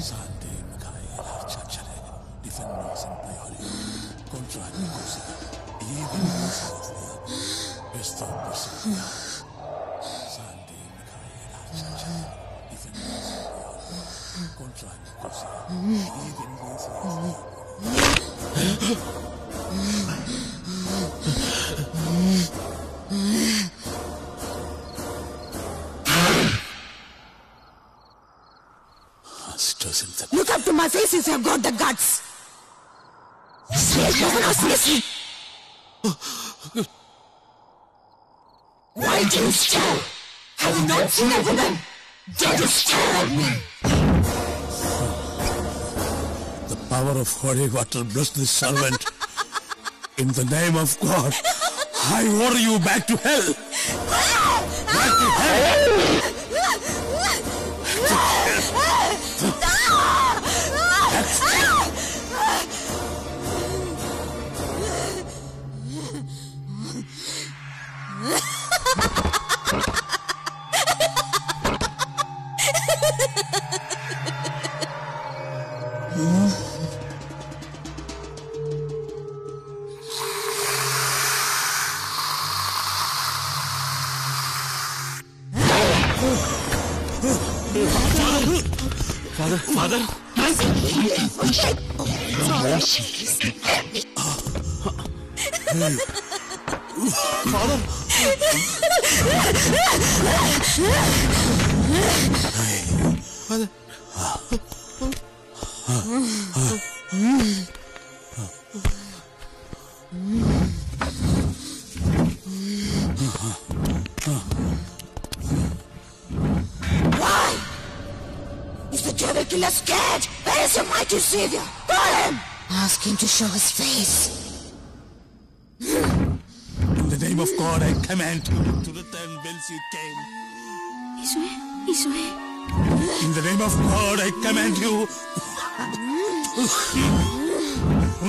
Sande Michael Arcangele, Defennos in Preolio, Contra Nicosia, Even Lesias Diaboli, Esto Presidia. Sande Michael Arcangele, Defennos in Preolio, Contra Nicosia, Even Lesias Diaboli. Look up to my face if you've got the guts. Swear you're not listening. Why do you stare? Have you not seen a woman? Dare you stare at me? The power of holy water bless this servant. In the name of God, I order you back to hell. Back to hell. Father? Father? Why? Is the devil killer scared? Where is your mighty savior? Call him! Ask him to show his face. In the name of God, I command you to return whence you came. In the name of God, I command you.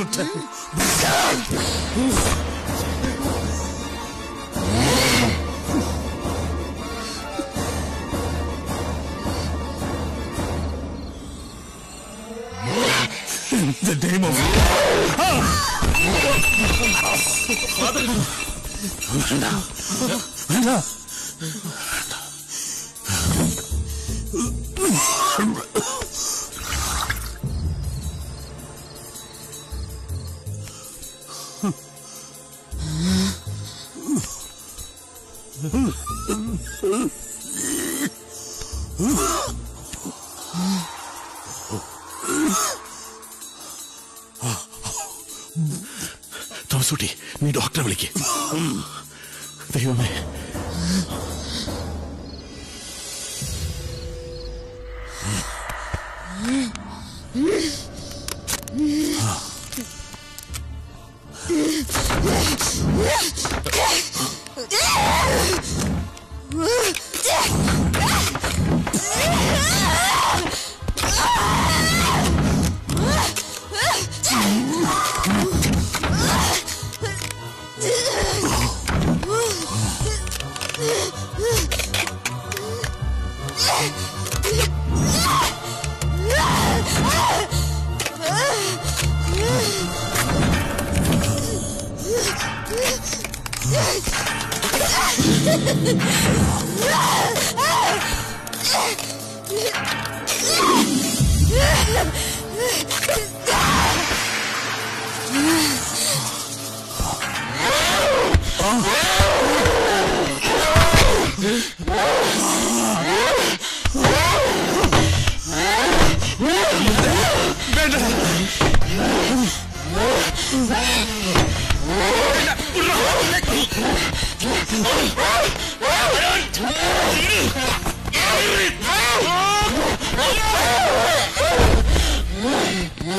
Return. In the name of Father! Thomaskutty, നീ ഡോക്ടറെ വിളിക്ക്. ദൈവമേ.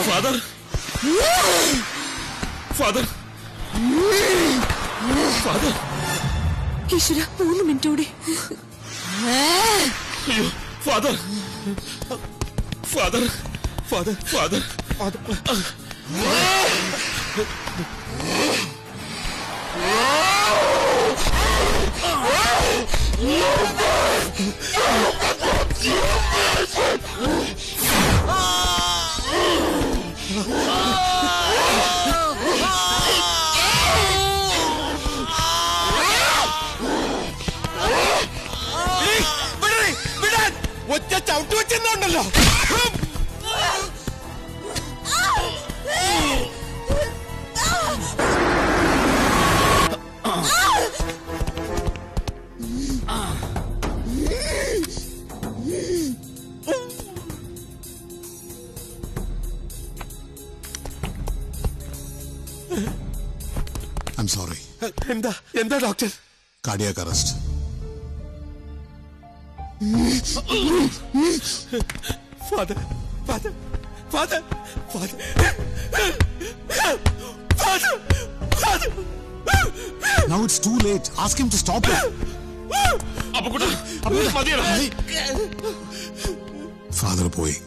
Father, father, father. ഈശ്വര, 3 minute കൂടി. Father, father, father, father. ഒറ്റ ചവിട്ട് വെച്ചെന്നുണ്ടല്ലോ. I'm sorry. എന്താ എന്താ doctor? Cardiac arrest. Father, father, father, father, father. Now it's too late. Ask him to stop it. Father പോയി.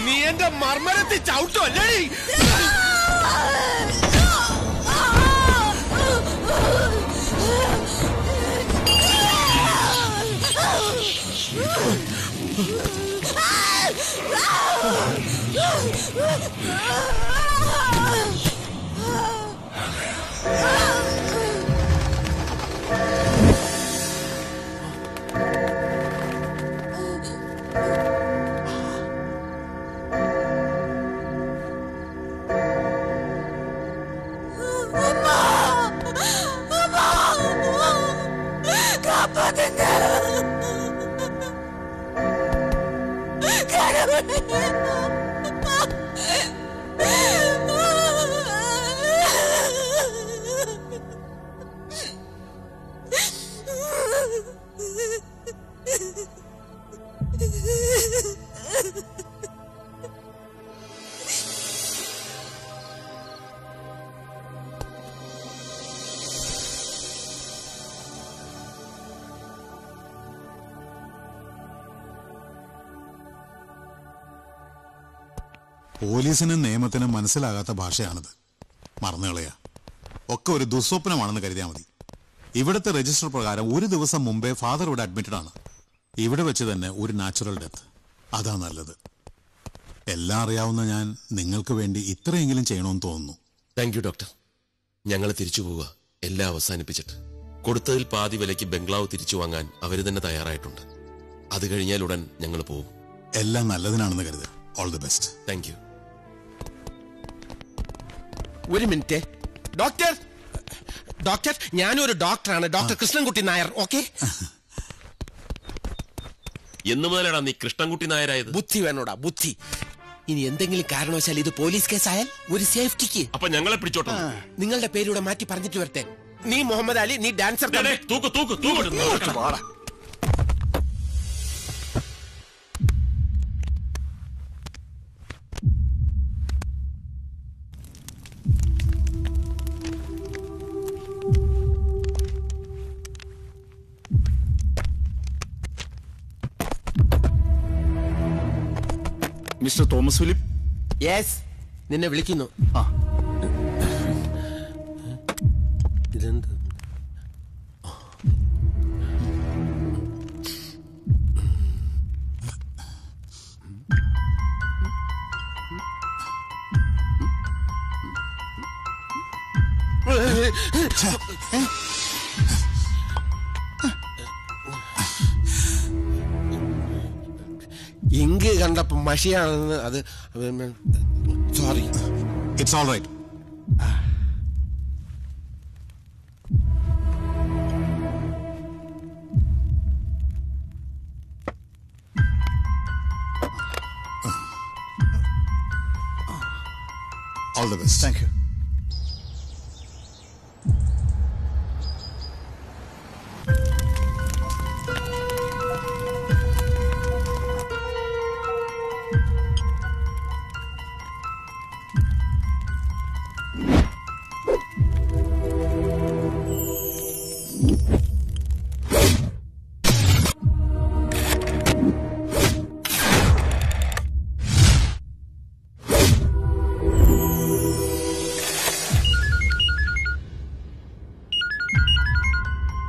നീ എന്റെ മർമ്മരത്തിൽ ചവിട്ടോ അല്ലേ? പോലീസിനും നിയമത്തിനും മനസ്സിലാകാത്ത ഭാഷയാണിത്. മറന്നുകളയാ. ഒക്കെ ഒരു ദുസ്വപ്നമാണെന്ന് കരുതിയാൽ മതി. ഇവിടുത്തെ രജിസ്റ്റർ പ്രകാരം 1 ദിവസം മുമ്പേ ഫാദർ ഇവിടെ അഡ്മിറ്റഡ് ആണ്. ഇവിടെ വെച്ച് തന്നെ ഒരു നാച്ചുറൽ ഡെത്ത്. അതാ നല്ലത്. എല്ലാം അറിയാവുന്ന ഞാൻ നിങ്ങൾക്ക് വേണ്ടി ഇത്രയെങ്കിലും ചെയ്യണമെന്ന് തോന്നുന്നു. Thank you doctor. ഞങ്ങൾ തിരിച്ചു പോവുക, എല്ലാം അവസാനിപ്പിച്ചിട്ട്. കൊടുത്തതിൽ പാതി വിലയ്ക്ക് ബംഗ്ലാവ് തിരിച്ചു വാങ്ങാൻ അവർ തന്നെ തയ്യാറായിട്ടുണ്ട്. അത് കഴിഞ്ഞാൽ ഉടൻ ഞങ്ങൾ പോവും. എല്ലാം നല്ലതിനാണെന്ന് കരുത്. All the best. Thank you. ഒരു മിനിറ്റ്. ഡോക്ടർ, ഡോക്ടർ, ഞാനൊരു ഡോക്ടറാണ്, ഡോക്ടർ കൃഷ്ണൻകുട്ടി നായർ. ഓക്കെ? എന്ന് മുതലാടാ നീ കൃഷ്ണൻകുട്ടി നായരായത്? ബുദ്ധി വേണോടാ, ബുദ്ധി. ഇനി എന്തെങ്കിലും കാരണവശാൽ ഇത് പോലീസ് കേസായാൽ ഒരു സേഫ്റ്റിക്ക് അപ്പൊ ഞങ്ങളെ പിടിച്ചോട്ടോ. നിങ്ങളുടെ പേരൂടെ മാറ്റി പറഞ്ഞിട്ട് വരട്ടെ. നീ മുഹമ്മദ് അലി, നീ ഡാൻസർ. തൂക്ക് തൂക്ക് തൂക്ക്. Mister Thomas Philip. യെസ്, നിന്നെ വിളിക്കുന്നു. ഇതെന്ത്? ഇങ്ക് കണ്ടപ്പോ മഷിയാണെന്ന്. അത് sorry. It's all right. All the best. Thank you.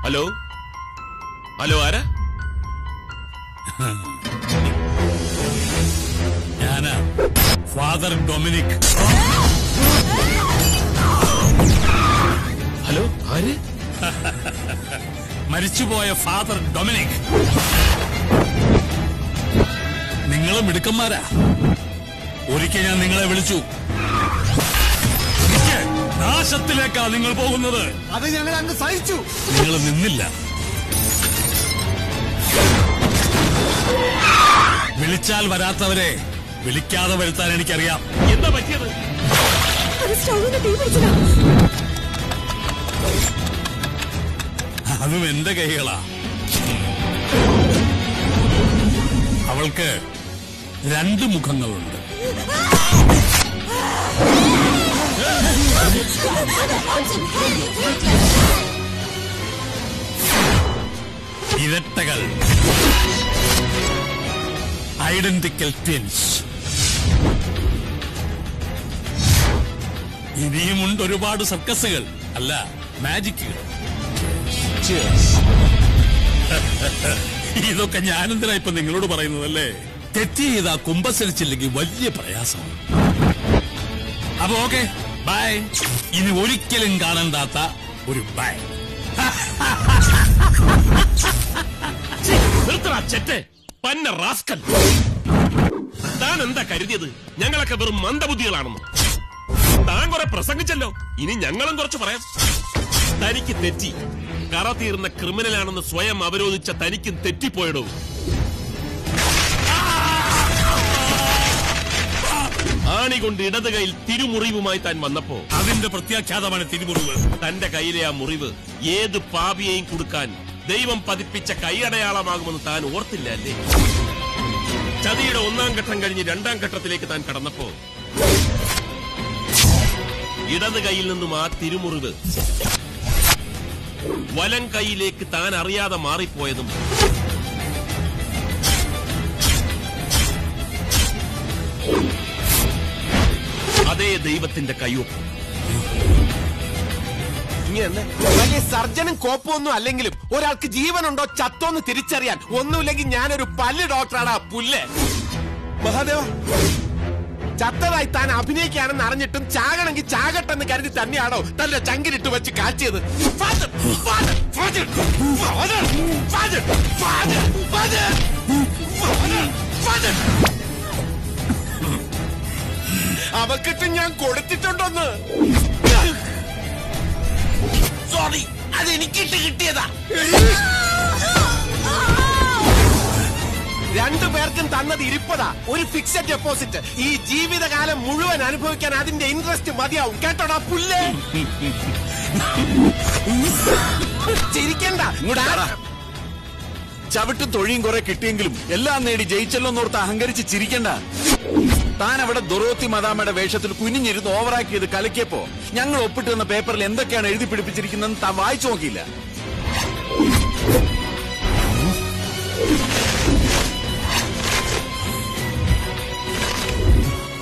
Hello, hello, ആരാ? ഞാനാ ഫാദർ ഡൊമിനിക്. ഹലോ, ആര്? മരിച്ചുപോയ ഫാദർ ഡൊമിനിക്. നിങ്ങളും മിടുക്കന്മാരാ. ഒരിക്കൽ ഞാൻ നിങ്ങളെ വിളിച്ചു. നാശത്തിലേക്കാ നിങ്ങൾ പോകുന്നത്. അത് ഞങ്ങൾ അങ്ങ് സഹിച്ചു. നിങ്ങൾ നിന്നില്ല. വിളിച്ചാൽ വരാത്തവരെ വിളിക്കാതെ വരുത്താൻ എനിക്കറിയാം. എന്താ പറ്റിയത്? അതും എന്റെ കൈകളാ. അവൾക്ക് 2 മുഖങ്ങളുണ്ട്. ഇരട്ടകൾ, ഐഡന്റിക്കൽ ട്വിൻസ്. ഇനിയുമുണ്ട് ഒരുപാട് സർക്കസുകൾ, അല്ല മാജിക്കുകൾ. ഇതൊക്കെ ഞാനെന്തിനാ ഇപ്പൊ നിങ്ങളോട് പറയുന്നതല്ലേ? തെറ്റ് ചെയ്താ കുമ്പസരിച്ചില്ലെങ്കിൽ വലിയ പ്രയാസമാണ്. അപ്പൊ ഓക്കെ, ബൈ. ഇനി ഒരിക്കലും കാണണ്ടാത്ത ഒരു ബൈ. പന്ന റാസ്കൽ, താൻ എന്താ കരുതിയത്? ഞങ്ങളൊക്കെ വെറും മന്ദബുദ്ധികളാണെന്ന്. താൻ കുറെ പ്രസംഗിച്ചല്ലോ, ഇനി ഞങ്ങളും കുറച്ച് പറയാം. തനിക്ക് തെറ്റി. കറ തീർന്ന ക്രിമിനലാണെന്ന് സ്വയം അവരോധിച്ച തനിക്കും തെറ്റിപ്പോയിടോ. ആണി കൊണ്ട് ഇടത് കൈയിൽ തിരുമുറിവുമായി താൻ വന്നപ്പോ അതിന്റെ പ്രത്യാഖ്യാതമാണ് തിരുമുറിവ്. തന്റെ കയ്യിലെ ആ മുറിവ് ഏത് പാപിയെയും കൊടുക്കാൻ ദൈവം പതിപ്പിച്ച കൈയടയാളമാകുമെന്ന് താൻ ഓർത്തില്ല അല്ലേ? ചതിയുടെ 1-ാം ഘട്ടം കഴിഞ്ഞ് 2-ാം ഘട്ടത്തിലേക്ക് താൻ കടന്നപ്പോ ഇടത് കൈയിൽ നിന്നും ആ തിരുമുറിവ് വലം കൈയിലേക്ക് താൻ അറിയാതെ മാറിപ്പോയതും അതേ ദൈവത്തിന്റെ കയ്യൊപ്പ്. വലിയ സർജനും കോപ്പൊന്നും അല്ലെങ്കിലും ഒരാൾക്ക് ജീവനുണ്ടോ ചത്തോന്ന് തിരിച്ചറിയാൻ ഒന്നുമില്ലെങ്കിൽ ഞാനൊരു പല്ല് ഡോക്ടറാണ്. പുല്ല് മഹാദേവ, ചത്തതായി താൻ അഭിനയിക്കാണെന്ന് അറിഞ്ഞിട്ടും ചാകണമെങ്കിൽ ചാകട്ടെന്ന് കരുതി തന്നെയാണോ തന്റെ ചങ്കിലിട്ട് വെച്ച് കാച്ചിയത്? Father! അവക്കിട്ട് ഞാൻ കൊടുത്തിട്ടുണ്ടോന്ന്. സോറി, അതെനിക്കിട്ട് കിട്ടിയതാ. രണ്ടുപേർക്കും തന്നത് ഇരിപ്പതാ, ഒരു ഫിക്സഡ് ഡെപ്പോസിറ്റ്. ഈ ജീവിതകാലം മുഴുവൻ അനുഭവിക്കാൻ അതിന്റെ ഇൻട്രസ്റ്റ് മതിയാവും. കേട്ടോടാ പുല്ലേ. ചിരിക്കണ്ട. ചവിട്ടും തൊഴിയും കുറെ കിട്ടിയെങ്കിലും എല്ലാം നേടി ജയിച്ചല്ലോ എന്നോർത്ത് അഹങ്കരിച്ച് ചിരിക്കണ്ട. താൻ അവിടെ ദൊറോത്തി മദാമയുടെ വേഷത്തിൽ കുനിഞ്ഞിരുന്ന് ഓവറാക്കിയത് കലക്കിയപ്പോ ഞങ്ങൾ ഒപ്പിട്ട് തന്ന പേപ്പറിൽ എന്തൊക്കെയാണ് എഴുതി പിടിപ്പിച്ചിരിക്കുന്നതെന്ന് താൻ വായിച്ചു നോക്കിയില്ല.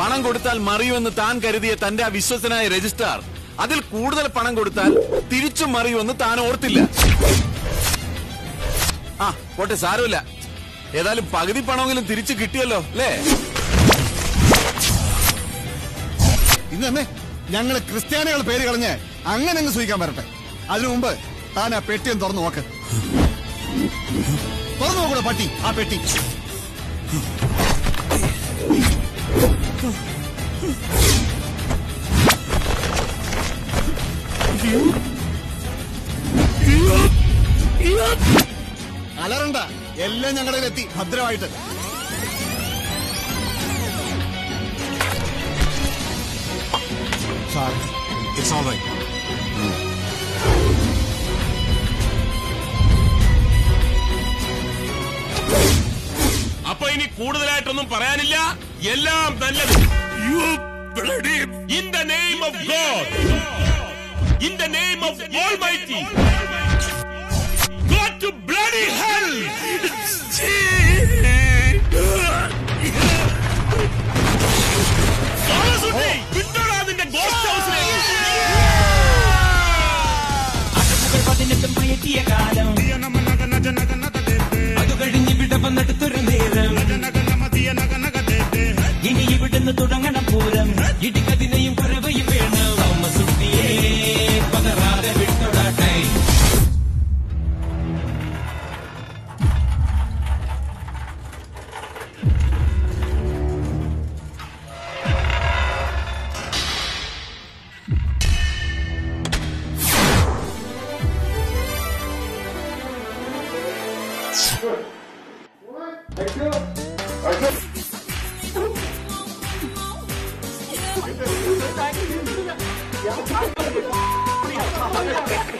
പണം കൊടുത്താൽ മറിയുമെന്ന് താൻ കരുതിയ തന്റെ ആ വിശ്വസനായ രജിസ്ട്രാർ അതിൽ കൂടുതൽ പണം കൊടുത്താൽ തിരിച്ചും മറിയുമെന്ന് താൻ ഓർത്തില്ല. ആ പോട്ടെ, സാരമില്ല. ഏതായാലും പകുതി പണമെങ്കിലും തിരിച്ചു കിട്ടിയല്ലോ അല്ലേ? ഇന്നേ ഞങ്ങള് ക്രിസ്ത്യാനികൾ പേര് കളഞ്ഞ് അങ്ങനെ അങ്ങ് സൂഹിക്കാൻ വരട്ടെ. അതിനു മുമ്പ് താൻ ആ പെട്ടിയും തുറന്നു നോക്ക്. തുറന്നു നോക്കൂടെ പട്ടി ആ പെട്ടി. അലറണ്ട, എല്ലാം ഞങ്ങളുടെ എത്തി ഭദ്രമായിട്ട്. Sorry, it's all right. അപ്പൊ ഇനി കൂടുതലായിട്ടൊന്നും പറയാനില്ല. എല്ലാം നല്ലത്. In the name of God, in the name of Almighty, go to bloody hell. വിട്ടോടാ നിന്റെ ഗോസ്റ്റ് ഹൗസിലേക്ക്. പയറ്റിയ കാലം അത് കഴിഞ്ഞ് ഇവിടെ വന്നെടുത്തൊരു നേരം ഇനി ഇവിടുന്ന് തുടങ്ങണം പൂരം. ഇടിക്കതിനെയും കുറവയും വേണം. അമ്മ സുട്ടിയേ പകരാതെ വിട്ടോടാട്ടെ. Thank you.